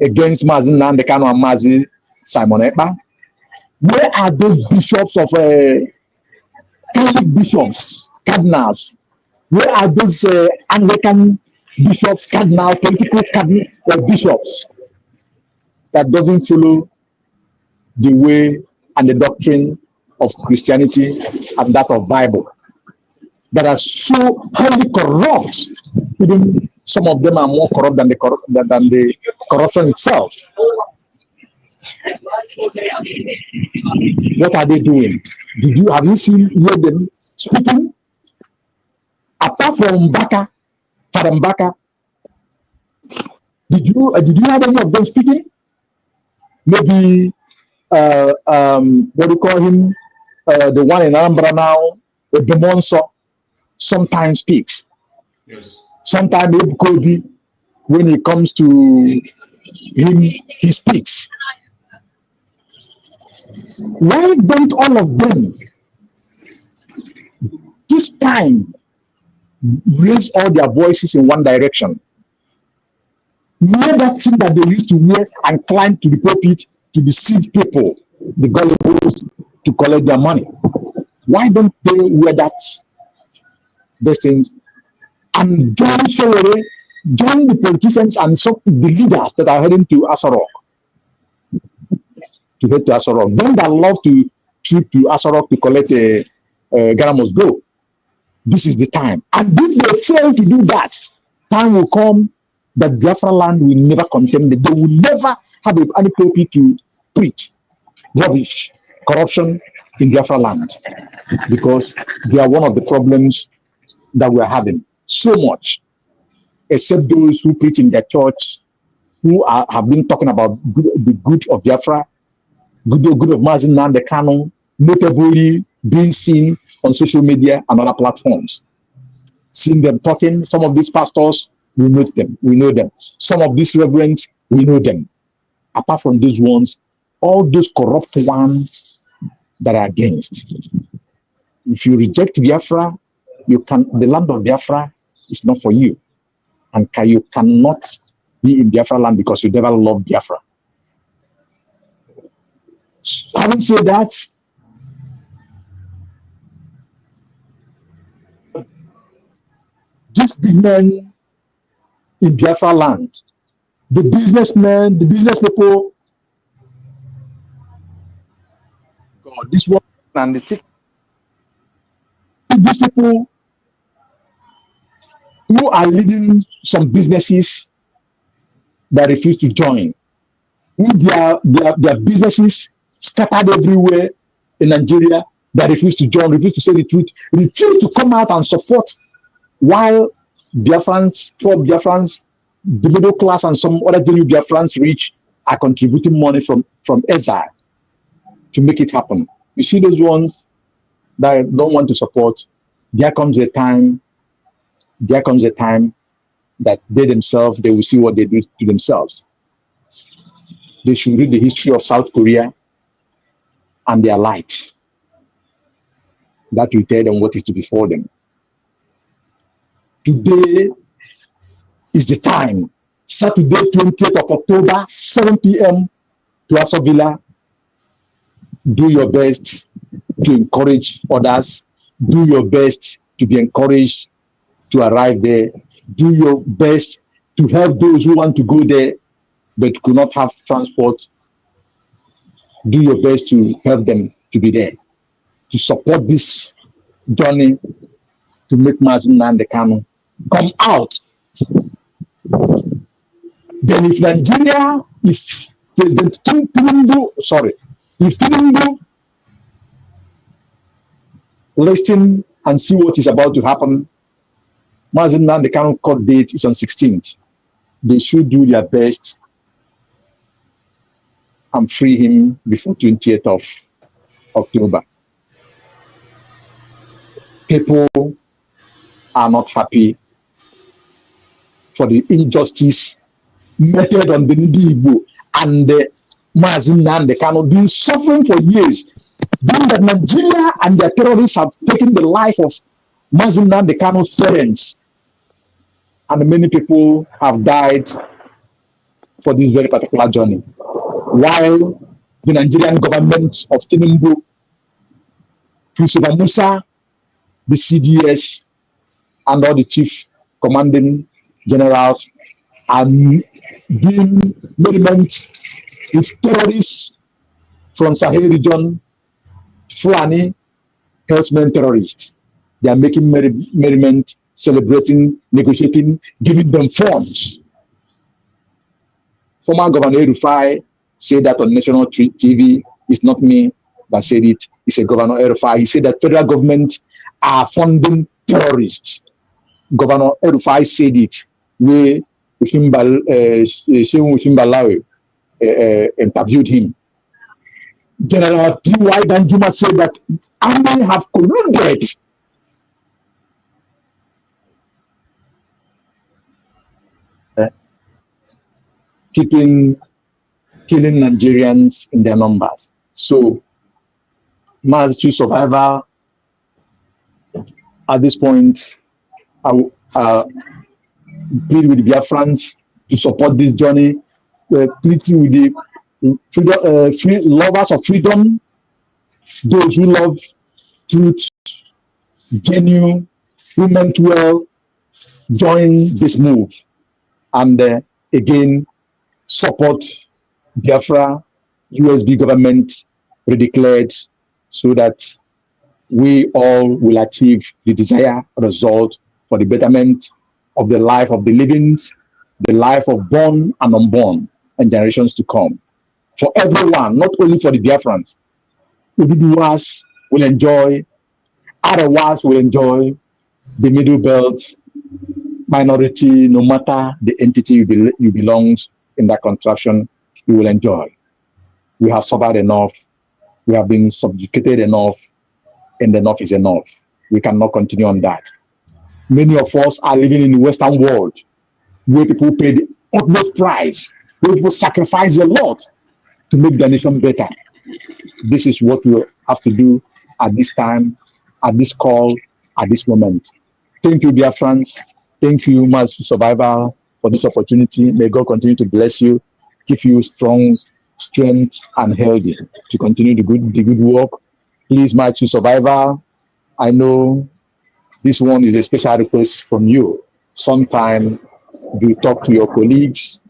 against Mazi Nnamdi Kanu and Mazi Simon Ekpa. Where are those bishops of Catholic bishops, cardinals? Where are those Anglican bishops, cardinal, political bishops that doesn't follow the way and the doctrine of Christianity and that of Bible, that are so highly corrupt? Even some of them are more corrupt than the corruption itself. What are they doing? Have you hear them speaking? Apart from Father Mbaka, did you have any of them speaking? Maybe what do you call him? The one in Anambra now, Bemonso, sometimes speaks. Yes. Sometimes Kobe, when it comes to him, he speaks. Why don't all of them this time raise all their voices in one direction? Wear that thing that they used to wear and climb to the pulpit to deceive people, the gullibles, to collect their money. Why don't they wear those things and join the politicians and some the leaders that are heading to Asarok? To head to Asarok. Them that love to trip to Asarok to collect Ghana must go. This is the time. And if they fail to do that, time will come that Biafra land will never contain them. They will never have any pulpit to preach rubbish, corruption in Biafra land, because they are one of the problems that we're having so much, except those who preach in their church, who have been talking about the good of Biafra, good of Mazi Nnamdi Kanu, notably being seen on social media and other platforms. Seeing them talking, some of these pastors, we know them. Some of these reverends, we know them. Apart from those ones, all those corrupt ones that are against. If you reject Biafra, the land of Biafra is not for you. And you cannot be in Biafra land because you never love Biafra. Having said that, these big men in Biafra land, the businessmen, the business people, God, this one and these people who are leading some businesses that refuse to join, who their businesses scattered everywhere in Nigeria, that refuse to join, refuse to say the truth, refuse to come out and support, while Biafrans, poor Biafrans, the middle class and some other new Biafrans rich are contributing money from exile to make it happen. You see those ones that don't want to support, there comes a time that they themselves, they will see what they do to themselves. They should read the history of South Korea and their lives. That will tell them what is to befall them. Today is the time. Saturday, 20th of October, 7 p.m. to Aso Villa. Do your best to encourage others. Do your best to be encouraged to arrive there. Do your best to help those who want to go there but could not have transport. Do your best to help them to be there, to support this journey to make Mazi Nnamdi Kanu come out. Then if Nigeria, if Tinubu listen and see what is about to happen, Mazi Nnamdi Kanu court date is on 16th. They should do their best and free him before 20th of October. People are not happy for the injustice meted on the Ndigbo and the Nnamdi Kanu been suffering for years. Being that Nigeria and their terrorists have taken the life of Nnamdi Kanu's parents, and many people have died for this very particular journey. While the Nigerian government of Tinubu, Christopher Musa, the CDS, and all the chief commanding generals are doing merriment with terrorists from Sahel region, Fulani, herdsmen terrorists. They are making merriment, celebrating, negotiating, giving them funds. Former Governor Rufai said that on national TV. It's not me that said it. It's a Governor Rufai. He said that federal government are funding terrorists. Governor Rufai said it. Where Shimbalawe interviewed him. General T.Y. Danjuma said that army have colluded killing Nigerians in their numbers. So, mass to survivor at this point, I plead with the Biafrans to support this journey. Pleading with the lovers of freedom, those who love truth, genuine, who meant well, join this move. And again, support Biafra, USB government redeclared, so that we all will achieve the desired result for the betterment of the life of the living, the life of born and unborn, and generations to come. For everyone, not only for the Biafrans. Ududuwas will enjoy, Arawas will enjoy, the middle belt, minority, no matter the entity you belong in that contraction, you will enjoy. We have suffered enough, we have been subjugated enough, and enough is enough. We cannot continue on that. Many of us are living in the Western world, where people pay the utmost price, where people sacrifice a lot to make the nation better. This is what we have to do at this time, at this call, at this moment. Thank you, dear friends. Thank you, Mass Survivor, for this opportunity. May God continue to bless you, keep you strong, strength, and healthy to continue the good work. Please, Mass Survivor, I know this one is a special request from you. Sometime do talk to your colleagues,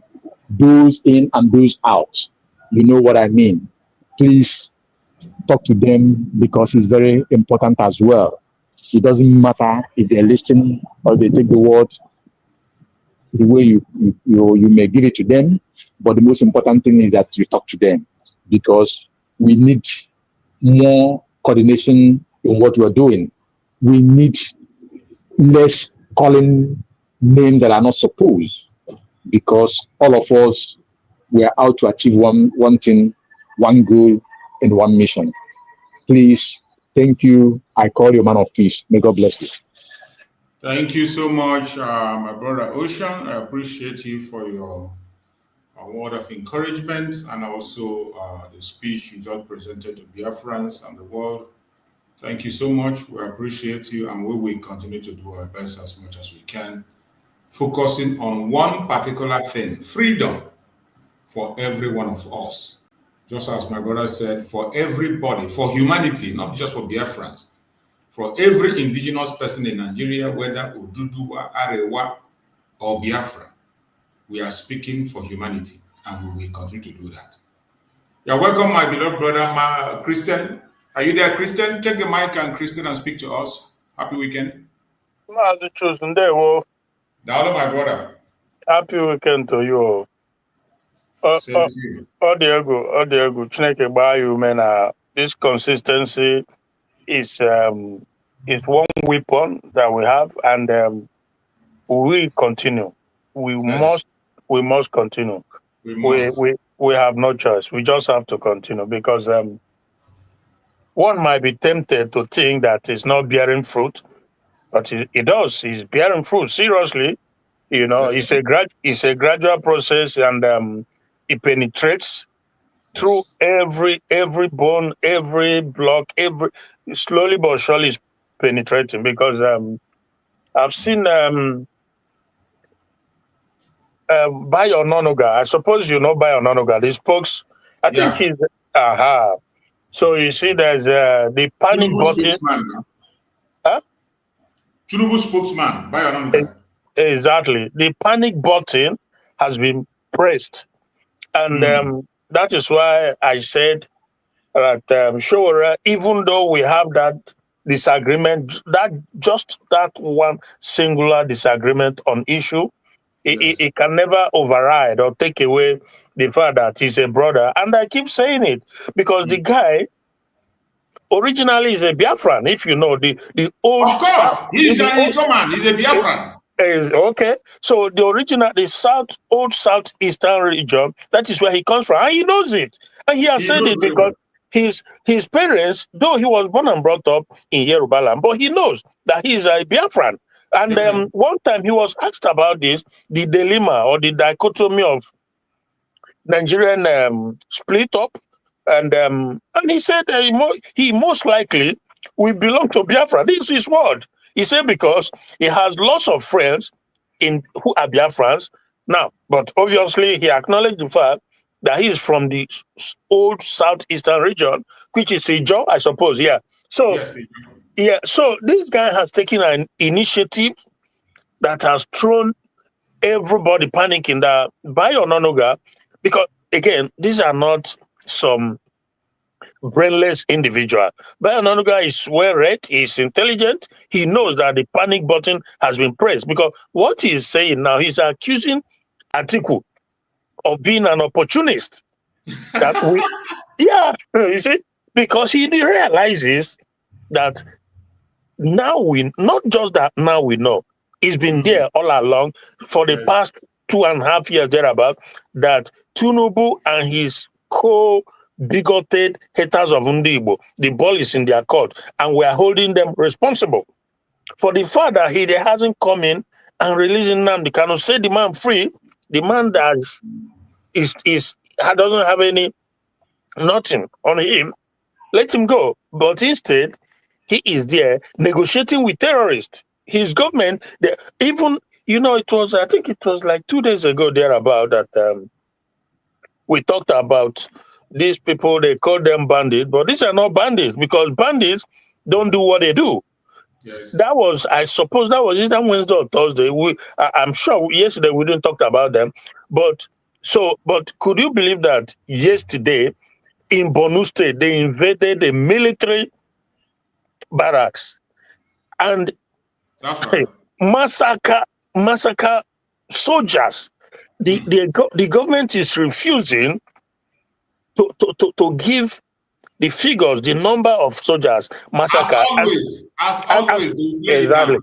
those in and those out. You know what I mean. Please talk to them, because it's very important as well. It doesn't matter if they're listening or they take the word the way you may give it to them, but the most important thing is that you talk to them, because we need more coordination in what we're doing. We need less calling names that are not supposed, because all of us, we are out to achieve one thing, one goal, and one mission. Please, thank you. I call you a man of peace. May God bless you. Thank you so much, my brother Ocean. I appreciate you for your word of encouragement, and also the speech you just presented to Biafrans and the world. Thank you so much. We appreciate you, and we will continue to do our best as much as we can, focusing on one particular thing: freedom for every one of us. Just as my brother said, for everybody, for humanity, not just for Biafrans, for every indigenous person in Nigeria, whether Oduduwa, Arewa, or Biafra, we are speaking for humanity, and we will continue to do that. You're welcome, my beloved brother, Christian. Are you there, Christian? Take the mic, and Christian, and speak to us. Happy weekend. Hello, my brother. Happy weekend to you. Diego, Chineke gba you, man. This consistency is one weapon that we have, and we continue. We must continue. We have no choice. We just have to continue, because one might be tempted to think that it's not bearing fruit, but it does. It's bearing fruit. Seriously, You know, it's a gradual process, and it penetrates through every bone, every block, slowly but surely is penetrating, because I've seen Bayo Ononuga. I suppose you know Bayo Ononuga. The spokes. I think he's So you see, there's the panic button. Huh? Tinubu spokesman, Bayo Ononuga. Exactly. The panic button has been pressed, and that is why I said that sure, even though we have that disagreement, that one singular disagreement on issue, it can never override or take away the fact that he's a brother. And I keep saying it because the guy originally is a Biafran. If you know the old, of course, he's an Igbo man. He's a Biafran. Okay, so the old southeastern region, that is where he comes from, and he knows it, and he has said it because his parents, though he was born and brought up in Yoruba land, but he knows that he is a Biafran. And one time he was asked about this, the dilemma or the dichotomy of Nigerian split up, and he said he most likely will belong to Biafra. This is his word. He said because he has lots of friends who are Biafrans now, but obviously he acknowledged the fact that he is from the old southeastern region, which is Ijo, I suppose. Yeah. So so this guy has taken an initiative that has thrown everybody panicking that Bayo Ononuga, because again, these are not some brainless individual. Bayo Ononuga is well read, he's intelligent, he knows that the panic button has been pressed, because what he's saying now, he's accusing Atiku of being an opportunist. You see, because he realizes that now not just that now we know, it's been there all along for the past 2.5 years thereabout, that Tinubu and his bigoted haters of Ndigbo, the ball is in their court, and we are holding them responsible for the fact that he hasn't come in and releasing Nnamdi Kanu, set the man free, the man that doesn't have nothing on him, let him go. But instead, he is there negotiating with terrorists. His government, even, I think it was like 2 days ago thereabout that we talked about these people, they call them bandits, but these are not bandits, because bandits don't do what they do. Yes. I suppose that was either Wednesday or Thursday. I'm sure yesterday we didn't talk about them. But could you believe that yesterday in Borno State, they invaded the military barracks and massacre soldiers? The government is refusing to give the figures, the number of soldiers massacred. As always, exactly.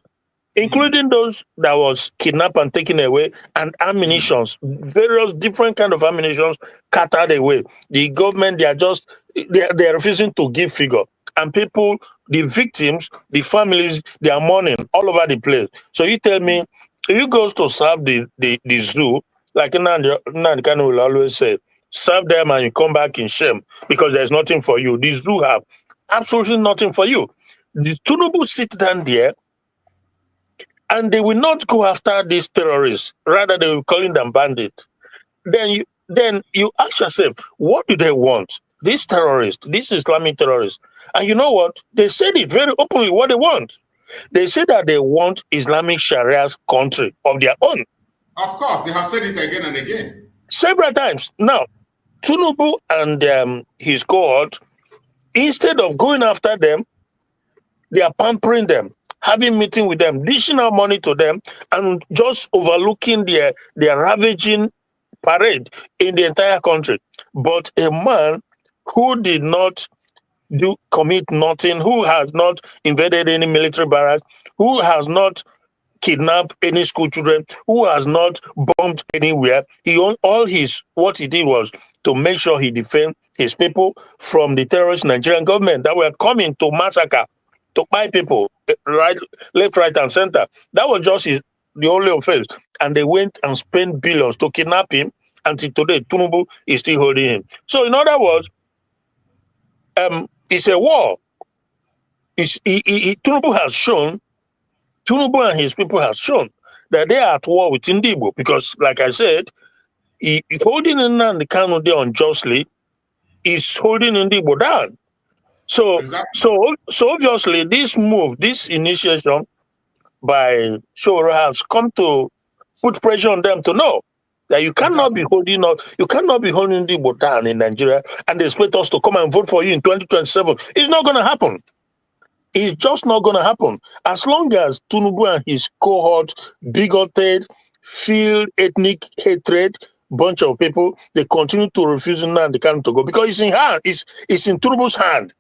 Including those that was kidnapped and taken away, and ammunitions, various different kind of ammunitions scattered away. The government, they are refusing to give figure. And people, the victims, the families, they are mourning all over the place. So you tell me, if you go to serve the zoo, like Nnamdi Kanu will always say, serve them and you come back in shame because there's nothing for you. The zoo have absolutely nothing for you. The Tinubu sit down there and they will not go after these terrorists. Rather, they will call them bandits. Then you ask yourself, what do they want? These terrorists, these Islamic terrorists. And you know what? They said it very openly what they want. They say that they want Islamic Sharia's country of their own. Of course, they have said it again and again. Several times. Now, Tinubu and his cohort, instead of going after them, they are pampering them, having meeting with them, dishing out money to them, and just overlooking their ravaging parade in the entire country. But a man who did not commit nothing, who has not invaded any military barracks, who has not kidnapped any school children, who has not bombed anywhere, what he did was to make sure he defend his people from the terrorist Nigerian government that were coming to massacre, to buy people, left, right, and center. That was just the only offense. And they went and spent billions to kidnap him. Until today, Tinubu is still holding him. So in other words, it's a war. Tinubu has shown, Tinubu and his people have shown that they are at war with Ndigbo because, like I said, he holding Nnamdi Kanu there unjustly is holding Ndigbo down. So, so obviously, this move, this initiation by Shoro has come to put pressure on them to know that you cannot be holding Ndigbo down in Nigeria and they expect us to come and vote for you in 2027. It's not going to happen. It's just not going to happen. As long as Tinubu and his cohort, bigoted, feel ethnic hatred, bunch of people, they continue to refuse Nnamdi Kanu to go because it's in hand. It's in Tinubu's hand.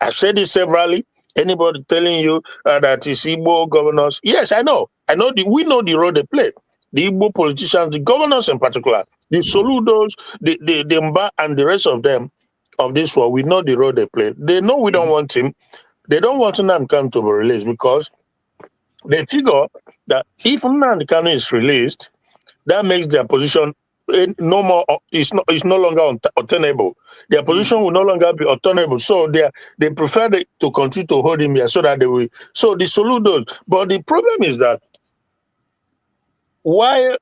I've said this severally. Anybody telling you that it's Igbo governors? Yes, I know. We know the role they play. The Igbo politicians, the governors in particular, the Soludos, the Mba, and the rest of them of this war, we know the role they play. They know we don't want him. They don't want Nnamdi Kanu to be released because they figure that if Nnamdi Kanu is released, that makes their position no more. It's no longer untenable. Their position will no longer be untenable. So they prefer to continue to hold him here so that they will. So the Soludos. But the problem is that why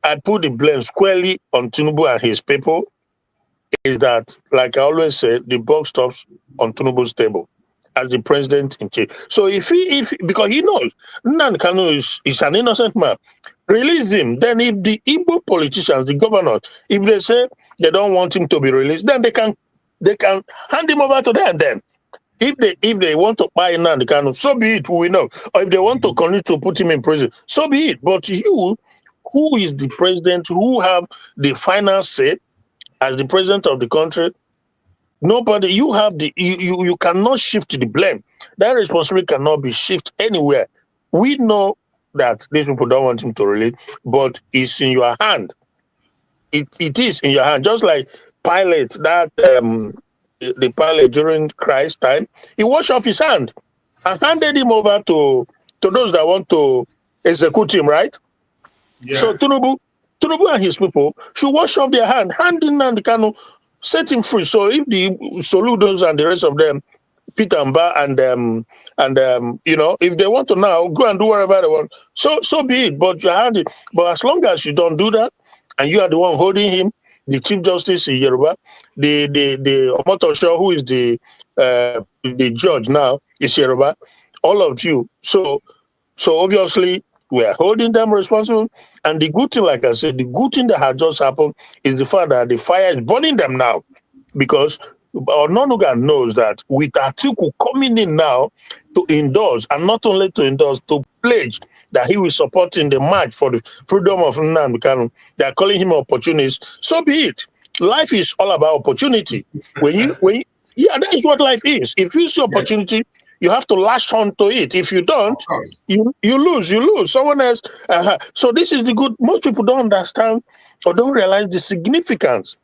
I put the blame squarely on Tinubu and his people is that, like I always say, the buck stops on Tinubu's table as the president in chief. So if because he knows Nnamdi Kanu is an innocent man, release him. Then if the Igbo politicians, the governors, if they say they don't want him to be released, then they can hand him over to them. Then if they want to buy Nnamdi Kanu, so be it. We know. Or if they want to continue to put him in prison, so be it. But you, who is the president, who have the final say as the president of the country, nobody, you have you cannot shift the blame. That responsibility cannot be shifted anywhere. We know that these people don't want him to release, but it's in your hand. It is in your hand. Just like Pilate, that the Pilate during Christ's time, he washed off his hand and handed him over to those that want to execute him, right? Yeah. So Tinubu and his people should wash off their hand, handing Nnamdi Kanu, set him free. So if the Soludos and the rest of them, Peter Mba and if they want to now go and do whatever they want, so be it. But you hand it. But as long as you don't do that, and you are the one holding him, the Chief Justice in Yoruba, the Omotosho, who is the judge now, is Yoruba, all of you. So obviously we are holding them responsible. And the good thing, like I said, the good thing that has just happened is the fact that the fire is burning them now, because Ononuga knows that with Atiku coming in now to endorse, and not only to endorse, to pledge that he will support in the march for the freedom of Nnamdi Kanu, they are calling him opportunist. So be it. Life is all about opportunity. That is what life is. If you see opportunity, you have to latch on to it. If you don't, you lose. Someone else. So this is the good. Most people don't understand or don't realize the significance.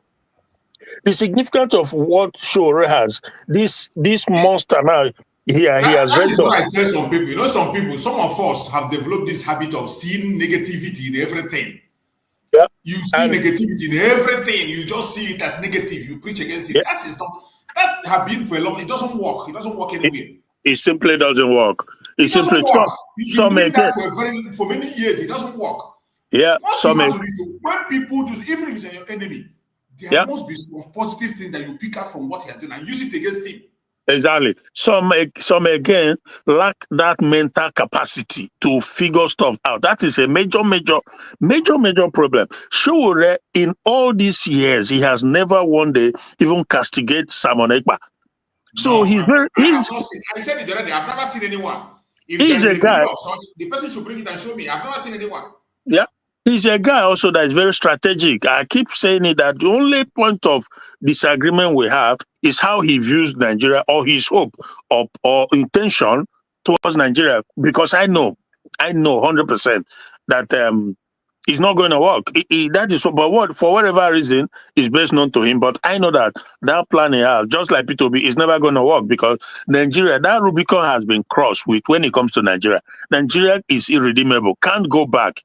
The significance of what Shore has. This monster now. He has read. That is what I tell some people. You know, some of us have developed this habit of seeing negativity in everything. Yeah. You see negativity in everything. You just see it as negative. You preach against it. Yeah. That has been for a long. It doesn't work. It doesn't work anywhere. It simply doesn't work. It simply work. Some again for many years. It doesn't work. Yeah. When people do, even if it's your enemy, there must be some positive things that you pick up from what he has done and use it against him. Exactly. Some again lack that mental capacity to figure stuff out. That is a major problem. Sure, in all these years, he has never one day even castigate Simon Ekpa. So I said it already. I've never seen anyone. If he's a guy. The person should bring it and show me. I've never seen anyone. Yeah. He's a guy also that is very strategic. I keep saying it that the only point of disagreement we have is how he views Nigeria, or his hope or intention towards Nigeria. Because I know 100% that It's not going to work. That is but what for whatever reason is best known to him. But I know that plan he has, just like P2B, is never going to work because Nigeria, that Rubicon has been crossed with when it comes to Nigeria. Nigeria is irredeemable. Can't go back.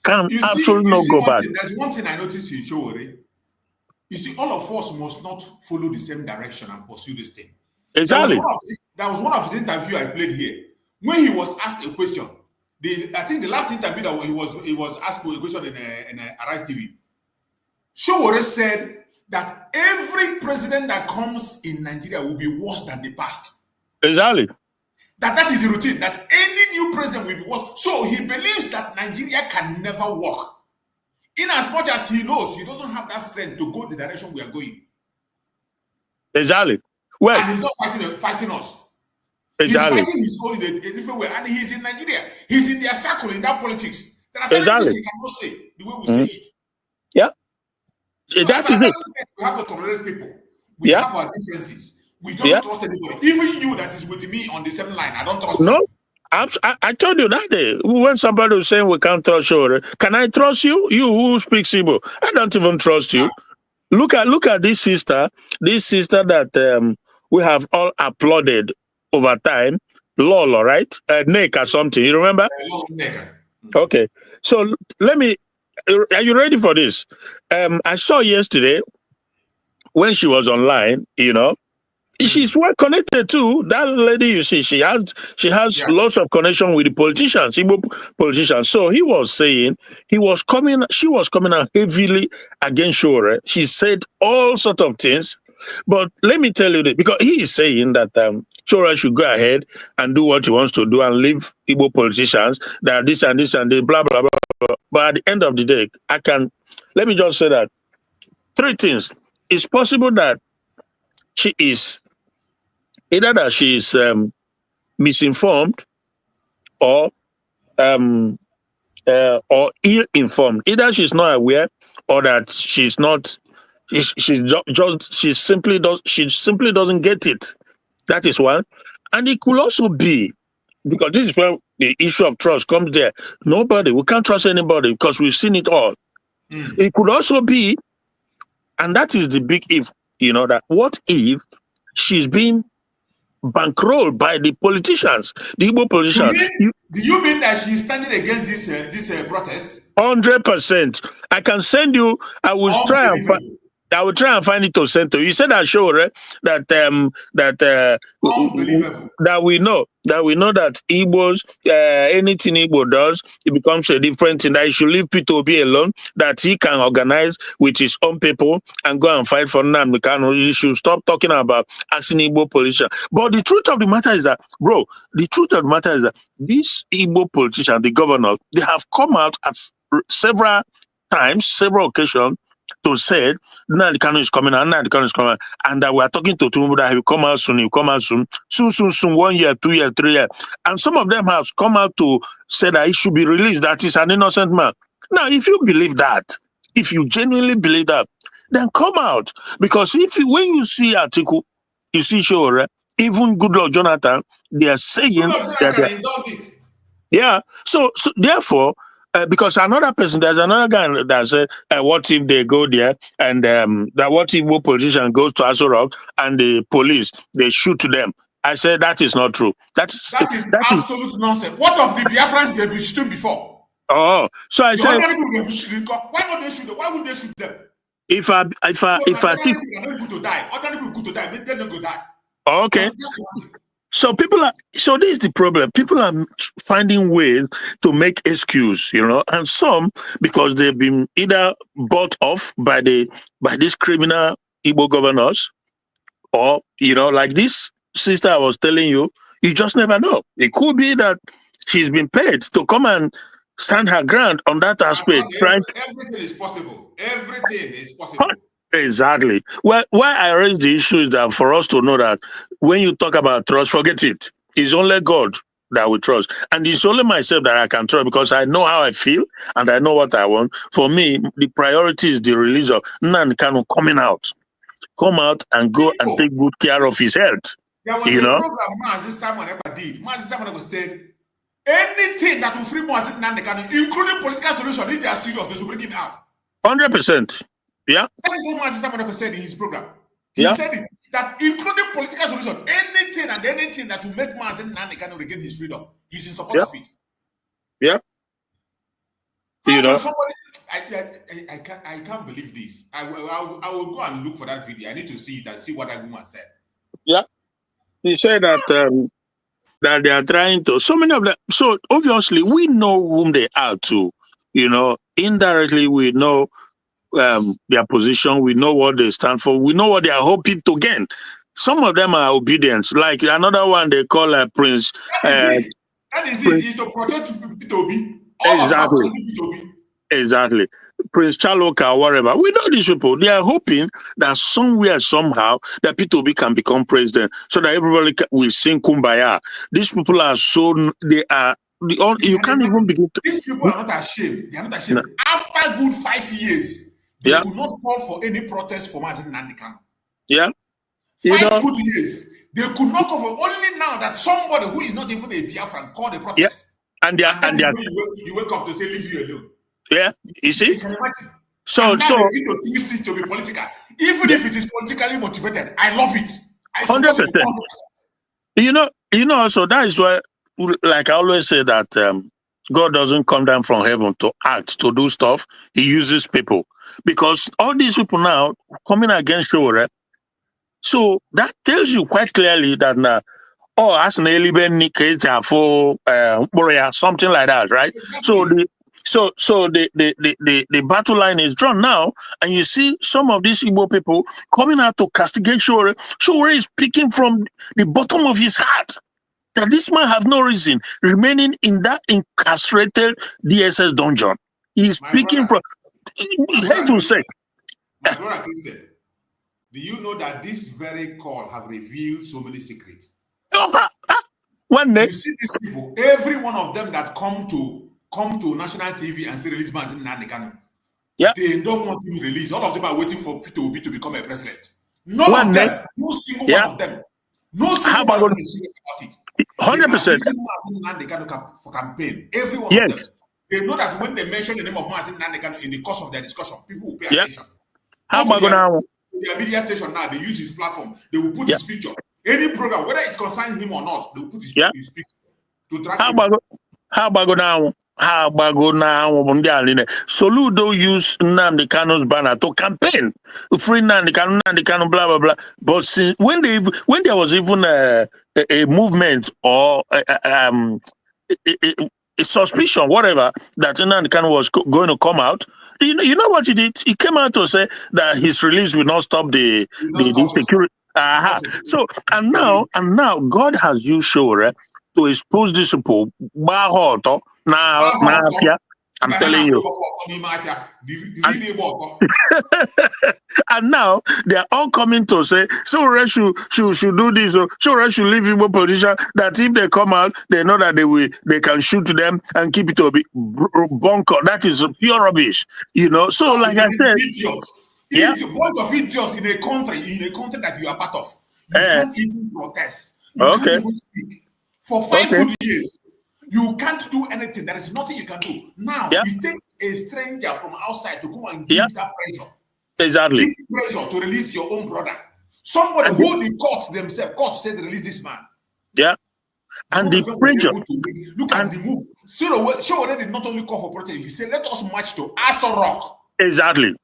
Absolutely not go back. There's one thing I noticed in Showore. You see, all of us must not follow the same direction and pursue this thing. Exactly. That was one of his interviews I played here. When he was asked a question, I think the last interview that he was asked a question in Arise TV, Showore said that every president that comes in Nigeria will be worse than the past. Exactly. That is the routine, that any new president will be worse. So he believes that Nigeria can never work. In as much as he knows he doesn't have that strength to go the direction we are going. Exactly. Well, and he's not fighting us. Exactly. He's fighting his own in a different way. And he's in Nigeria. He's in their circle, in that politics. There are certain things he cannot say the way we say it. Yeah. So that is it. We have to tolerate people. We have our differences. We don't trust anybody. Even you that is with me on the same line, I don't trust you. I told you that day when somebody was saying we can't trust you. Can I trust you? You who speaks Igbo, I don't even trust you. Look at this sister that we have all applauded over time. Lola, right? Nick or something. You remember? Okay. So are you ready for this? I saw yesterday when she was online, she's well connected too. That lady, you see, she has lots of connection with the politicians, Igbo politicians. So she was coming out heavily against Showore. She said all sorts of things. But let me tell you this, because he is saying that Showore should go ahead and do what he wants to do and leave Igbo politicians that this and this and this, blah, blah, blah, blah. But at the end of the day, let me just say that 3 things. It's possible that she is either that she is misinformed or ill-informed. Either she's not aware or that she's not. She simply doesn't get it. That is one, and it could also be because this is where the issue of trust comes there. We can't trust anybody because we've seen it all. It could also be, and that is the big if. That what if she's being bankrolled by the politicians, the Igbo politicians? Do you mean that she's standing against this protest? 100%. I can send you. I will try and find it to send to you. You said that Showore that we know that Igbos, anything Igbo does, it becomes a different thing. That he should leave P2B alone. That he can organize with his own people and go and fight for Nnamdi Kanu. He should stop talking about asking Igbo politicians. But the truth of the matter is that, these Igbo politicians, the governors, they have come out at several occasions to say Nnamdi Kanu is coming out, and that we are talking to Tinubu that he will come out soon, soon, 1 year, 2 years, 3 years. And some of them have come out to say that he should be released, that he's an innocent man. Now, if you believe that, if you genuinely believe that, then come out. Because when you see article, you see Showore, even Goodluck Jonathan, they are saying that. Yeah. So therefore, because there's another guy that said, what if they go there and that what if a politician goes to Aso Rock and the police, they shoot them? I said that is not true. That is absolute nonsense. What of the Biafrans they be shooting before? Oh, so I said, why not they shoot them? Why would they shoot them? If I think they're not good to die, other people good to die, make them not go die. Okay. So this is the problem. People are finding ways to make excuse, and some because they've been either bought off by these criminal Igbo governors, or like this sister I was telling you, you just never know. It could be that she's been paid to come and stand her ground on that aspect. Everything is possible. Everything is possible. Exactly. Well, why I raise the issue is that for us to know that when you talk about trust, forget it. It's only God that we trust. And it's only myself that I can trust because I know how I feel and I know what I want. For me, the priority is the release of Nnamdi Kanu coming out. Come out and go and take good care of his health. There was a program Mazi Simon ever did. Mazi Simon ever said, Anything that will free Mazi Nnamdi Kanu, including political solution, if they are serious, they should bring him out. 100%. Yeah. That is what Mazi Samaneko said in his program. He said it, that including political solution, anything that will make Mazi Nnamdi Kanu regain his freedom, he's in support of it. Yeah. You know, somebody, I can't believe this. I will go and look for that video. I need to see it and see what that woman said. Yeah. He said that that they are trying to, so many of them, so obviously we know whom they are too. You know, indirectly we know their position, we know what they stand for, we know what they are hoping to gain. Some of them are obedient, like another one they call Prince. That is it. It's to protect P2B. Exactly. Prince Chaloka or whatever. We know these people. They are hoping that somewhere, somehow, that P2B can become president so that everybody will sing Kumbaya. These people are so, they are, you can't even begin to... These people are not ashamed. They are not ashamed. No. After good 5 years, they could not call for any protest for Mazi Nnamdi Kanu. Yeah. 5 good years. They could not call for, only now that somebody who is not even a Biafran called a protest. Yeah. And they are, you wake up to say, leave you alone. Yeah, you see? You can imagine. So you know, twist it to be political. Even if it is politically motivated, I love it. 100%. You know, also that is why, like I always say, that God doesn't come down from heaven to act, to do stuff. He uses people. Because all these people now coming against you, right? So that tells you quite clearly that now, as an something like that, right? Exactly. So the battle line is drawn now, and you see some of these Igbo people coming out to castigate Shore. Shore is speaking from the bottom of his heart that this man has no reason remaining in that incarcerated DSS dungeon. He's speaking from heaven sake. My brother Christian, do you know that this very call have revealed so many secrets? One day, you see these people, every one of them that come to national TV and say release Mazi Nnamdi Kanu. Yeah. They don't want him released. All of them are waiting for P2B to become a president. None of them, no single one of them. No single one of them is serious about it. 100%. Nnamdi Kanu for campaign. Every one of them. They know that when they mention the name of Mazi Nnamdi Kanu in the course of their discussion, people will pay attention. How about now? Their media station now, they use his platform. They will put his picture. Any program, whether it concerns him or not, they will put his picture to track How about now? Soludo used Nnamdi Kanu's banner to campaign, free Nnamdi Kanu, blah blah blah. But since, when there was even a movement or a suspicion, whatever, that Nnamdi Kanu was going to come out, you know what he did? He came out to say that his release will not stop the security. So and now God has used Shore to expose this people. Now, I'm telling you. And now they are all coming to say, so should do this, so should leave Igbo position, that if they come out, they know that they can shoot them and keep it to be bunker. That is pure rubbish, you know. So like I said, bunch of idiots in a country that you are part of. You can't even protest. You can't even speak. For 5 good years. You can't do anything. There is nothing you can do. Now, it takes a stranger from outside to come and give that pressure. Exactly. Give pressure to release your own brother. Somebody who the courts themselves, courts said release this man. Yeah. And the pressure. Look at the move. Showore did not only call for protest, he said, let us march to Aso Rock. Exactly.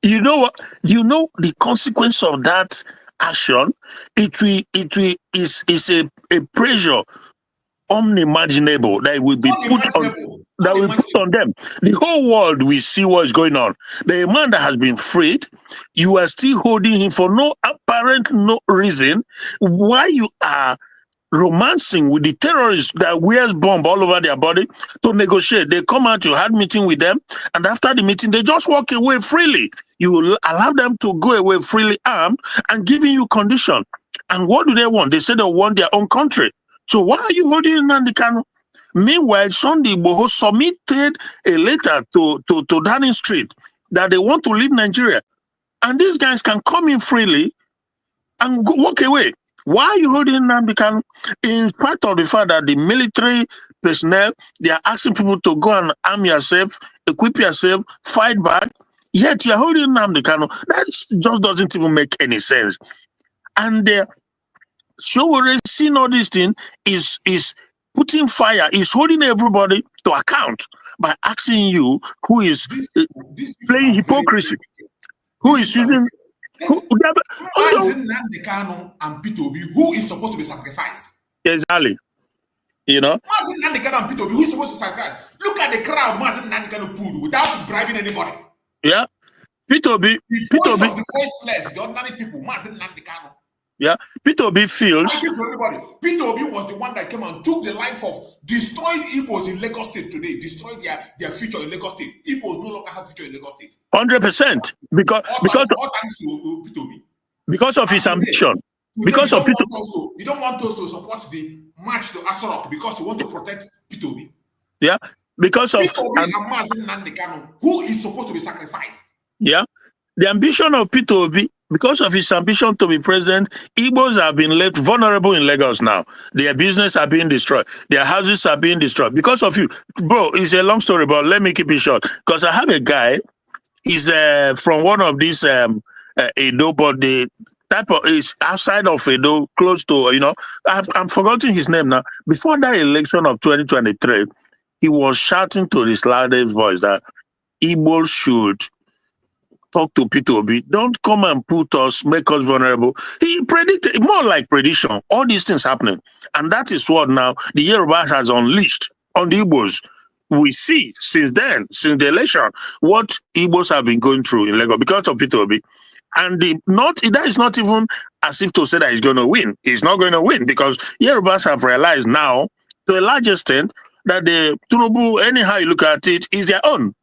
You know what? You know the consequence of that action? Is a pressure unimaginable that will be put on them. The whole world will see what's going on. The man that has been freed, you are still holding him for no apparent reason. Why you are romancing with the terrorists that wears bomb all over their body to negotiate. They come out, you had meeting with them, and after the meeting, they just walk away freely. You will allow them to go away freely armed and giving you condition. And what do they want? They say they want their own country. So why are you holding Nnamdi Kanu? Meanwhile, Sunday Igboho submitted a letter to Downing Street that they want to leave Nigeria. And these guys can come in freely and walk away. Why are you holding Nnamdi Kanu? In spite of the fact that the military personnel. They are asking people to go and arm yourself, equip yourself, fight back. Yet you are holding Nnamdi Kanu. That just doesn't even make any sense. And Showore seeing all these things is putting fire, is holding everybody to account by asking you who is playing hypocrisy, who is using. Nnamdi Kanu and P2B, who is supposed to be sacrificed? Exactly. You know? Nnamdi Kanu and P2B, who is supposed to sacrifice? Look at the crowd Nnamdi Kanu pulled without bribing anybody. Yeah. P2B. The voice of the voiceless, the ordinary people, Nnamdi Kanu. Yeah. P2B feels. P2B was the one that came and took the life of, destroyed Igbos in Lagos State today, destroyed their future in Lagos State. Igbos no longer have future in Lagos State. 100%. Because of his ambition. Because of P2B. You don't want us to support the march to Asarok because you want to protect P2B. Yeah. Because of Nnamdi Kanu, who is supposed to be sacrificed. Yeah. The ambition of P2B, because of his ambition to be president, Igbos have been left vulnerable in Lagos now. Their business are being destroyed. Their houses are being destroyed. Because of you. Bro, it's a long story, but let me keep it short. Because I have a guy, he's from one of these Edo, but the type of is outside of Edo, close to, you know, I'm forgetting his name now. Before that election of 2023, he was shouting to his loudest voice that Igbo should talk to P2B. Don't come and put us, make us vulnerable. He predicted, more like prediction, all these things happening. And that is what now the Yoruba has unleashed on the Igbos. We see since then, since the election, what Igbos have been going through in Lagos because of P2B. And that is not even as if to say that he's going to win. He's not going to win because Yorubas have realized now, to a large extent, that the Tinubu, anyhow you look at it, is their own.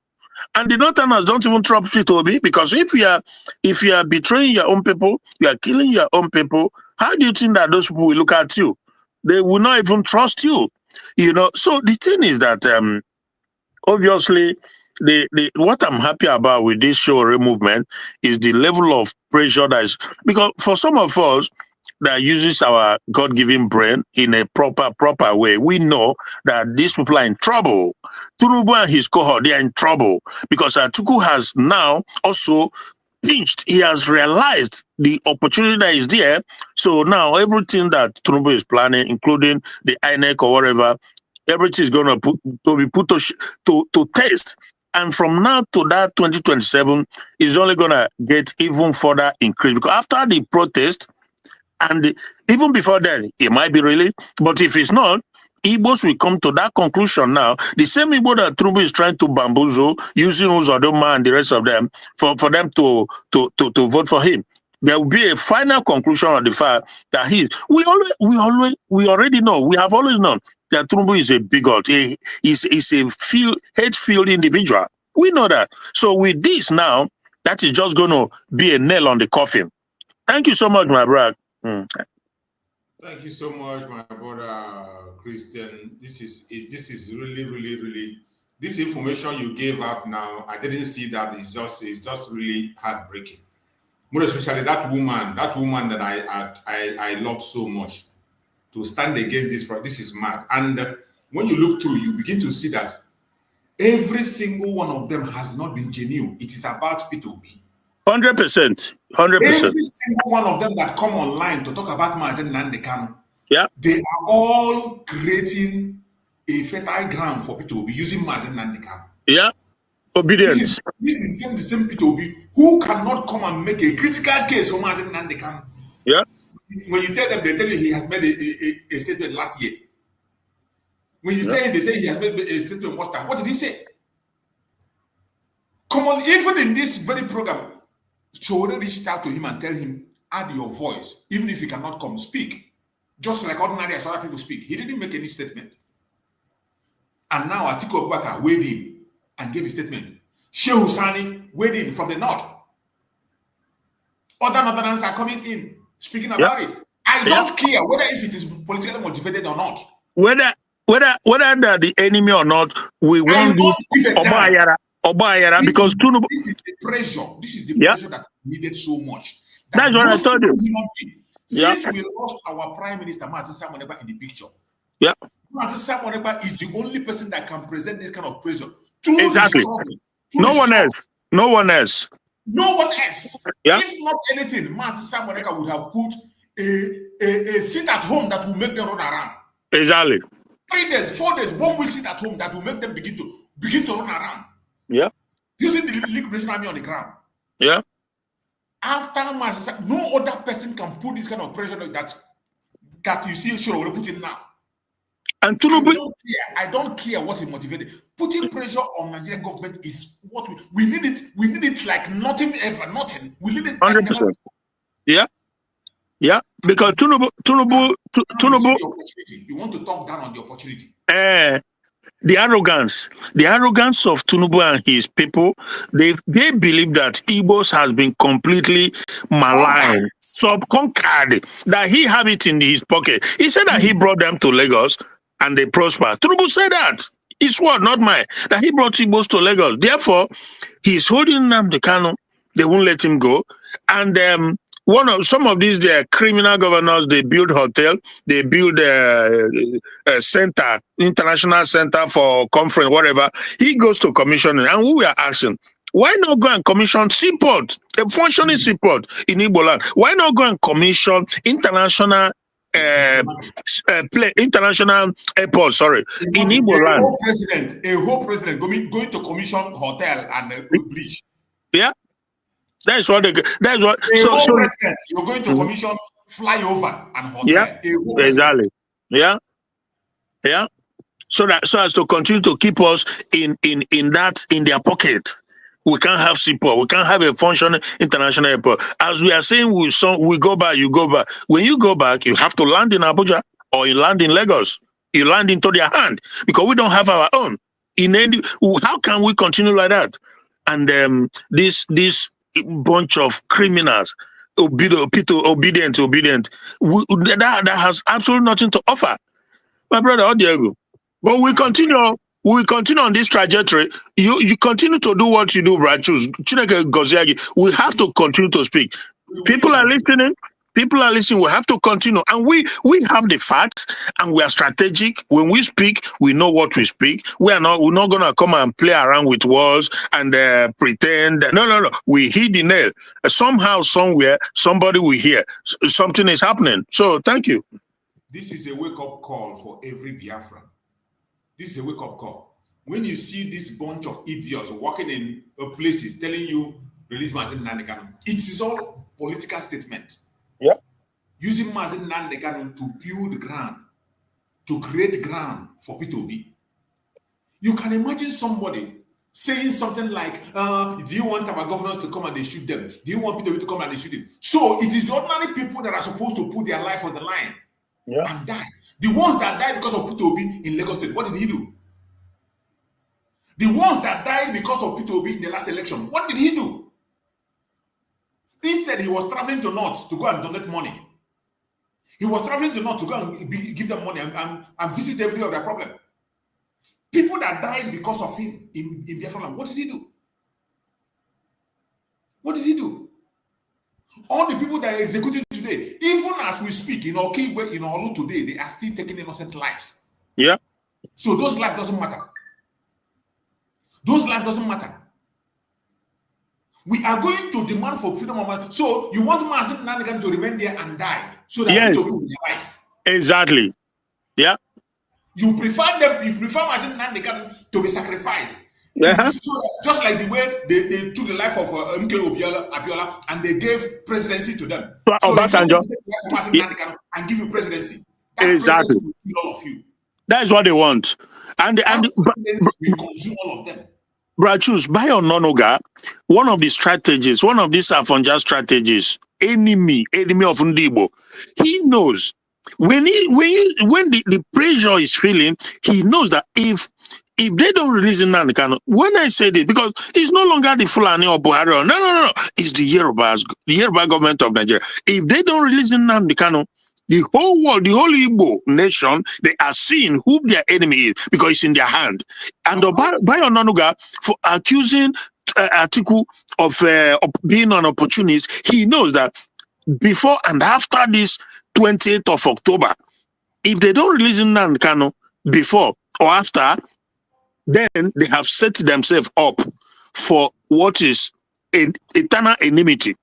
And the Northerners don't even trust P2B because if you are betraying your own people, you are killing your own people, how do you think that those people will look at you? They will not even trust you. You know, so the thing is that obviously what I'm happy about with this Showore movement is the level of pressure that is, because for some of us that uses our God-given brain in a proper way, we know that these people are in trouble. Tinubu and his cohort, they are in trouble because Atiku has now also pinched. He has realized the opportunity that is there. So now everything that Tinubu is planning, including the INEC or whatever, everything is going to be put to test. And from now to that 2027 is only going to get even further increased because after the protest, and even before then, it might be really, but if it's not, Igbos will come to that conclusion now. The same Igbo that Tinubu is trying to bamboozle, using Uzodoma and the rest of them, for them to vote for him. There will be a final conclusion on the fact that we already know, we have always known that Tinubu is a bigot, he's a hate-filled individual. We know that. So with this now, that is just going to be a nail on the coffin. Thank you so much, my brother. Thank you so much, my brother Christian. This is really this information you gave out now. I didn't see that. It's just really heartbreaking. More especially that woman that I loved so much to stand against this. This is mad. And when you look through, you begin to see that every single one of them has not been genuine. It is about P2B. 100%. Every single one of them that come online to talk about Nnamdi Kanu, yeah, they are all creating a fertile ground for P2B using Nnamdi Kanu. Yeah, obedience. This is the same P2B who cannot come and make a critical case for Nnamdi Kanu. Yeah. When you tell them, they tell you he has made a statement last year. When you tell him, they say he has made a statement last time. What did he say? Come on, even in this very program, Showore reached out to him and tell him, add your voice, even if you cannot come, speak. Just like ordinary as other people speak. He didn't make any statement. And now Atiku Abubakar weighed in and gave a statement. Shehu Sani weighed in from the north. Other Northerners are coming in, speaking about it. I don't care whether if it is politically motivated or not. Whether they're the enemy or not, we won't do Obayara because this is the pressure. This is the pressure that needed so much. That's what I told you. Since we lost our Prime Minister Mazi Samuel in the picture, Mazi Samoneka is the only person that can present this kind of pressure. Exactly. No one else. No one else. No one else. Yeah. If not anything, Mazi Samoneka would have put a seat at home that will make them run around. Exactly. 3 days, 4 days, 1 week sit at home that will make them begin to run around. Yeah. Using the Liberation Army on the ground. Yeah. After Mazi, no other person can put this kind of pressure that you see sure will put in now. And I don't care what is motivated. Putting pressure on Nigerian government is what we need it. We need it like nothing ever, nothing. We need it. 100%. Yeah. Yeah. Because Tunubu. You want to talk down on the opportunity. The arrogance of Tunubu and his people, they believe that Igbos has been completely maligned, conquered, that he have it in his pocket. He said that he brought them to Lagos and they prosper. Tunubu said that. His word, not mine. That he brought Igbos to Lagos. Therefore, he's holding Nnamdi Kanu. They won't let him go. And some of these criminal governors, they build hotel, they build a center, international center for conference, whatever. He goes to commissioning, and we are asking, why not go and commission seaport, a functioning seaport in Igbo land? Why not go and commission international international airport? Sorry, in Igbo land. A whole president going to commission hotel and a bridge. Yeah. That's what you're going to commission flyover and hotel. Yeah, exactly. Yeah. Yeah. So as to continue to keep us in their pocket. We can't have seaport. We can't have a functioning international airport. As we are saying, we go back, you go back. When you go back, you have to land in Abuja or you land in Lagos. You land into their hand because we don't have our own. How can we continue like that? And this bunch of criminals, obedient, that has absolutely nothing to offer, my brother Diego. But we continue on this trajectory. You continue to do what you do, Brachus. We have to continue to speak. People are listening. We have to continue, and we have the facts, and we are strategic. When we speak, we know what we speak. We're not gonna come and play around with words and pretend. No. We hit the nail. Somehow, somewhere, somebody will hear something is happening. So, thank you. This is a wake-up call for every Biafran. This is a wake-up call. When you see this bunch of idiots walking in places telling you release Mazi Nnamdi Kanu, it is all political statement. Yeah. Using Mazi Nnamdi Kanu to build ground, to create ground for P2B. You can imagine somebody saying something like, do you want our governors to come and they shoot them? Do you want P2B to come and they shoot them? So it is the ordinary people that are supposed to put their life on the line and die. The ones that died because of P2B in Lagos State, what did he do? The ones that died because of P2B in the last election, what did he do? Instead, he was traveling to North to go and donate money. He was traveling to North to go and give them money and visit every other problem. People that died because of him in Biafran, what did he do? What did he do? All the people that are executed today, even as we speak, in Okigwe, in Olu today, they are still taking innocent lives. Yeah. So those lives doesn't matter. Those lives doesn't matter. We are going to demand for freedom of mind. So you want Mazi Nnamdi Kanu to remain there and die so that people will survive. Exactly. Yeah. You prefer Mazi Nnamdi Kanu to be sacrificed. So just like the way they took the life of MK Abiola and they gave presidency to them. So Obasanjo. Mazi Nnamdi Kanu and give you presidency. That exactly. Presidency will kill all of you. That is what they want. And we consume all of them. Brachus, by Ononoga, one of the strategies, one of these Afonja strategies, enemy of Ndigbo, he knows when the pressure is feeling, he knows that if they don't release Nnamdi Kanu, when I say this, because it's no longer the Fulani or Buhari, no, it's the Yoruba government of Nigeria. If they don't release Nnamdi Kanu, the whole world, the whole Igbo nation, they are seeing who their enemy is because it's in their hand. And by Ononuga, for accusing Atiku of being an opportunist, he knows that before and after this 28th of October, if they don't release Nnamdi Kanu, before or after, then they have set themselves up for what is an eternal enmity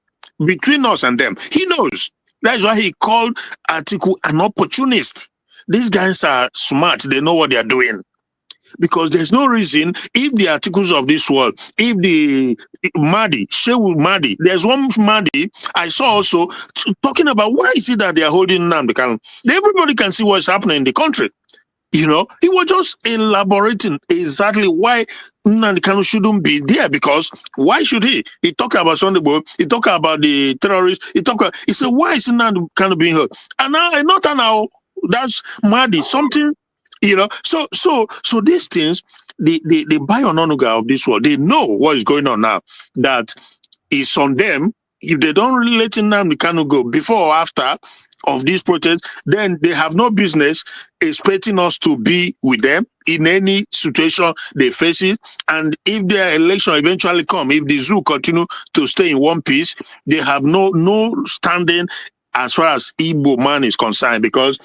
between us and them. He knows. That's why he called Atiku an opportunist. These guys are smart. They know what they are doing. Because there's no reason, if the articles of this world, if the Mahdi, Shehu Mahdi, there's one Mahdi I saw also talking about why is it that they are holding Nnamdi Kanu. Everybody can see what's happening in the country. You know, he was just elaborating exactly why Nnamdi Kanu shouldn't be there, because why should he? He talked about Sunday Boy, he talked about the terrorists, he said, why is Nnamdi Kanu being held? And now, that's Mahdi, something. You know, so these things, the Biononuga of this world, they know what is going on now. That is on them. If they don't really let Nnamdi Kanu go before or after of these protests, then they have no business expecting us to be with them in any situation they face it. And if their election eventually come, if the zoo continue to stay in one piece, they have no standing as far as Igbo man is concerned, because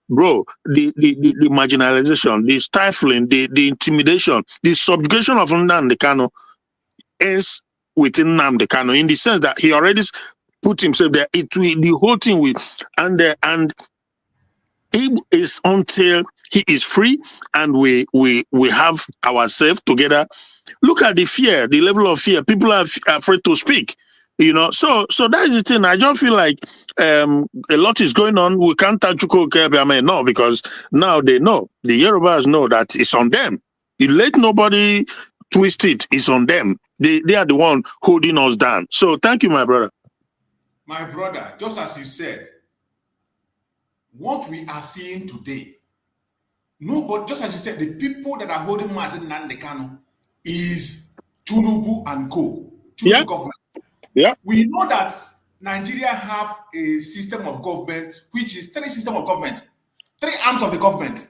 bro, the marginalization, the stifling, the intimidation, the subjugation of Nnamdi Kanu ends within Nnamdi Kanu, in the sense that he already put himself there. The whole thing with and it is until he is free and we have ourselves together. Look at the fear, the level of fear. People are afraid to speak. You know, so that is the thing. I just feel like a lot is going on. We can't touch no, because now they know, the Yorubas know that it's on them. You let nobody twist it. It's on them. They are the one holding us down. So thank you, my brother. My brother, just as you said, what we are seeing today, nobody, just as you said, the people that are holding Mazi Nnamdi Kanu is Tinubu and co. Tinubu government. Yeah. We know that Nigeria have a system of government, which is 3 systems of government, 3 arms of the government.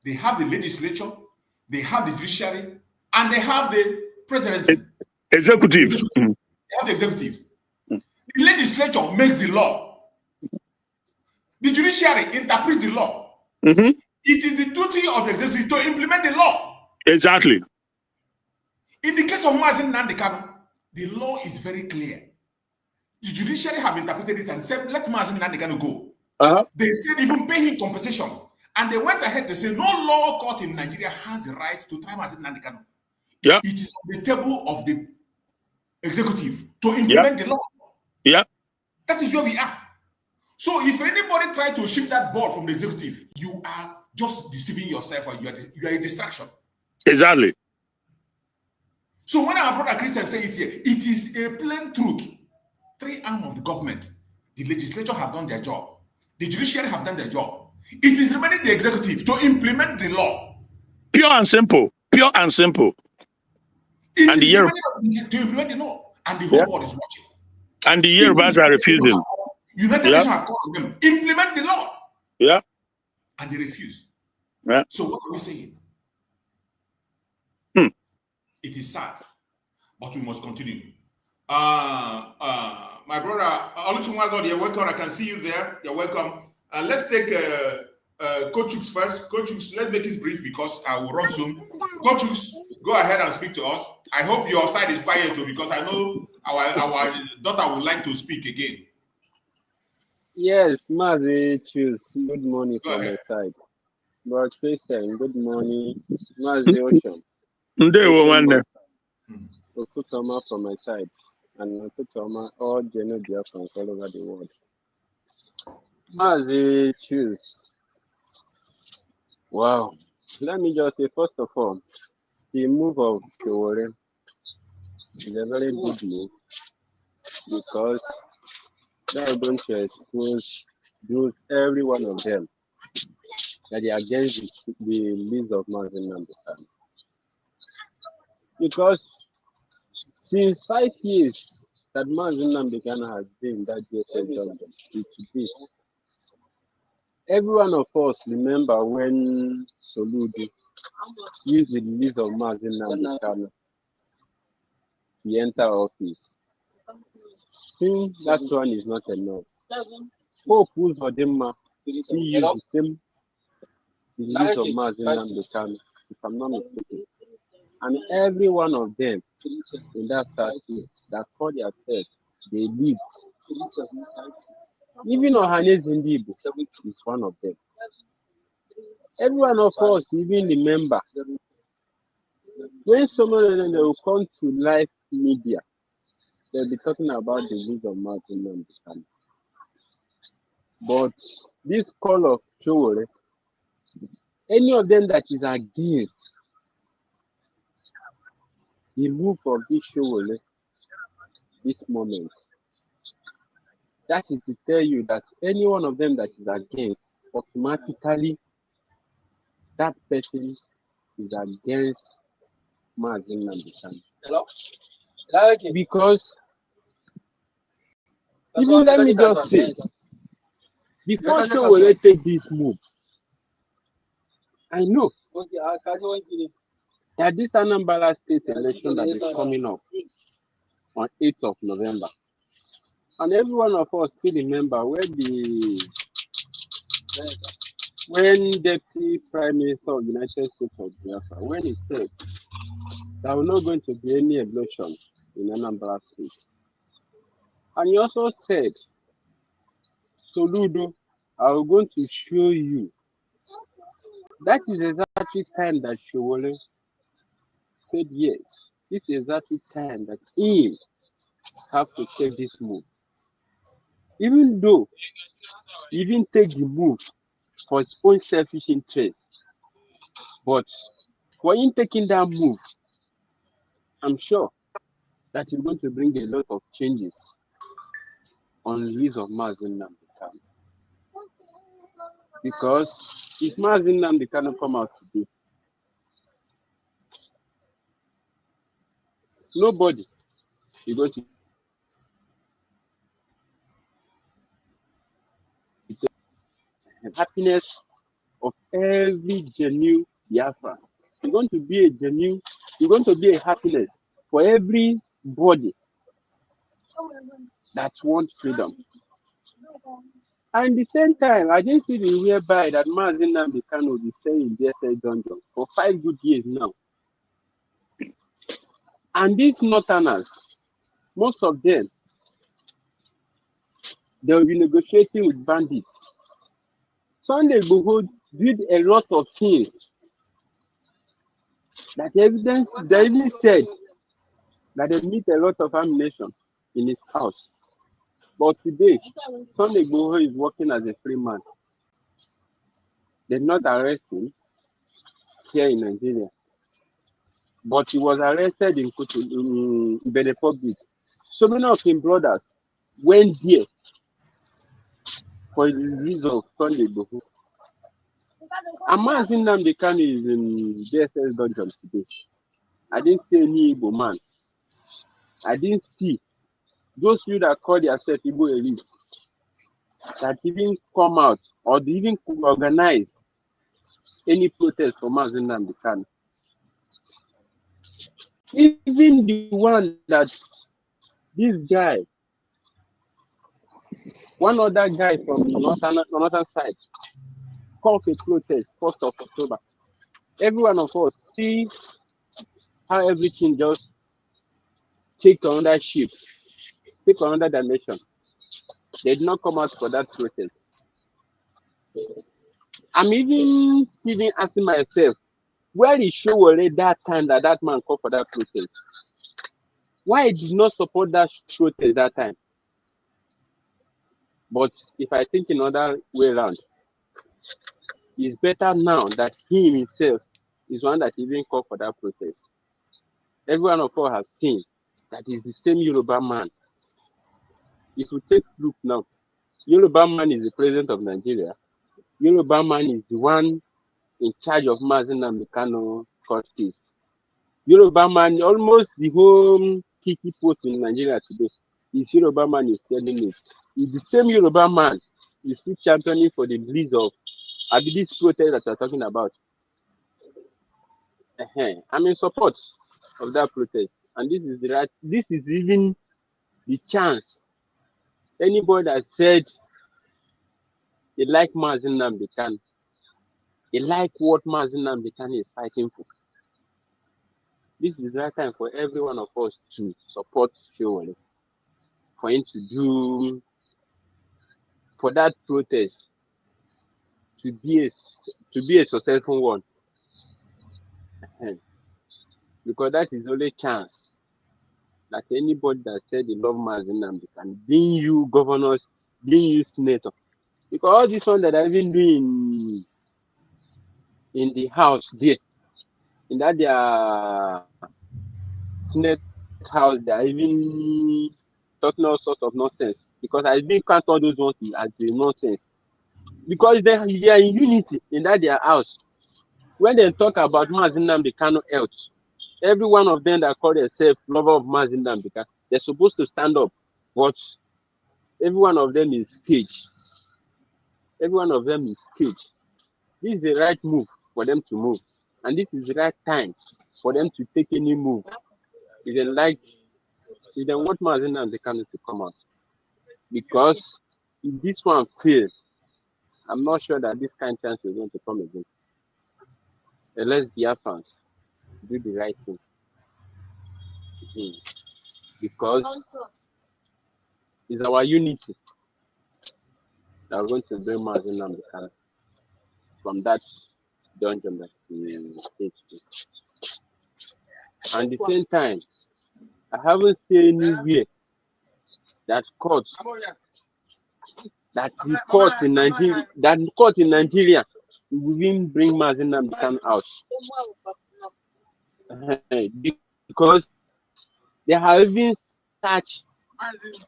They have the legislature, they have the judiciary, and they have the presidency. Executive. They have the executive. The legislature makes the law. The judiciary interprets the law. It is the duty of the executive to implement the law. Exactly. In the case of Mazi Nnamdi Kanu, the law is very clear. The judiciary have interpreted it and said, let Mazi Nnamdi Kanu go. They said even pay him compensation. And they went ahead to say no law court in Nigeria has the right to try Mazi Nnamdi Kanu. Yeah. It is on the table of the executive to implement the law. Yeah. That is where we are. So if anybody try to shift that ball from the executive, you are just deceiving yourself, or you are a distraction. Exactly. So when our brother Christian say it here, it is a plain truth. 3 arms of the government, the legislature have done their job, the judiciary have done their job. It is remaining the executive to implement the law. Pure and simple. Pure and simple. It and is remaining to implement the law, and the whole world is watching. And the Yorubas are refusing. United Nations have called on them, implement the law. Yeah. And they refuse. Yeah. So what are we saying? It is sad, but we must continue. My brother Oluchunwago, you're welcome. I can see you there. You're welcome. Let's take Coach Hughes first. Coach Hughes, let's make it brief because I will run soon. Coach Hughes, go ahead and speak to us. I hope your side is quiet too, because I know our daughter would like to speak again. Yes, Mazi choose. Good morning from my side. But Christian, good morning. Mazi Ocean. Otutoma from my side, and Otutoma all general Biafrans all over the world. Mazi choose. Wow. Let me just say, first of all, the move of Showore is a very good move, because they are going to expose every one of them that they are against the list of Mazi Nnamdi Kanu. Because since 5 years that Mazi Nnamdi Kanu has been that DSS government, today, every one of us remember when Soludo used the list of Mazi Nnamdi Kanu to enter office. Since that one is not enough, Hope Uzodinma still use the release of Mazi Nnamdi Kanu, if I'm not mistaken. And every one of them in that statue that call themselves, they live. Even Ohaneze Ndigbo is one of them. Every one of us even remember when someone of them will come to live media, they'll be talking about the release of Mazi Nnamdi Kanu. But this call of Showore, any of them that is against the move of this Showore, this moment, that is to tell you that any one of them that is against, automatically that person is against Mazi Nnamdi Kanu. Because even let me just say, before Showore take this move, I know that this Anambra state election that is coming up on 8th of November, and every one of us still remember when Deputy Prime Minister of the United States of Biafra, when he said there was not going to be any election in Anambra State. And he also said, Soludo, I'm going to show you. That is exactly time that Showore said yes. This is exactly time that he have to take this move. Even though he didn't take the move for his own selfish interest, but for him taking that move, I'm sure that is going to bring a lot of changes on the release of Mazi Nnamdi Kanu. Because if Mazi Nnamdi Kanu come out today, nobody is going to the happiness of every genuine Biafra. It's going to be a happiness for everybody that wants freedom. And at the same time, I didn't see the whereby that Mazi Nnamdi Kanu will be staying in DSS dungeon for 5 good years now. And these Northerners, most of them, they will be negotiating with bandits. Sunday Igbo did a lot of things that evidence, they even said that they meet a lot of ammunition in his house. But today, Sunday Igbo is working as a free man. They did not arrest him here in Nigeria, but he was arrested in Benin Republic. So many of his brothers went there for the release of Sunday Igbo. And Mazi Nnamdi Kanu is in DSS dungeon today. I didn't see any Igbo man. I didn't see those people that call themselves Igbo elite that even come out or they even organize any protest for Mazi Nnamdi Kanu. Even the one that this guy, one other guy from the northern side, called a protest 1st of October. Every one of us see how everything just take another shape, take another dimension. They did not come out for that protest. I'm even asking myself, where is Showore that time that man called for that protest? Why he did not support that protest that time? But if I think in other way around, it's better now that he himself is one that even called for that protest. Everyone of us have seen that is the same Yoruba man. If you take a look now, Yoruba man is the president of Nigeria. Yoruba man is the one in charge of Mazi Nnamdi Kanu court case. Yoruba man, almost the whole key post in Nigeria today is Yoruba man is telling it. It's the same Yoruba man is still championing for the release of this protest that we're talking about. I'm in support of that protest, and this is the right. This is even the chance. Anybody that said they like Mazi Nnamdi Kanu, They like what Mazi Nnamdi Kanu is fighting for. This is the right time for every one of us to support Shewale, for him to do, for that protest to be a successful one. Because that is the only chance that anybody that said they love Mazi Nnamdi Kanu, being you governors, being you senator, because all this one that I've been doing in the house there, in that their Senate house, they are even talking all sorts of nonsense. Because I didn't count all those ones as the nonsense. Because they are in unity in that their house. When they talk about Mazi Nnamdi Kanu health, every one of them that call themselves lover of Mazi Nnamdi Kanu, they're supposed to stand up. But every one of them is caged. Every one of them is caged. This is the right move for them to move. And this is the right time for them to take any move. If they want Mazi Nnamdi Kanu to come out. Because if this one fails, I'm not sure that this kind of chance is going to come again. Unless Biafrans do the right thing. Because it's our unity that are going to bring Mazi Nnamdi Kanu from that dungeon that he stayed to. And at the same time, I haven't seen anywhere that court in Nigeria will even bring Mazi Nnamdi Kanu out. Because they have even searched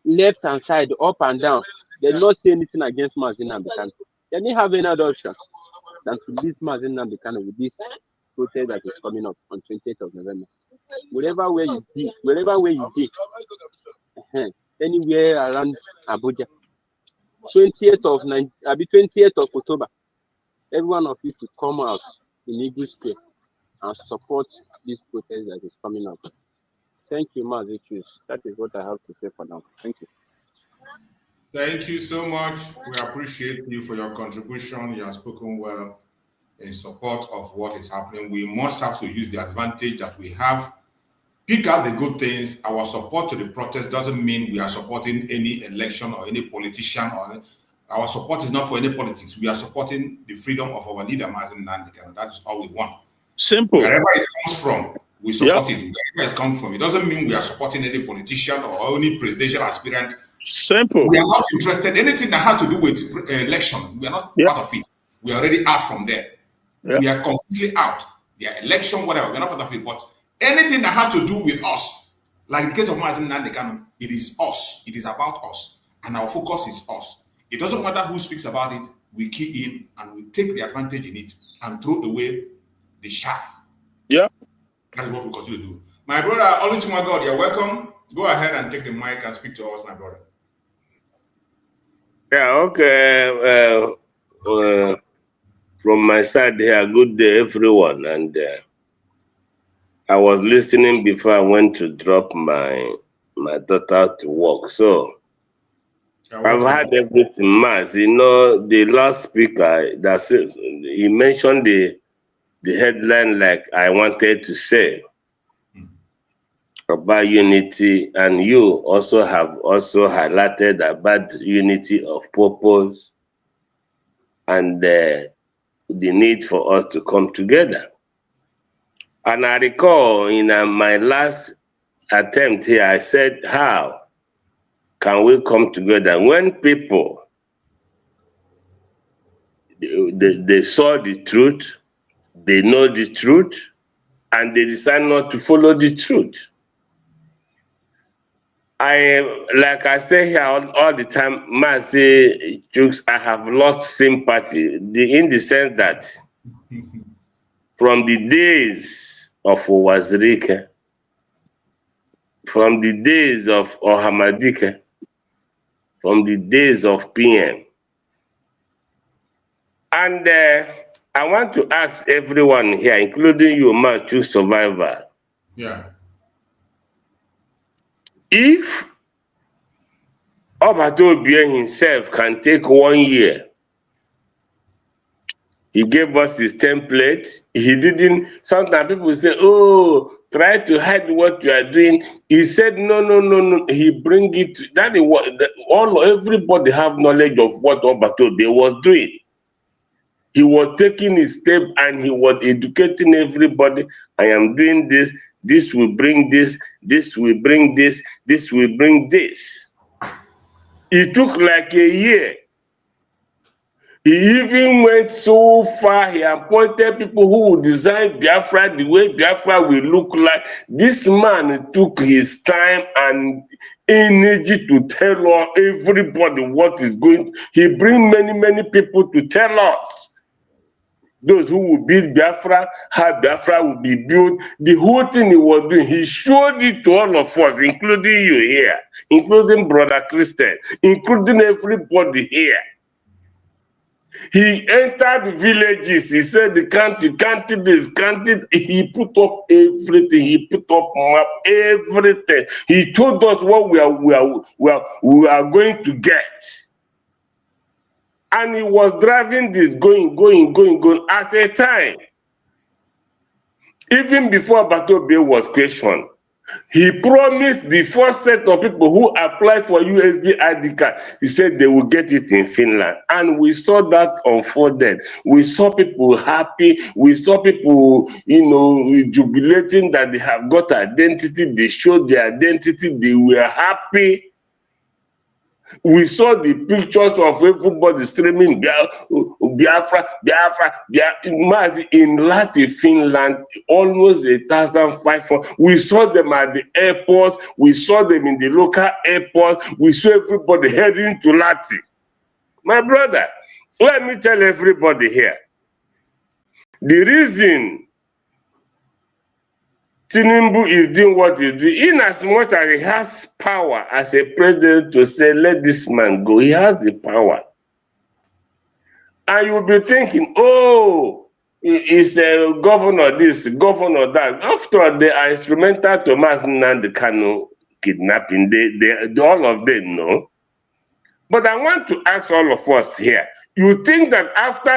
left and side, up and down. They did not say anything against Mazi Nnamdi Kanu. They didn't have any other option than to leave Mazi Nnamdi Kanu with this protest that is coming up on 28th of November. Wherever where you be, anywhere around Abuja, 20th of October, every one of you to come out in Igbo Square and support this protest that is coming up. Thank you, Mazi Chus. That is what I have to say for now. Thank you. Thank you so much. We appreciate you for your contribution. You have spoken well in support of what is happening. We must have to use the advantage that we have. Pick out the good things. Our support to the protest doesn't mean we are supporting any election or any politician. Our support is not for any politics. We are supporting the freedom of our leader, Mazi Nnamdi Kanu. That's all we want. Simple. Wherever it comes from, we support it. Wherever it comes from, it doesn't mean we are supporting any politician or any presidential aspirant. Simple. We are not interested. Anything that has to do with election, we are not part of it. We are already out from there. We are completely out. Their election, whatever, we're not part of it. But anything that has to do with us, like the case of Mazi Nnamdi Kanu, it is us. It is about us. And our focus is us. It doesn't matter who speaks about it. We key in and we take the advantage in it and throw away the shaft. Yeah. That is what we continue to do. My brother, Oluchuma God, you're welcome. Go ahead and take the mic and speak to us, my brother. Yeah, okay. From my side here, good day, everyone. And I was listening before I went to drop my daughter to work. So I've had everything, Mass. You know, the last speaker, he mentioned the headline like I wanted to say about unity, and you also have highlighted about unity of purpose and the need for us to come together. And I recall in my last attempt here, I said, how can we come together when people, they saw the truth, they know the truth, and they decide not to follow the truth? Like I say here all the time, Mazi Jukes, I have lost sympathy in the sense that from the days of Owazirike, from the days of Ohamadike, from the days of PM. And I want to ask everyone here, including you, Machu survivor. Yeah. If Obatobie himself can take 1 year He gave us his template. He didn't. Sometimes people say, "Oh, try to hide what you are doing." He said, "No, no, no, no." He bring it. That is what everybody have knowledge of what Obatobe was doing. He was taking his step and he was educating everybody. I am doing this. This will bring this. This will bring this. This will bring this. It took like a year. He even went so far, he appointed people who would design Biafra the way Biafra will look like. This man took his time and energy to tell everybody what is going. He bring many, many people to tell us. Those who will build Biafra, how Biafra will be built. The whole thing he was doing, he showed it to all of us, including you here, including Brother Christian, including everybody here. He entered villages. He said, "The country, this, country." He put up everything. He put up map, everything. He told us what we are going to get. And he was driving this, going at a time. Even before Batobe was questioned, he promised the first set of people who applied for USB ID card, he said they will get it in Finland. And we saw that unfolded. We saw people happy. We saw people, jubilating that they have got identity. They showed their identity. They were happy. We saw the pictures of everybody streaming Biafra, in Latin Finland, almost 1,500. We saw them at the airport. We saw them in the local airport. We saw everybody heading to Latin. My brother, let me tell everybody here, the reason Tinubu is doing what he's doing, in as much as he has power as a president to say, "Let this man go," he has the power. And you'll be thinking, "Oh, he's a governor this, governor that." After all, they are instrumental to Nnamdi Kanu kidnapping. They all of them know. But I want to ask all of us here, you think that after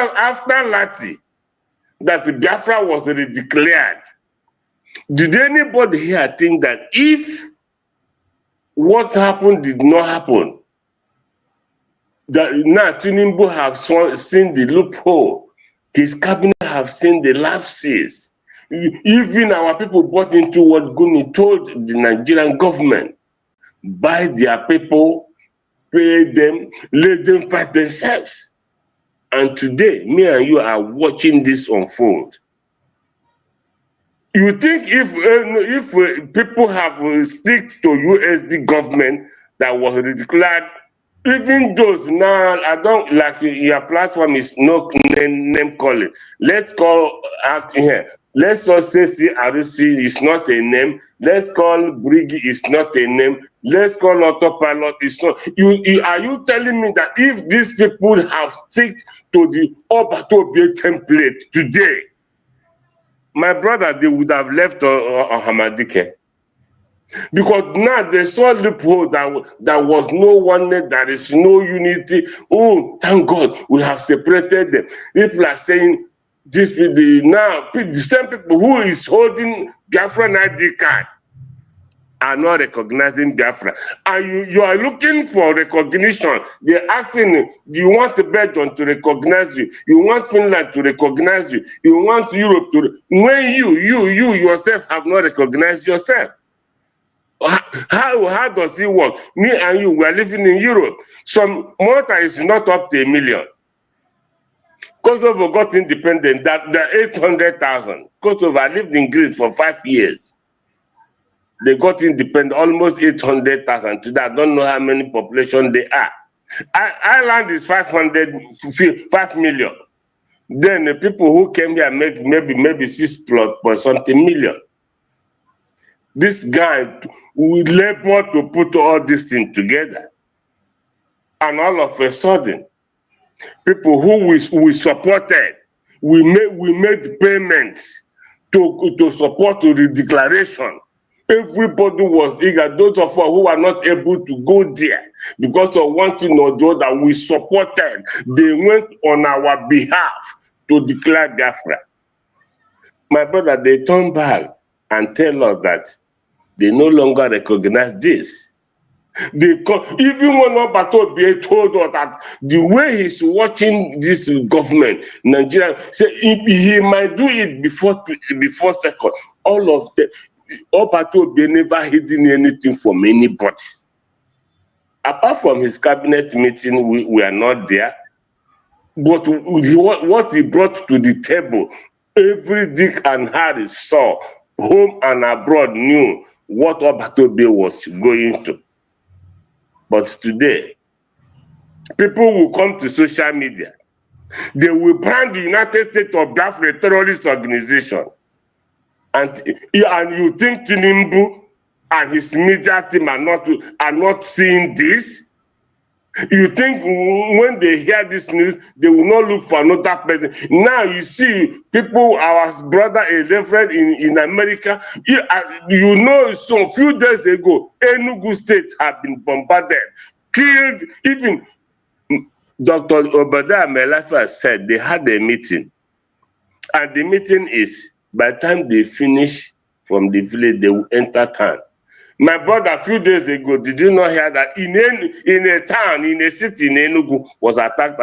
Lati, that Biafra was declared, did anybody here think that if what happened did not happen, that now Tinubu have seen the loophole, his cabinet have seen the lapses, even our people bought into what Gumi told the Nigerian government, buy their people, pay them, let them fight themselves. And today, me and you are watching this unfold. You think if people have stick to USB government that was declared, even those now, I don't like your platform is no name calling. Let's call acting here. Let's just say CRC is not a name. Let's call Brigi is not a name. Let's call Autopilot is not. Are you telling me that if these people have stick to the Obatobe template today, my brother, they would have left Ohamadike? Because now they saw loophole that was no oneness, there is no unity. Oh, thank God, we have separated them. People are saying this, the same people who is holding Biafran ID card are not recognizing Biafra. And you are looking for recognition. They're asking, do you want Belgium to recognize you? You want Finland to recognize you? You want Europe to, when you yourself have not recognized yourself? How does it work? Me and you, we are living in Europe. Some Malta is not up to 1 million. Kosovo got independent, they're 800,000. Kosovo lived in Greece for 5 years. They got independent, almost 800,000. Today, I don't know how many population they are. Ireland is 5 million. Then the people who came here make maybe 6 point something million. This guy will labor to put all this thing together. And all of a sudden, people who we supported, we made payments to support the declaration. Everybody was eager. Those of us who are not able to go there because of one thing or the other, we supported. They went on our behalf to declare Biafra. My brother, they turn back and tell us that they no longer recognize this. Even when Obatobe told us that the way he's watching this government, Nigeria, say he might do it before second. All of them, Obatobe never hidden anything from anybody. Apart from his cabinet meeting, we are not there. But what he brought to the table, every Dick and Harry saw, home and abroad knew what Obatobe was going to. But today, people will come to social media. They will brand the United States of Biafra a terrorist organization. And you think Tinubu and his media team are not seeing this? You think when they hear this news, they will not look for another person? Now you see people, our brother, a reverend in America, you know, so a few days ago, Enugu State had been bombarded, killed. Even Dr. Obadiah Melafa said they had a meeting. And the meeting is, by the time they finish from the village, they will enter town. My brother, a few days ago, did you not hear that in a town, in a city in Enugu, was attacked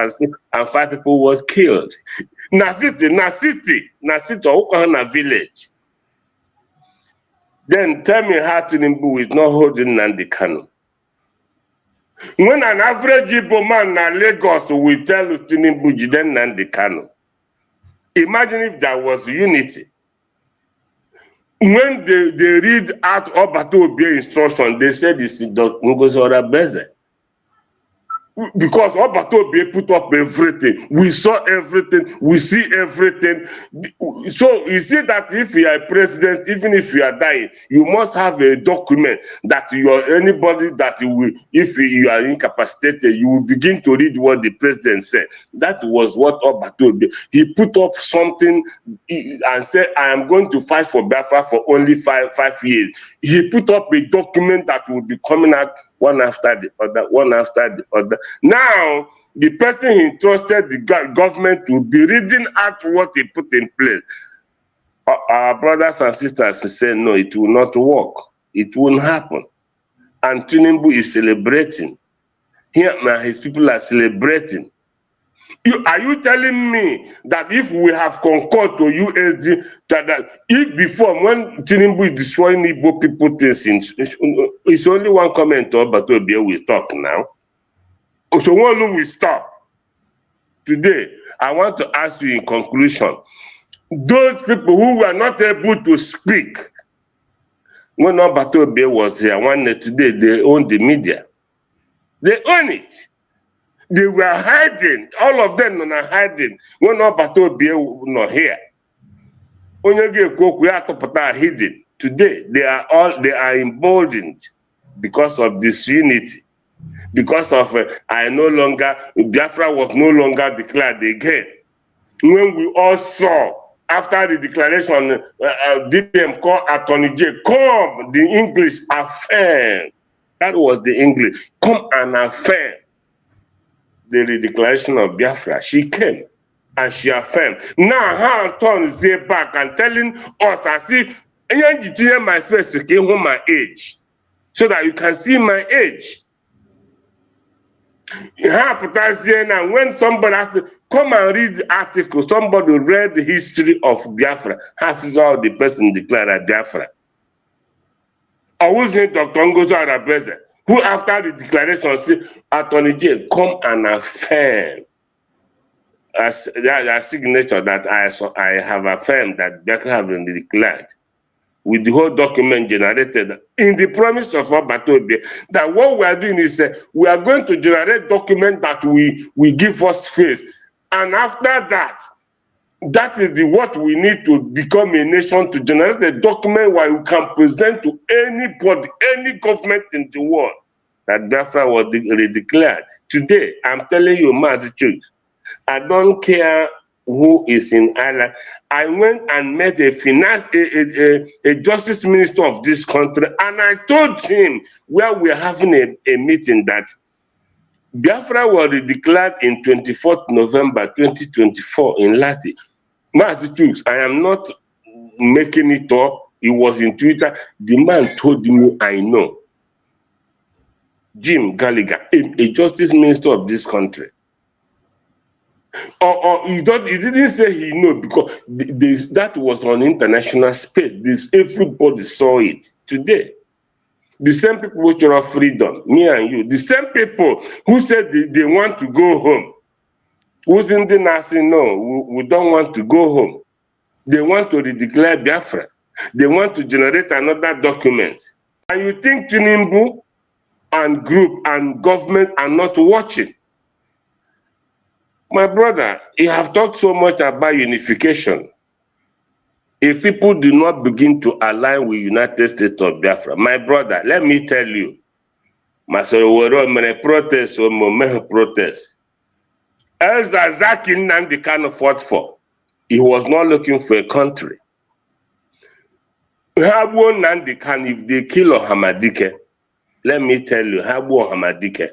and 5 people was killed? Na city, Ohanaeze village. Then tell me how Tinubu is not holding Nnamdi Kanu. When an average Igbo man in Lagos will tell Tinubu, Jiden Nnamdi Kanu. Imagine if there was unity. When they read out Obatobe instruction, they said it's Dr. Ngozi Ohaneze. Because Obatobe put up everything. We saw everything. We see everything. So you see that if you are a president, even if you are dying, you must have a document that you are anybody that you will, if you are incapacitated, you will begin to read what the president said. That was what Obatobe. He put up something and said, I am going to fight for Biafra for only five years. He put up a document that will be coming out one after the other. Now, the person he entrusted the government to be reading out what he put in place. Our brothers and sisters say, no, it will not work. It won't happen. And Tinubu is celebrating. Here now, his people are celebrating. Are you telling me that if we have concurred to USD, that if before, when Tinubu is destroying Igbo people things, it's only one comment, but we talk now. So when we stop? Today, I want to ask you in conclusion, those people who were not able to speak, when Obatobe was here, one day today, they own the media. They own it. They were hiding. All of them are hiding. When Obatobe not here. Hidden. Today, they are emboldened because of disunity. Because of Biafra was no longer declared again. When we all saw, after the declaration, DPM called Attorney J, come, the English affirm. That was the English. Come and affirm the declaration of Biafra. She came and she affirmed. Now, her turn is back and telling us as if, my face to give my age, so that you can see my age. And when somebody has to come and read the article, somebody read the history of Biafra, has how the person declared Biafra. Or who's named Dr. Ngozi Ohaneze, who after the declaration said, Attorney J, come and affirm as a signature that I have affirmed that Biafra have been declared, with the whole document generated in the promise of Obatobe, that what we are doing is we are going to generate document that we give us face. And after that, that is what we need to become a nation, to generate a document where we can present to anybody, any government in the world, that Biafra was declared. Today, I'm telling you, Mazi truth. I don't care who is in Ireland. I went and met a justice minister of this country, and I told him, where we're having a meeting, that Biafra was declared in 24th November 2024 in Lati. Massachusetts, I am not making it up. It was in Twitter. The man told me, I know. Jim Gallagher, a justice minister of this country. Or he didn't say he knew because that was on international space. Everybody saw it today. The same people who showed up freedom, me and you, the same people who said they want to go home, who's in the nursing, no, we don't want to go home. They want to declare Biafra. They want to generate another document. And you think Tinubu and group and government are not watching? My brother, you have talked so much about unification. If people do not begin to align with United States of Biafra, my brother, let me tell you, protest or protest. Zaki Nnamdi Kanu fought for. He was not looking for a country. Nnamdi Kanu, if they kill Ohaneze, let me tell you, Ohaneze,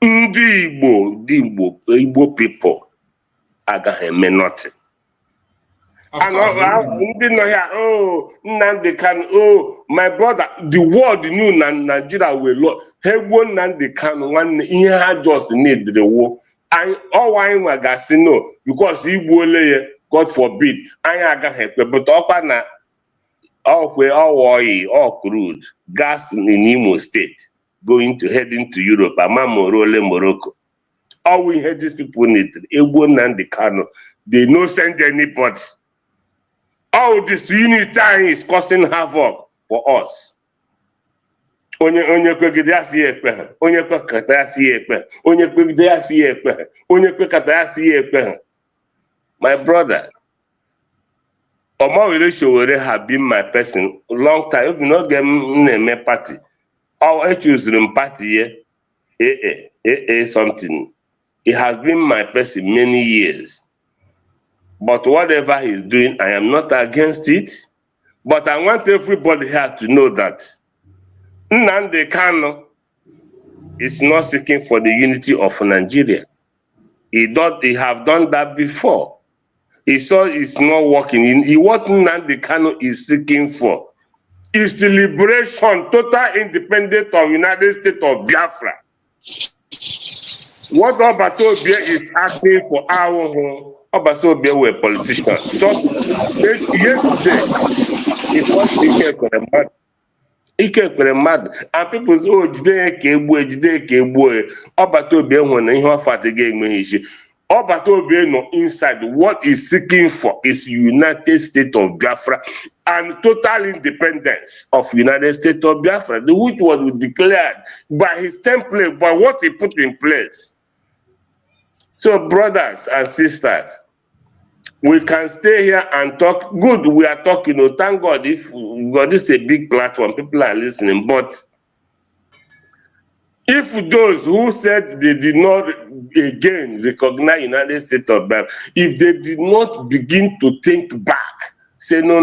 Igbo people are gonna nothing. And Nnamdi Kanu, oh, my brother, the world knew Nigeria will lose. Nnamdi Kanu, one year just need the war. And all I was no, because he will, God forbid, I got but all crude, gas in Imo State, heading to Europe, Morocco. All we had these people need, Nnamdi Kanu, they no send anybody. All this unity is causing havoc for us. My brother, Omawile Showore have been my person a long time. If you not get me party, I choose them party something. It has been my person many years. But whatever he's doing, I am not against it. But I want everybody here to know that Nnamdi Kanu is not seeking for the unity of Nigeria. He have done that before. He saw it's not working. What Nnamdi Kanu is seeking for is the liberation, total independence of United States of Biafra. What Obatobia is asking for our home, Obatobia were politicians. Just yesterday, it was Ike mad. And people say, oh, Jide Obatobia when he offered again me. Obatobia no inside. What is seeking for is United States of Biafra and total independence of United States of Biafra, which was declared by his template, by what he put in place. So, brothers and sisters, we can stay here and talk. Good, we are talking. Thank God if God is a big platform, people are listening. But if those who said they did not again recognize United States of Biafra, if they did not begin to think back, say no.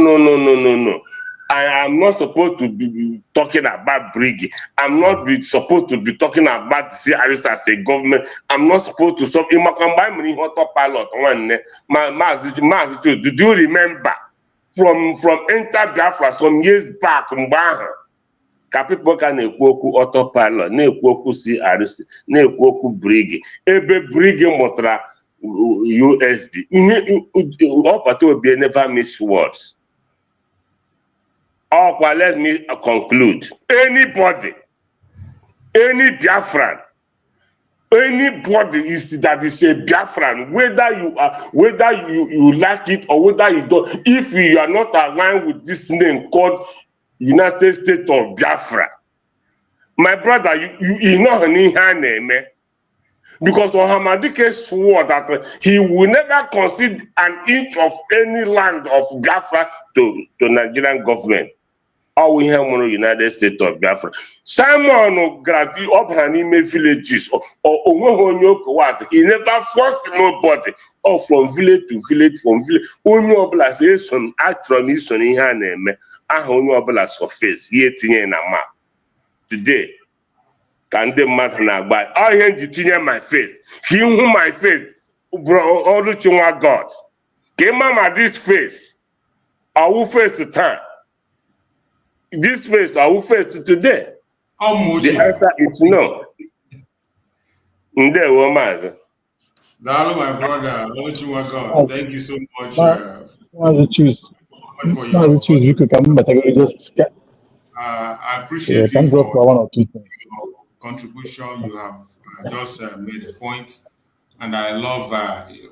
I am not supposed to be talking about Briggy. I'm not supposed to be talking about the CRS as a government. I'm not supposed to stop. Did you remember from Enter Biafra some years back? People can ekwoku autopilot, na-ekwoku CRS, na-ekwoku Briggy. Ebe Briggy motra USB. Obatobia never miss words. Let me conclude. Anybody, any Biafran, anybody that is a Biafran, whether you like it or whether you don't, if you are not aligned with this name called United States of Biafra, my brother, you know name. Because Ohaneze swore that he will never concede an inch of any land of Biafra to Nigerian government. All we have in the United States of Biafra. Simon Grady Ohaneze villages or he never forced nobody from village to village, from village. Only obla say some atron is on ihe na-eme. Aha onye obla surface ye tinye na map. Today, Can the matter now? But I hear you tinye my faith. He who my faith, bro, all the children God. Came mama this face. I will face the time. This face, I will face it today. The answer is no. There, woman. Hello, my brother. God. Thank you so much. I appreciate you for one or two things. Your contribution. You have just made a point, and I love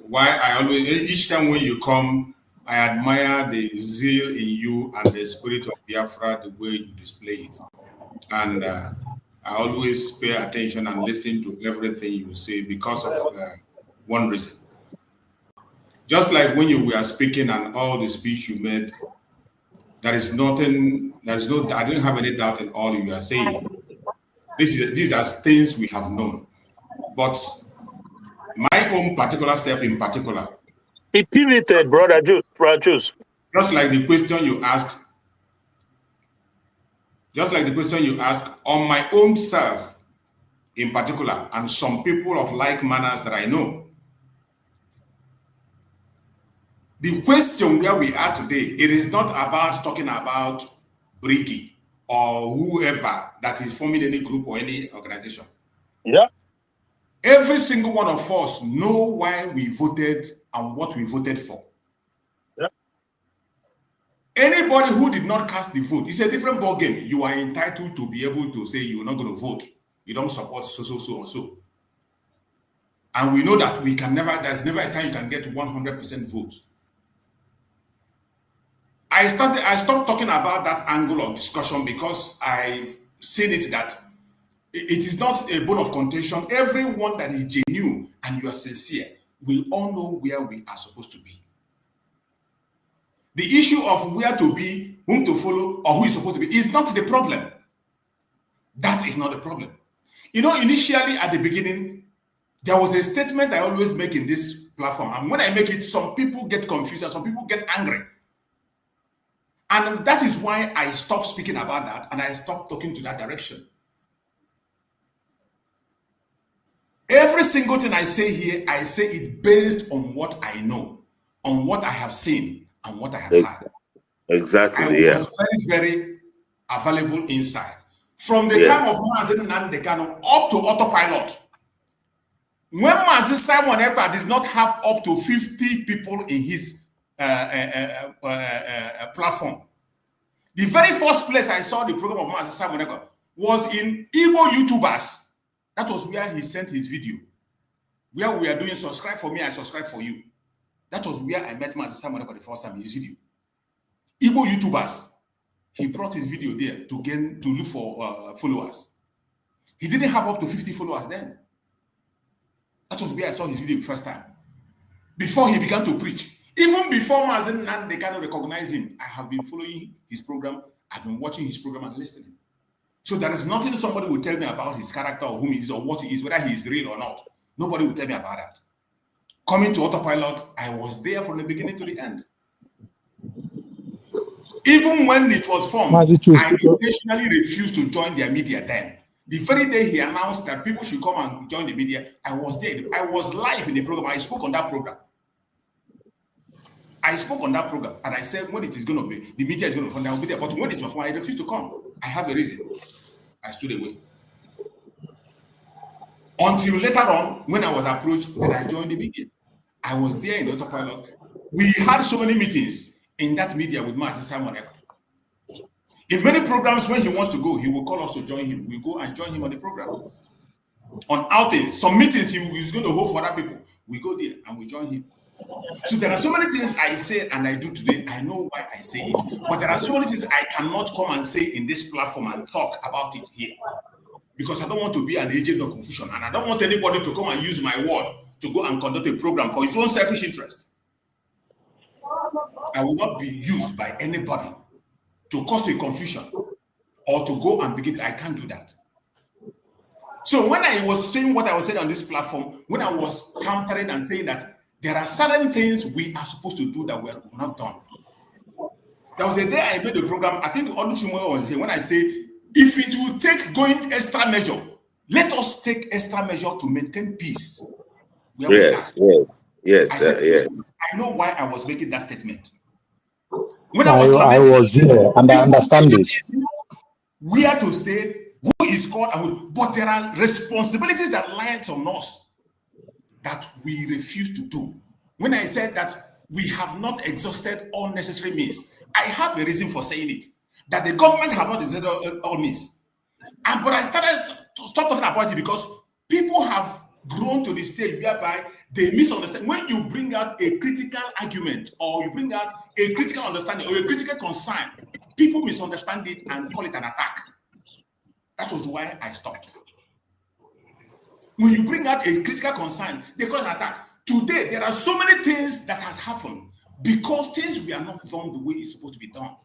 why I always each time when you come, I admire the zeal in you and the spirit of Biafra, the way you display it, and I always pay attention and listen to everything you say because of one reason. Just like when you were speaking and all the speech you made, there is nothing, I didn't have any doubt in all you are saying. These are things we have known. But my own particular self in particular. It pivoted, brother Juice. Just like the question you ask, on my own self in particular, and some people of like manners that I know. The question where we are today, it is not about talking about Briggy or whoever that is forming any group or any organization. Yeah. Every single one of us know why we voted and what we voted for. Yeah. Anybody who did not cast the vote, it's a different ball game. You are entitled to be able to say you're not going to vote. You don't support so. And we know that there's never a time you can get 100% vote. I stopped talking about that angle of discussion because I've seen it that it is not a bone of contention. Everyone that is genuine and you are sincere, we all know where we are supposed to be. The issue of where to be, whom to follow, or who is supposed to be is not the problem. That is not the problem. You know, initially at the beginning, there was a statement I always make in this platform. And when I make it, some people get confused and some people get angry. And that is why I stopped speaking about that and I stopped talking to that direction. Every single thing I say here, I say it based on what I know, on what I have seen, and what I have had. Exactly, I was very, very available inside. From the time of Nnamdi Kanu up to autopilot. When Mazi Simon Ekpa did not have up to 50 people in his platform. The very first place I saw the program of Mazi Simon Ekpa was in Igbo YouTubers. That was where he sent his video. Where we are doing subscribe for me, I subscribe for you. That was where I met Mazi Simon Ekpa the first time, his video. Igbo YouTubers. He brought his video there to look for followers. He didn't have up to 50 followers then. That was where I saw his video the first time. Before he began to preach. Even before Mazi Ndigbo recognized him, I have been following his program. I've been watching his program and listening. So there is nothing somebody will tell me about his character or whom he is or what he is, whether he is real or not. Nobody will tell me about that. Coming to autopilot, I was there from the beginning to the end. Even when it was formed, I intentionally refused to join their media then. The very day he announced that people should come and join the media, I was there. I was live in the program. I spoke on that program. And I said when it is going to be, the media is going to come, I will be there. But when it was formed, I refused to come. I have a reason. I stood away. Until later on, when I was approached, then I joined the media. I was there in the autopilot. We had so many meetings in that media with Mazi Simon Ekpa. In many programs, when he wants to go, he will call us to join him. We go and join him on the program. On outings, some meetings he is going to hold for other people. We go there and we join him. So there are so many things I say and I do today. I know why I say it. But there are so many things I cannot come and say in this platform and talk about it here. Because I don't want to be an agent of confusion. And I don't want anybody to come and use my word to go and conduct a program for his own selfish interest. I will not be used by anybody to cause a confusion or to go and begin. I can't do that. So when I was saying what I was saying on this platform, when I was countering and saying that there are certain things we are supposed to do that we have not done. There was a day I made a program, I think Oluchimo was here, when I say, if it will take going extra measure, Let us take extra measure to maintain peace. Yes. I know why I was making that statement. When I was here, and I understand it. Where to stay, who is called, but there are responsibilities that lie on us that we refuse to do. When I said that we have not exhausted all necessary means, I have a reason for saying it. That the government have not exhausted all means. But I started to stop talking about it because people have grown to the stage whereby they misunderstand. When you bring out a critical argument or you bring out a critical understanding or a critical concern, people misunderstand it and call it an attack. That was why I stopped. When you bring out a critical concern, they call it an attack. Today, there are so many things that has happened because things were not done the way it's supposed to be done.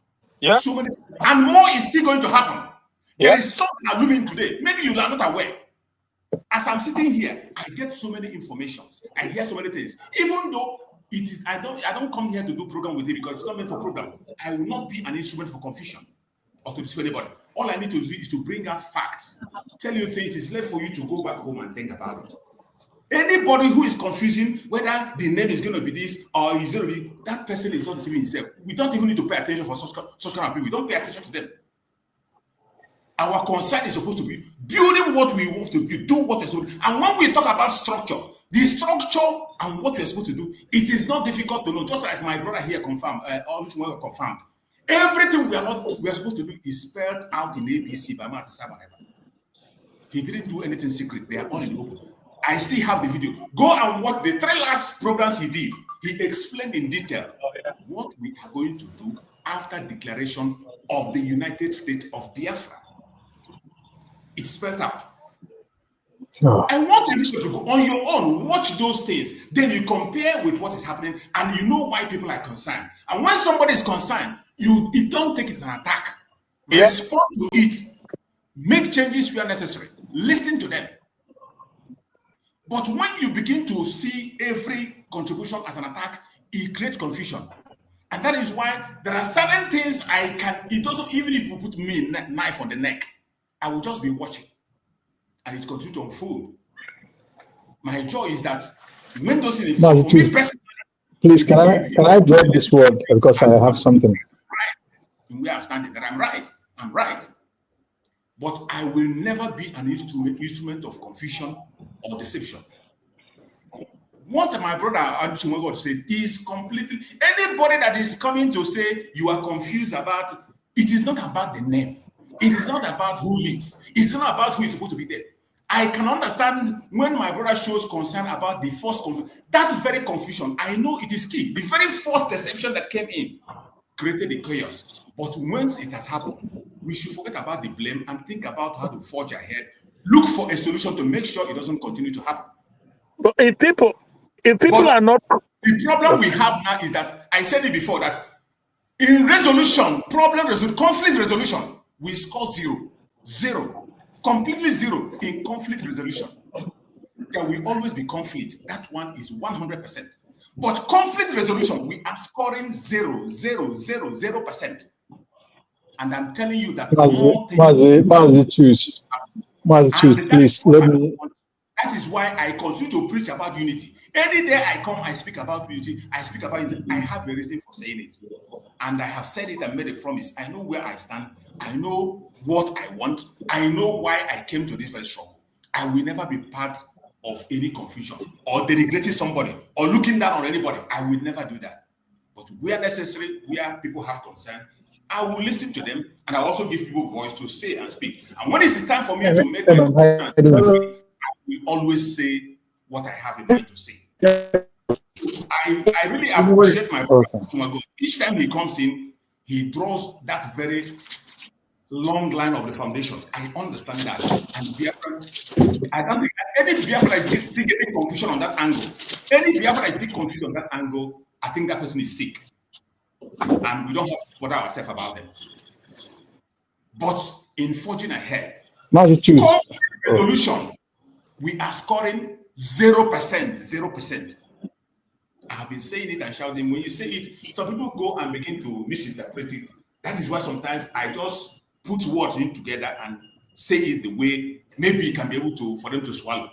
Yeah. So many, and more is still going to happen. There is something looming today. Maybe you are not aware. As I'm sitting here, I get so many informations. I hear so many things. Even though it is, I don't come here to do program with you because it's not meant for program. I will not be an instrument for confusion or to deceive anybody. All I need to do is to bring out facts, tell you things. It's left for you to go back home and think about it. Anybody who is confusing whether the name is going to be this or is going to be that person is not deceiving himself. We don't even need to pay attention for such kind of people. We don't pay attention to them. Our concern is supposed to be building what we want to build, do what we're supposed to do. And when we talk about structure, the structure and what we're supposed to do, it is not difficult to know. Just like my brother here confirmed, confirmed. Everything we are supposed to do is spelled out in ABC by Martin Saban. He didn't do anything secret. They are all in the open. I still have the video. Go and watch the 3 last programs he did. He explained in detail what we are going to do after declaration of the United States of Biafra. It's spelled out. I want you to go on your own, watch those things. Then you compare with what is happening and you know why people are concerned. And when somebody is concerned, you don't take it as an attack. Respond to it. Make changes where necessary. Listen to them. But when you begin to see every contribution as an attack, it creates confusion. And that is why there are certain things it doesn't, even if you put me a knife on the neck, I will just be watching. And it continues to unfold. My joy is that when those things, for me personally, please, can I drop this word because I have something. Right. In where I'm standing, that I'm right. But I will never be an instrument of confusion or deception. What my brother Anchumego said is completely, anybody that is coming to say you are confused about, it is not about the name. It is not about who leads. It's not about who is supposed to be there. I can understand when my brother shows concern about the first confusion. That very confusion, I know it is key. The very first deception that came in created the chaos. But once it has happened, we should forget about the blame and think about how to forge ahead. Look for a solution to make sure it doesn't continue to happen. But if people are not... The problem we have now is that, I said it before, that in resolution, conflict resolution, we score 0. Completely 0 in conflict resolution. There will always be conflict. That one is 100%. But conflict resolution, we are scoring 0%. And I'm telling you that please let me. That is why I continue to preach about unity. Any day I come, I speak about unity. I have a reason for saying it. And I have said it and made a promise. I know where I stand. I know what I want. I know why I came to this very struggle. I will never be part of any confusion or denigrating somebody or looking down on anybody. I will never do that. But where necessary, where people have concern, I will listen to them and I also give people voice to say and speak. And when it is time for me to make my decisions, I will always say what I have in mind to say. I really appreciate my brother. Each time he comes in, he draws that very long line of the foundation. I understand that. And Biafra, I don't think that any Biafra is still getting confusion on that angle. Any Biafra is still confused on that angle, I think that person is sick. And we don't have to bother ourselves about them. But in forging ahead, conflict resolution, we are scoring 0%. I have been saying it and shouting. When you say it, some people go and begin to misinterpret it. That is why sometimes I just put words in together and say it the way maybe it can be able to for them to swallow.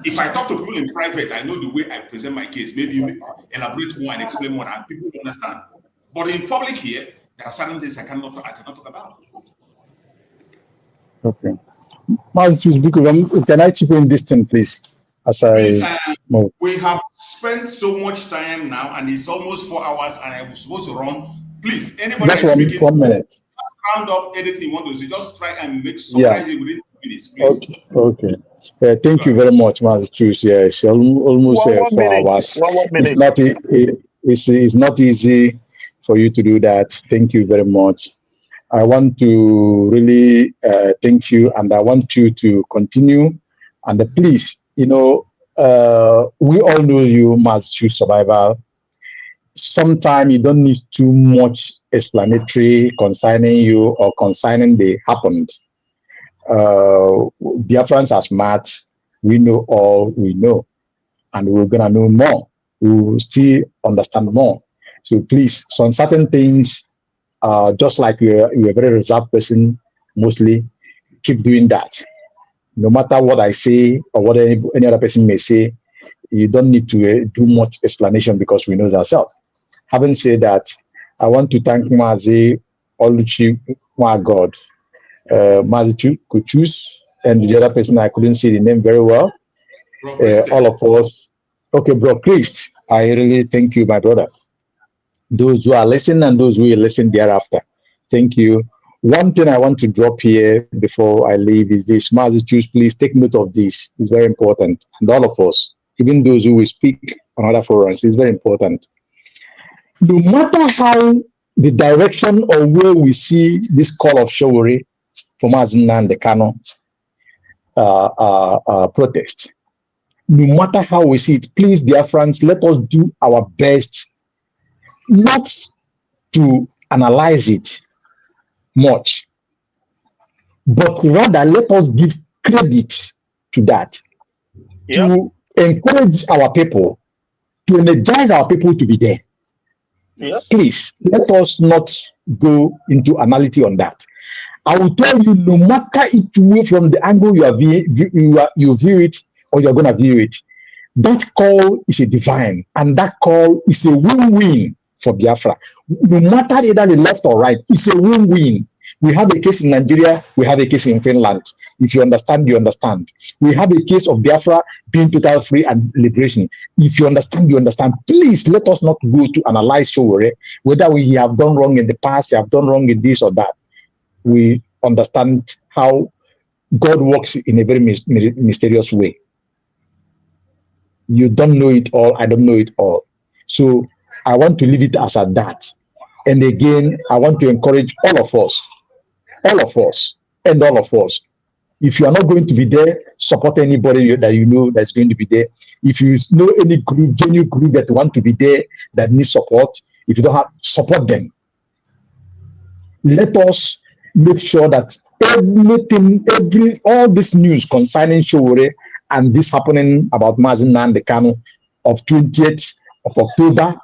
If I talk to people in private, I know the way I present my case. Maybe you elaborate more and explain more, and people understand. But in public here, there are certain things I cannot talk about. Okay. Can I chip in this thing, please? We have spent so much time now, and it's almost 4 hours, and I was supposed to run. Please, anybody that's speaking, 1 minute. Just round up anything you want to say. Just try and make summarize it within 2 minutes, please. Okay. Thank you very much, Master Truth. Yeah, it's almost 4 hours. It's not easy for you to do that. Thank you very much. I want to really thank you, and I want you to continue. And please, we all know you, Master Truth Survival. Sometimes you don't need too much explanatory concerning you or concerning the happened. Biafrans are smart. We know all we know, and we're gonna know more. We will still understand more. So please, some certain things, just like you're a very reserved person, mostly, keep doing that. No matter what I say or what any other person may say, you don't need to do much explanation because we know ourselves. Having said that, I want to thank Mazi Oluchi, my God, Mazi Kuchus, and the other person I couldn't see the name very well. All of us. Okay, Bro Christ, I really thank you, my brother. Those who are listening and those who will listen thereafter. Thank you. One thing I want to drop here before I leave is this. Mazi Kuchus, please take note of this. It's very important. And all of us, even those who will speak on other forums, it's very important. No matter how the direction or where we see this call of chivalry from Nnamdi Kanu protest, no matter how we see it, please, dear friends, let us do our best not to analyze it much, but rather let us give credit to that, to encourage our people, to energize our people to be there. Please, let us not go into analysis on that. I will tell you, no matter each way from the angle you view it or you're going to view it, that call is a divine, and that call is a win-win for Biafra. No matter either the left or right, it's a win-win. We have a case in Nigeria, we have a case in Finland. If you understand, you understand. We have a case of Biafra being total free and liberation. If you understand, you understand. Please let us not go to analyze whether we have done wrong in the past, have done wrong in this or that. We understand how God works in a very mysterious way. You don't know it all, I don't know it all. So I want to leave it as at that. And again, I want to encourage all of us, and all of us. If you are not going to be there, support anybody that you know that's going to be there. If you know any group, genuine group that want to be there, that needs support, if you don't have, support them. Let us make sure that all this news concerning Showore and this happening about Nnamdi Kanu of 20th of October,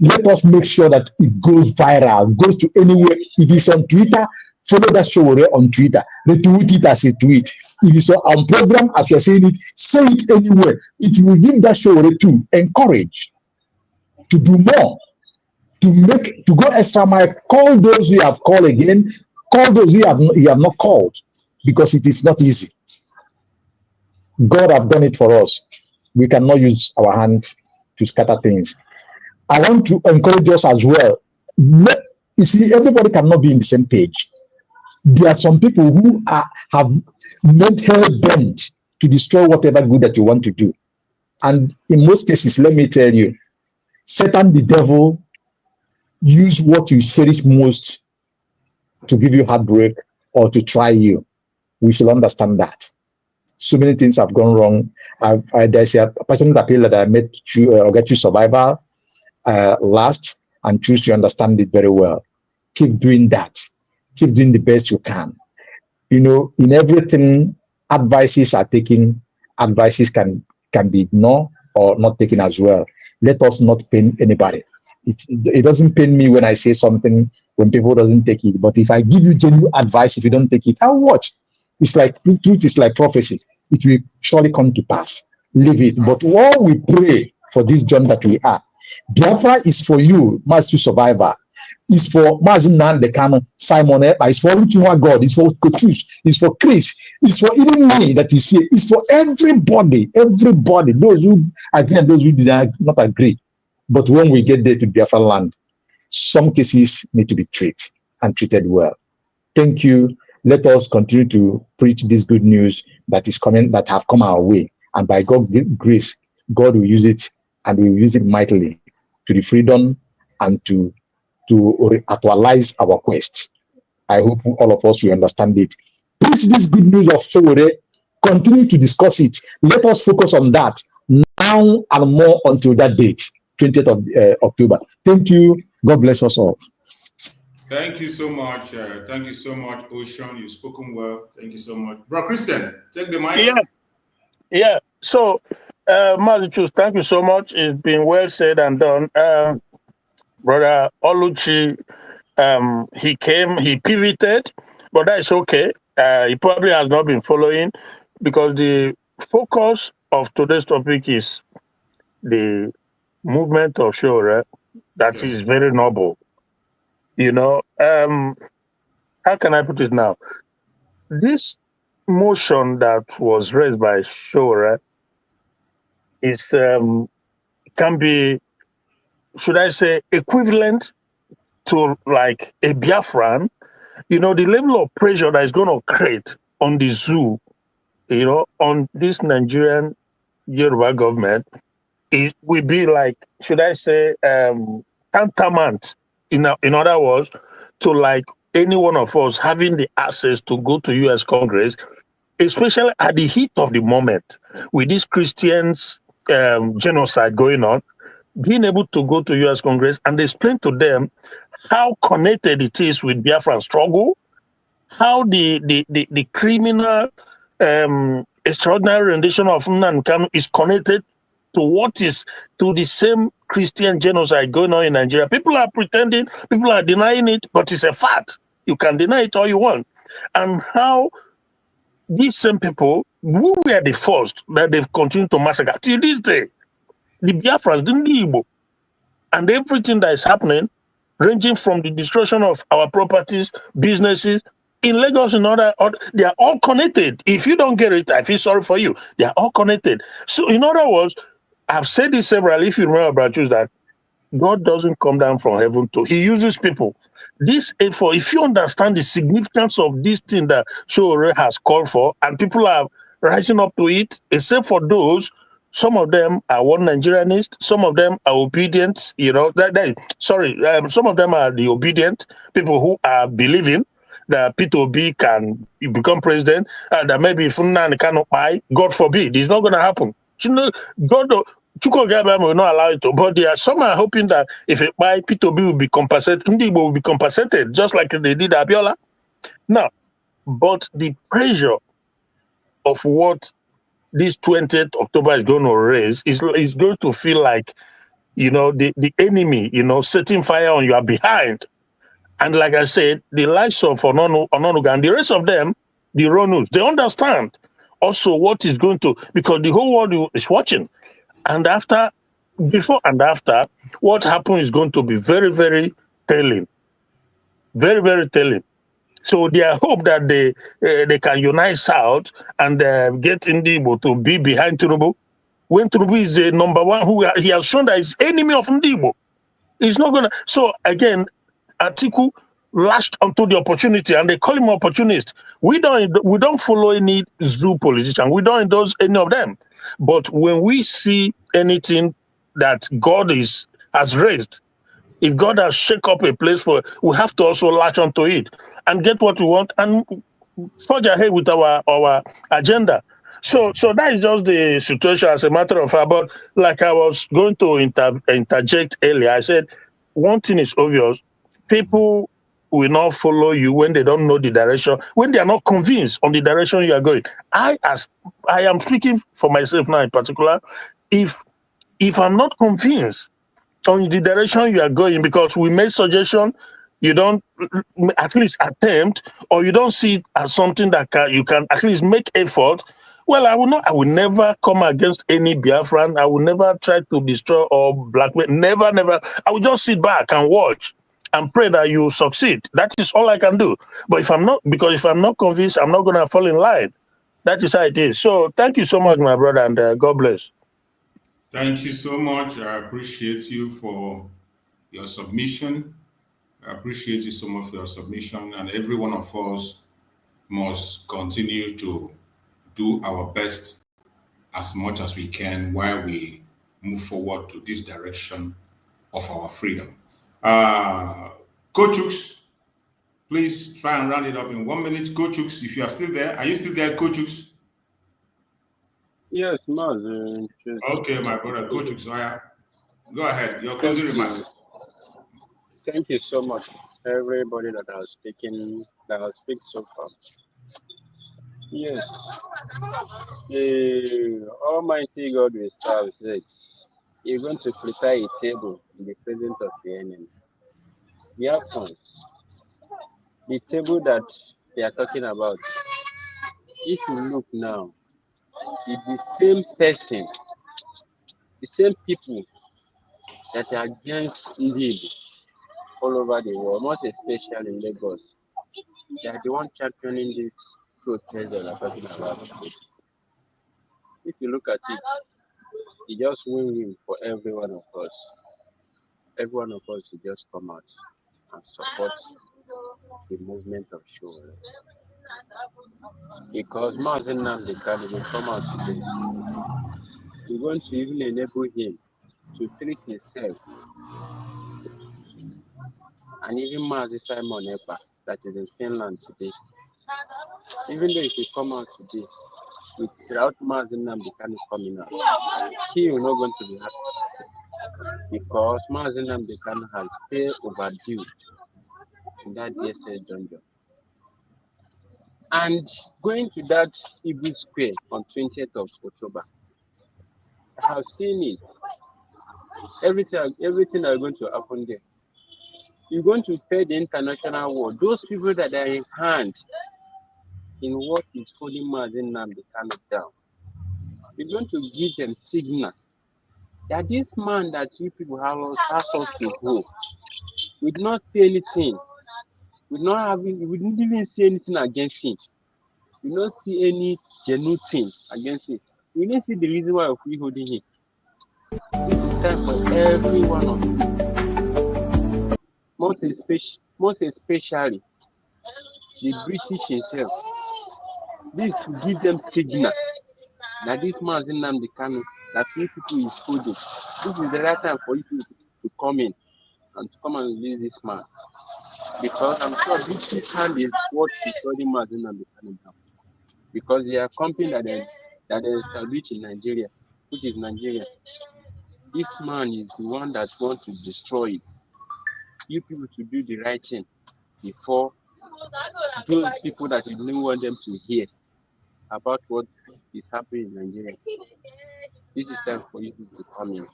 let us make sure that it goes viral, goes to anywhere. If it's on Twitter, follow that Showore on Twitter. Retweet it as a tweet. If it's on program, as you're saying it, say it anywhere. It will give that Showore to encourage to do more, to go extra mile. Call those who have called again. Call those who have not called, because it is not easy. God have done it for us. We cannot use our hand to scatter things. I want to encourage us as well. You see, everybody cannot be in the same page. There are some people who have made hell bent to destroy whatever good that you want to do. And in most cases, let me tell you, Satan, the devil, use what you cherish most to give you heartbreak or to try you. We should understand that. So many things have gone wrong. There's a passionate appeal that I made to get you survival last, and choose to understand it very well. Keep doing that. Keep doing the best you can. You know, in everything, advices are taken. Advices can be ignored or not taken as well. Let us not pain anybody. It doesn't pain me when I say something when people doesn't take it. But if I give you genuine advice, if you don't take it, I'll watch. It's like truth is like prophecy. It will surely come to pass. Leave it. But what we pray for this journey that we are, Biafra is for you, Master Survivor. It's for Mazin Nnamdi Kanu, Simon Epa. It's for Uchiwa God. It's for Kochus. It's for Chris. It's for even me that you see. It's for everybody. Everybody. Those who agree and those who did not agree. But when we get there to Biafra land, some cases need to be treated well. Thank you. Let us continue to preach this good news that is coming, that have come our way. And by God's grace, God will use it, and we will use it mightily to the freedom and to actualize our quest. I hope all of us will understand it. Preach this good news of Sowore. Continue to discuss it. Let us focus on that now and more until that date, 20th of October. Thank you. God bless us all. Thank you so much. Thank you so much, Ocean. You've spoken well. Thank you so much. Bro, Christian, take the mic. Yeah. So, Mazichus, thank you so much. It's been well said and done. Brother Oluchi, he pivoted, but that is okay. He probably has not been following, because the focus of today's topic is the movement of Sowore. That is very noble. You know, how can I put it now? This motion that was raised by Sowore is can be, should I say, equivalent to like a Biafran. You know, the level of pressure that is going to create on the zoo, you know, on this Nigerian Yoruba government, it will be like, should I say, tantamount, in other words, to like any one of us having the access to go to US Congress, especially at the heat of the moment, with these Christians genocide going on, being able to go to US Congress and explain to them how connected it is with Biafran struggle, how the criminal extraordinary rendition of Nnamdi Kanu is connected to what is to the same Christian genocide going on in Nigeria. People are pretending, people are denying it, but it's a fact. You can deny it all you want. And how these same people, who were the first that they've continued to massacre till this day, the Biafrans, the Igbo, and everything that is happening, ranging from the destruction of our properties, businesses, in Lagos and other, they are all connected. If you don't get it, I feel sorry for you. They are all connected. So in other words, I've said this several, if you remember, Brachus, that God doesn't come down from heaven he uses people. This effort, if you understand the significance of this thing that Sowore has called for, and people are rising up to it, except for those, some of them are one Nigerianist, some of them are obedient, you know, some of them are the obedient people who are believing that Peter Obi can become president, that maybe if Nnamdi cannot buy, God forbid, it's not going to happen. You know, God will not allow it to, but some are hoping that if it buy, Peter Obi will be compensated, Ndigbo will be compensated, just like they did Abiola. Now, but the pressure of what this 20th October is going to raise is going to feel like, you know, the enemy, you know, setting fire on your behind. And like I said, the likes of Ononuga and the rest of them, the Ronus, they understand also what is going to, because the whole world is watching. And before and after, what happened is going to be very, very telling. Very, very telling. So their hope that they can unite South and get Ndigbo to be behind Tinubu, when Tinubu is the number one, he has shown that he's enemy of Ndigbo. He's not going to. So again, Atiku lashed onto the opportunity, and they call him opportunist. We don't follow any zoo politician. We don't endorse any of them. But when we see anything that God has raised, if God has shaken up a place for, we have to also latch onto it and get what we want and forge ahead with our agenda. So that is just the situation as a matter of fact. But like I was going to interject earlier, I said one thing is obvious: people will not follow you when they don't know the direction, when they are not convinced on the direction you are going. I am speaking for myself now in particular. If I'm not convinced on the direction you are going, because we made suggestion, you don't at least attempt, or you don't see it as something that you can at least make effort, well, I will never come against any Biafran. I will never try to destroy or blackmail. Never, never. I will just sit back and watch and pray that you succeed. That is all I can do. But if I'm not convinced, I'm not going to fall in line. That is how it is. So thank you so much, my brother, and God bless. Thank you so much. I appreciate you for your submission. I appreciate you so much for your submission, and every one of us must continue to do our best as much as we can while we move forward to this direction of our freedom. Coachux, please try and round it up in 1 minute. Coachux, if you are still there, are you still there, Coachux? Yes, Maz. Okay, my brother, Coachux, go ahead. Your closing remarks. Thank you so much, everybody that has spoken so far. Yes, the Almighty God will serve said, you're going to prepare a table in the presence of the enemy. Biafrans, the table that they are talking about, if you look now, it's the same person, the same people that are against Nnamdi all over the world, most especially in Lagos. They are the one championing this protest that are talking about. If you look at it, it just win-win for every one of us. Every one of us should just come out and support the movement of show. Because Mazen Nnamdi will come out today. We're going to even enable him to treat himself. And even Mazi Simon Epa, that is in Finland today. Even though if he come out today, without Mazi Nnamdi coming out, he will not going to be happy. Because Mazi Nnamdi has stayed overdue in that DSS dungeon. And going to that Igbo Square on 20th of October, I have seen it. Everything that is going to happen there. You're going to pay the international world. Those people that are in hand in what is holding Mazi Nnamdi down. You're going to give them signal that this man that you people have asked us to go, we did not see anything. We didn't even see anything against him. We did not see any genuine thing against him. We didn't see the reason why we're holding him. This is time for every one of you. Most especially the British himself. This to give them signal that this man is Nnamdi Kanu, that you people is holding. This is the right time for you to come in and to come and release this man. Because I'm sure British hand is what is holding Mazi Nnamdi Kanu down. Because they are company that they established in Nigeria, which is Nigeria. This man is the one that wants to destroy it. You people to do the right thing before those people that you don't want them to hear about what is happening in Nigeria. This is time for you to come in.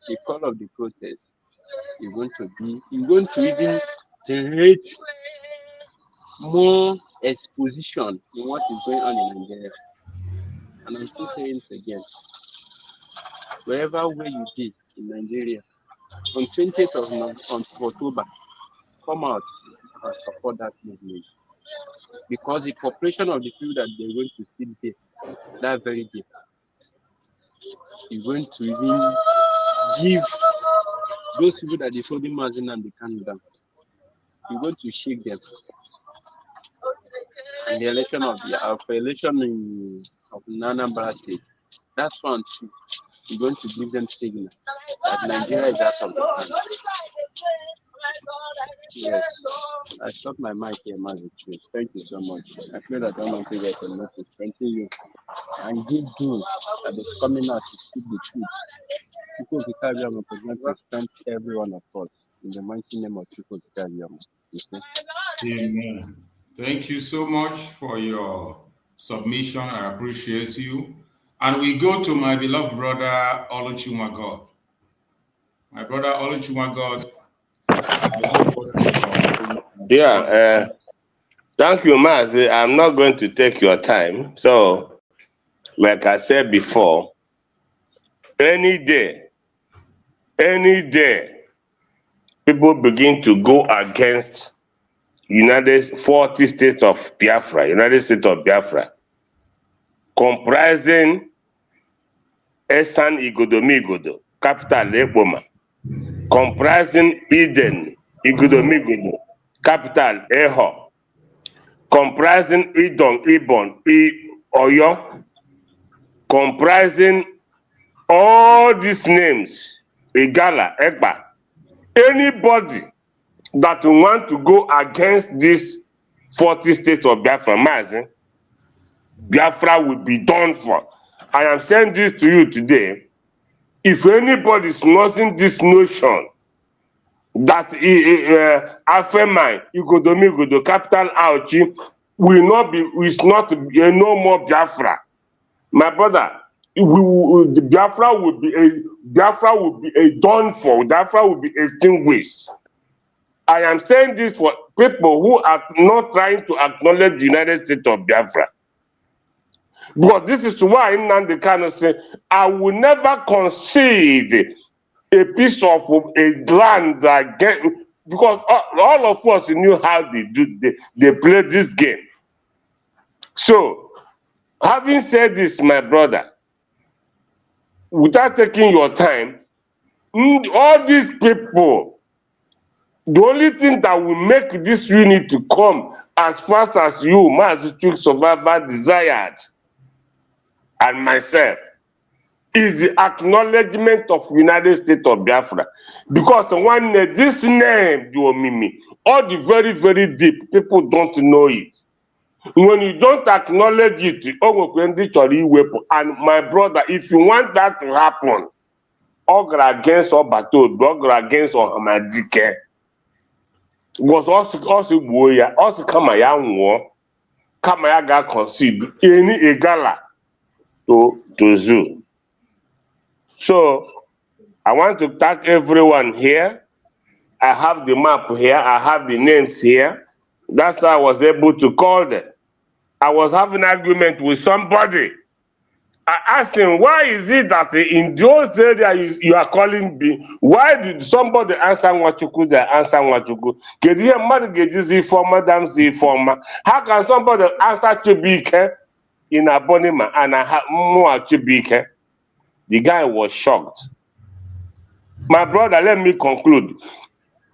The call of the protest is going to even generate more exposition in what is going on in Nigeria. And I'm still saying it again. Wherever where you be in Nigeria, on 20th of October, come out and support that movement. Because the cooperation of the people that they're going to see there, that very day, is going to even give those people that is holding Mazi Nnamdi Kanu down, you're going to shake them. And the election of Anambra State, that's one too. You're going to give them signal that Nigeria is out of the hand. Yes, I stopped my mic here, Mazi. Thank you so much. I feel that I'm going to get a lot to strengthen you and give those that is coming out to speak the truth. People to carry on to strengthen every one of us in the mighty name of people to carry on. Amen. Thank you so much for your submission. I appreciate you. And we go to my beloved brother Oluchumagod. My brother Oluchumagod, Yeah, thank you, Mazi. I'm not going to take your time. So, like I said before, any day, people begin to go against United 40 states of Biafra, United States of Biafra, comprising Esan Igodomigodo, capital Ekpoma, comprising Eden Igodomigodo, capital Eho, comprising Ibon, Oyo, comprising all these names, Igala, Ekpa. Anybody that want to go against this 40 states of Biafra, Mazi, Biafra will be done for. I am saying this to you today. If anybody is noting this notion that Afemai, Igodomigodo, capital Auchi, is not no more Biafra, my brother, the Biafra will be a done for. Biafra will be extinguished. I am saying this for people who are not trying to acknowledge the United States of Biafra. Because this is why Nnamdi Kanu said, I will never concede a piece of a land that because all of us knew how they play this game. So, having said this, my brother, without taking your time, all these people, the only thing that will make this unity come as fast as you, Mazi Survivor, desired, and myself, is the acknowledgement of United States of Biafra. Because when this name, all the very, very deep, people don't know it. When you don't acknowledge it, and my brother, if you want that to happen, Ogra against Obato, Ogra against Ohamadike, was also Boya, also Kamaya war, Kamaya got concede any Egala to Zoo. So I want to thank everyone here. I have the map here, I have the names here. That's why I was able to call them. I was having an argument with somebody. I asked him, why is it that in those areas you are calling me, why did somebody answer Nwachuku that answer Nwachuku? How can somebody answer Chibike in Abonima and I have more Chibike? The guy was shocked. My brother, let me conclude.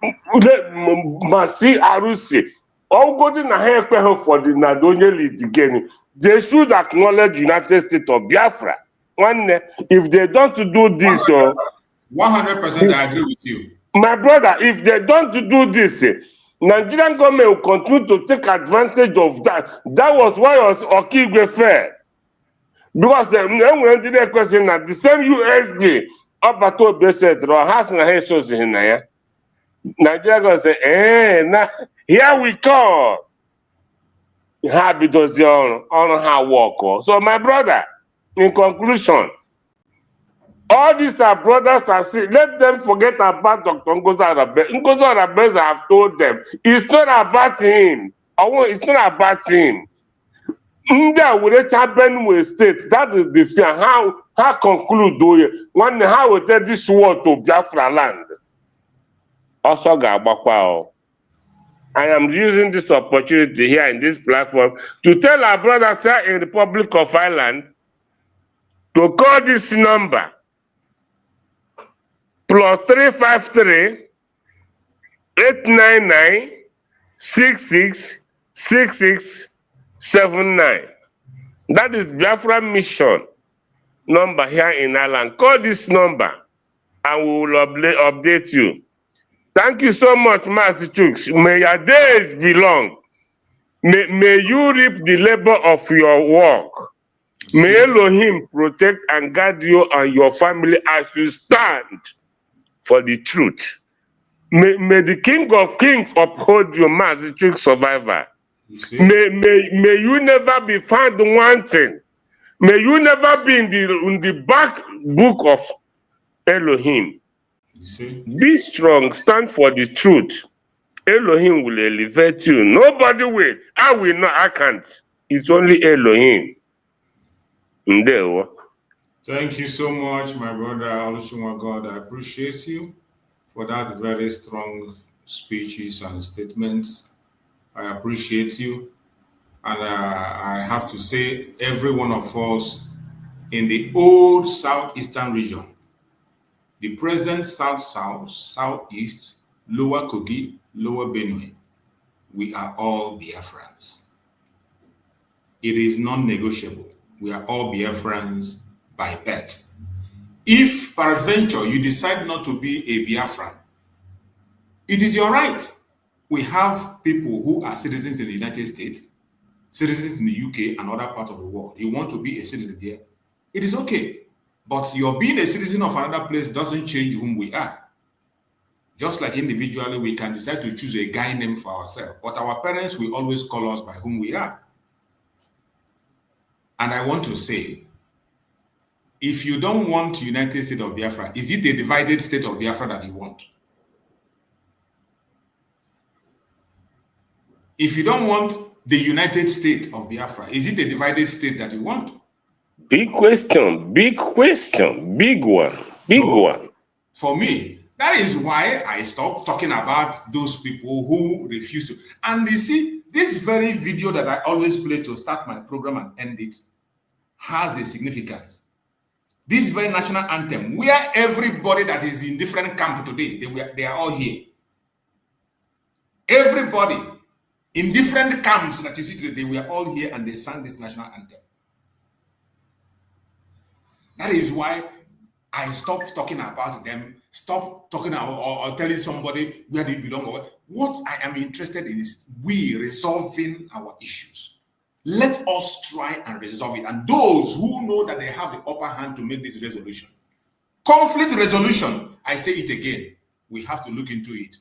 Masi Arusi, all good in a hair for the Nadonye Litigeni. They should acknowledge United States of Biafra. If they don't do this, 100% I agree with you. My brother, if they don't do this, Nigerian government will continue to take advantage of that. That was why Okigwe fair. Because the question that the same USB Obato Beset or has na Jesus in there. Nigeria going to say, now here we come. Happy does your on how walk. So, my brother, in conclusion, all these are brothers and sisters. Let them forget about Dr. Ngozi Arabeza. Ngozi Arabeza have told them it's not about him. It's not about him. India will Benue State. That is the fear. How conclude how will they this war to Biafra land? Also, I am using this opportunity here in this platform to tell our brothers here in the Republic of Ireland to call this number +353 899 666679. That is Biafra Mission number here in Ireland. Call this number and we will update you. Thank you so much, Master Chooks. May your days be long. May you reap the labor of your work. May Elohim protect and guide you and your family as you stand for the truth. May the King of Kings uphold you, Master Chooks survivor. May you never be found wanting. May you never be in the back book of Elohim. You see? Be strong, stand for the truth. Elohim will elevate you. Nobody will. I will not, I can't. It's only Elohim. Ndewo. Thank you so much, my brother Olushunwa God. I appreciate you for that very strong speeches and statements. I appreciate you. And I have to say, every one of us in the old southeastern region, the present south-south, southeast, lower Kogi, lower Benue, we are all Biafrans. It is non-negotiable. We are all Biafrans by birth. If peradventure you decide not to be a Biafran, it is your right. We have people who are citizens in the United States, citizens in the UK and other parts of the world. You want to be a citizen there, it is okay. But your being a citizen of another place doesn't change whom we are. Just like individually, we can decide to choose a guy name for ourselves, but our parents will always call us by whom we are. And I want to say, if you don't want United States of Biafra, is it a divided state of Biafra that you want? If you don't want the United States of Biafra, is it a divided state that you want? Big question, big one. For me, that is why I stopped talking about those people who refuse to. And you see, this very video that I always play to start my program and end it has a significance. This very national anthem, where everybody that is in different camp today, they are all here. Everybody in different camps that you see today, they were all here and they sang this national anthem. That is why I stopped talking about them, stop talking about or telling somebody where they belong. Or what I am interested in is we resolving our issues. Let us try and resolve it. And those who know that they have the upper hand to make this resolution. Conflict resolution, I say it again, we have to look into it.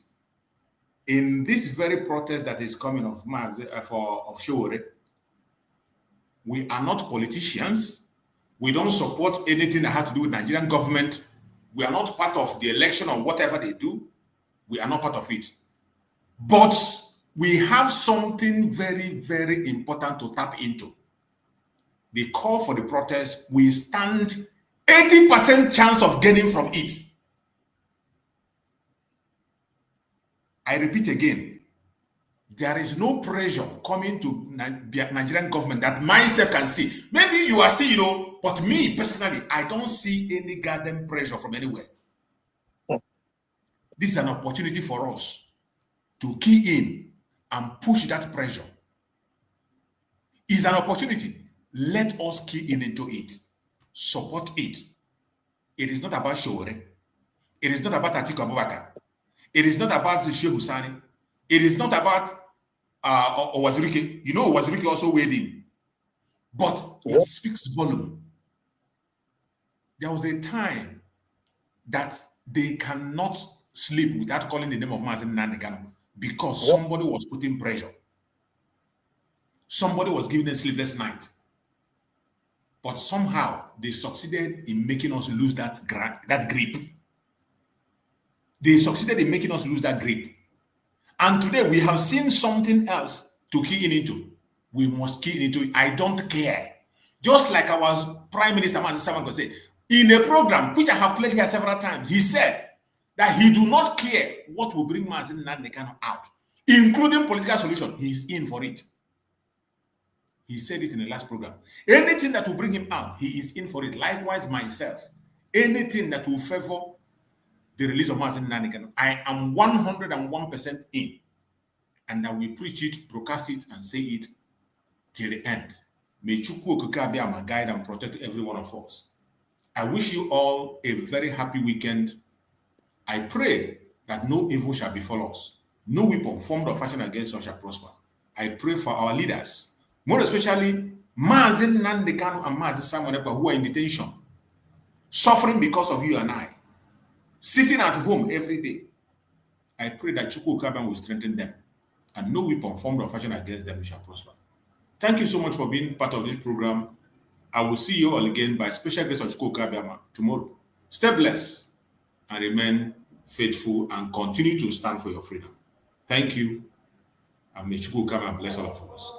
In this very protest that is coming of Showore, we are not politicians. We don't support anything that has to do with Nigerian government. We are not part of the election or whatever they do. We are not part of it. But we have something very, very important to tap into. The call for the protest, we stand 80% chance of gaining from it. I repeat again, there is no pressure coming to Nigerian government that myself can see. Maybe you are seeing, but me personally, I don't see any goddamn pressure from anywhere. This is an opportunity for us to key in and push that pressure. It's an opportunity. Let us key in into it. Support it. It is not about Showore. It is not about Atiku Abubakar. It is not about Sheikh Husani. It is not about Owazirike. Owazirike also weighed in. But it speaks volume. There was a time that they cannot sleep without calling the name of Mazi Nnamdi because somebody was putting pressure. Somebody was giving a sleepless night. But somehow they succeeded in making us lose that grip. They succeeded in making us lose that grip. And today we have seen something else to key in into. We must key into it. I don't care. Just like our Prime Minister Mazi Samango said, in a program which I have played here several times, he said that he do not care what will bring Mazi Nnamdi out, including political solution. He is in for it. He said it in the last program. Anything that will bring him out, he is in for it. Likewise, myself. Anything that will favor the release of Mazi Nnamdi, I am 101% in. And I will preach it, broadcast it, and say it till the end. May Chukwu Okike Abiyama guide and protect every one of us. I wish you all a very happy weekend. I pray that no evil shall befall us. No weapon formed or fashioned against us shall prosper. I pray for our leaders, more especially Mazi Nnamdi Kanu and Mazi Samuel Ekpa, who are in detention, suffering because of you and I, sitting at home every day. I pray that Chukwu Okike Abiyama will strengthen them, and no weapon formed or fashioned against them shall prosper. Thank you so much for being part of this program. I will see you all again by special grace of Chukwu Okike Abiyama tomorrow. Stay blessed and remain faithful and continue to stand for your freedom. Thank you. And may Chukwu come and bless all of us.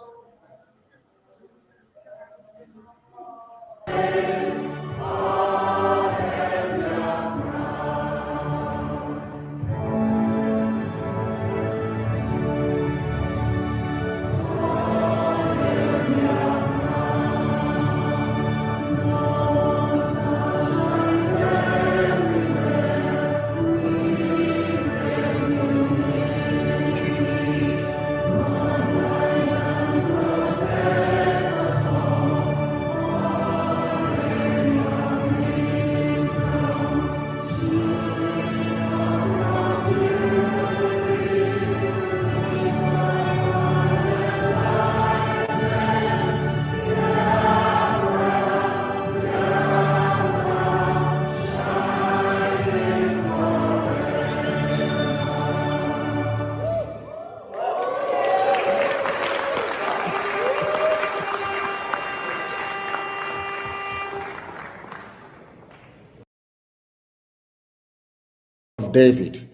David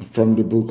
from the book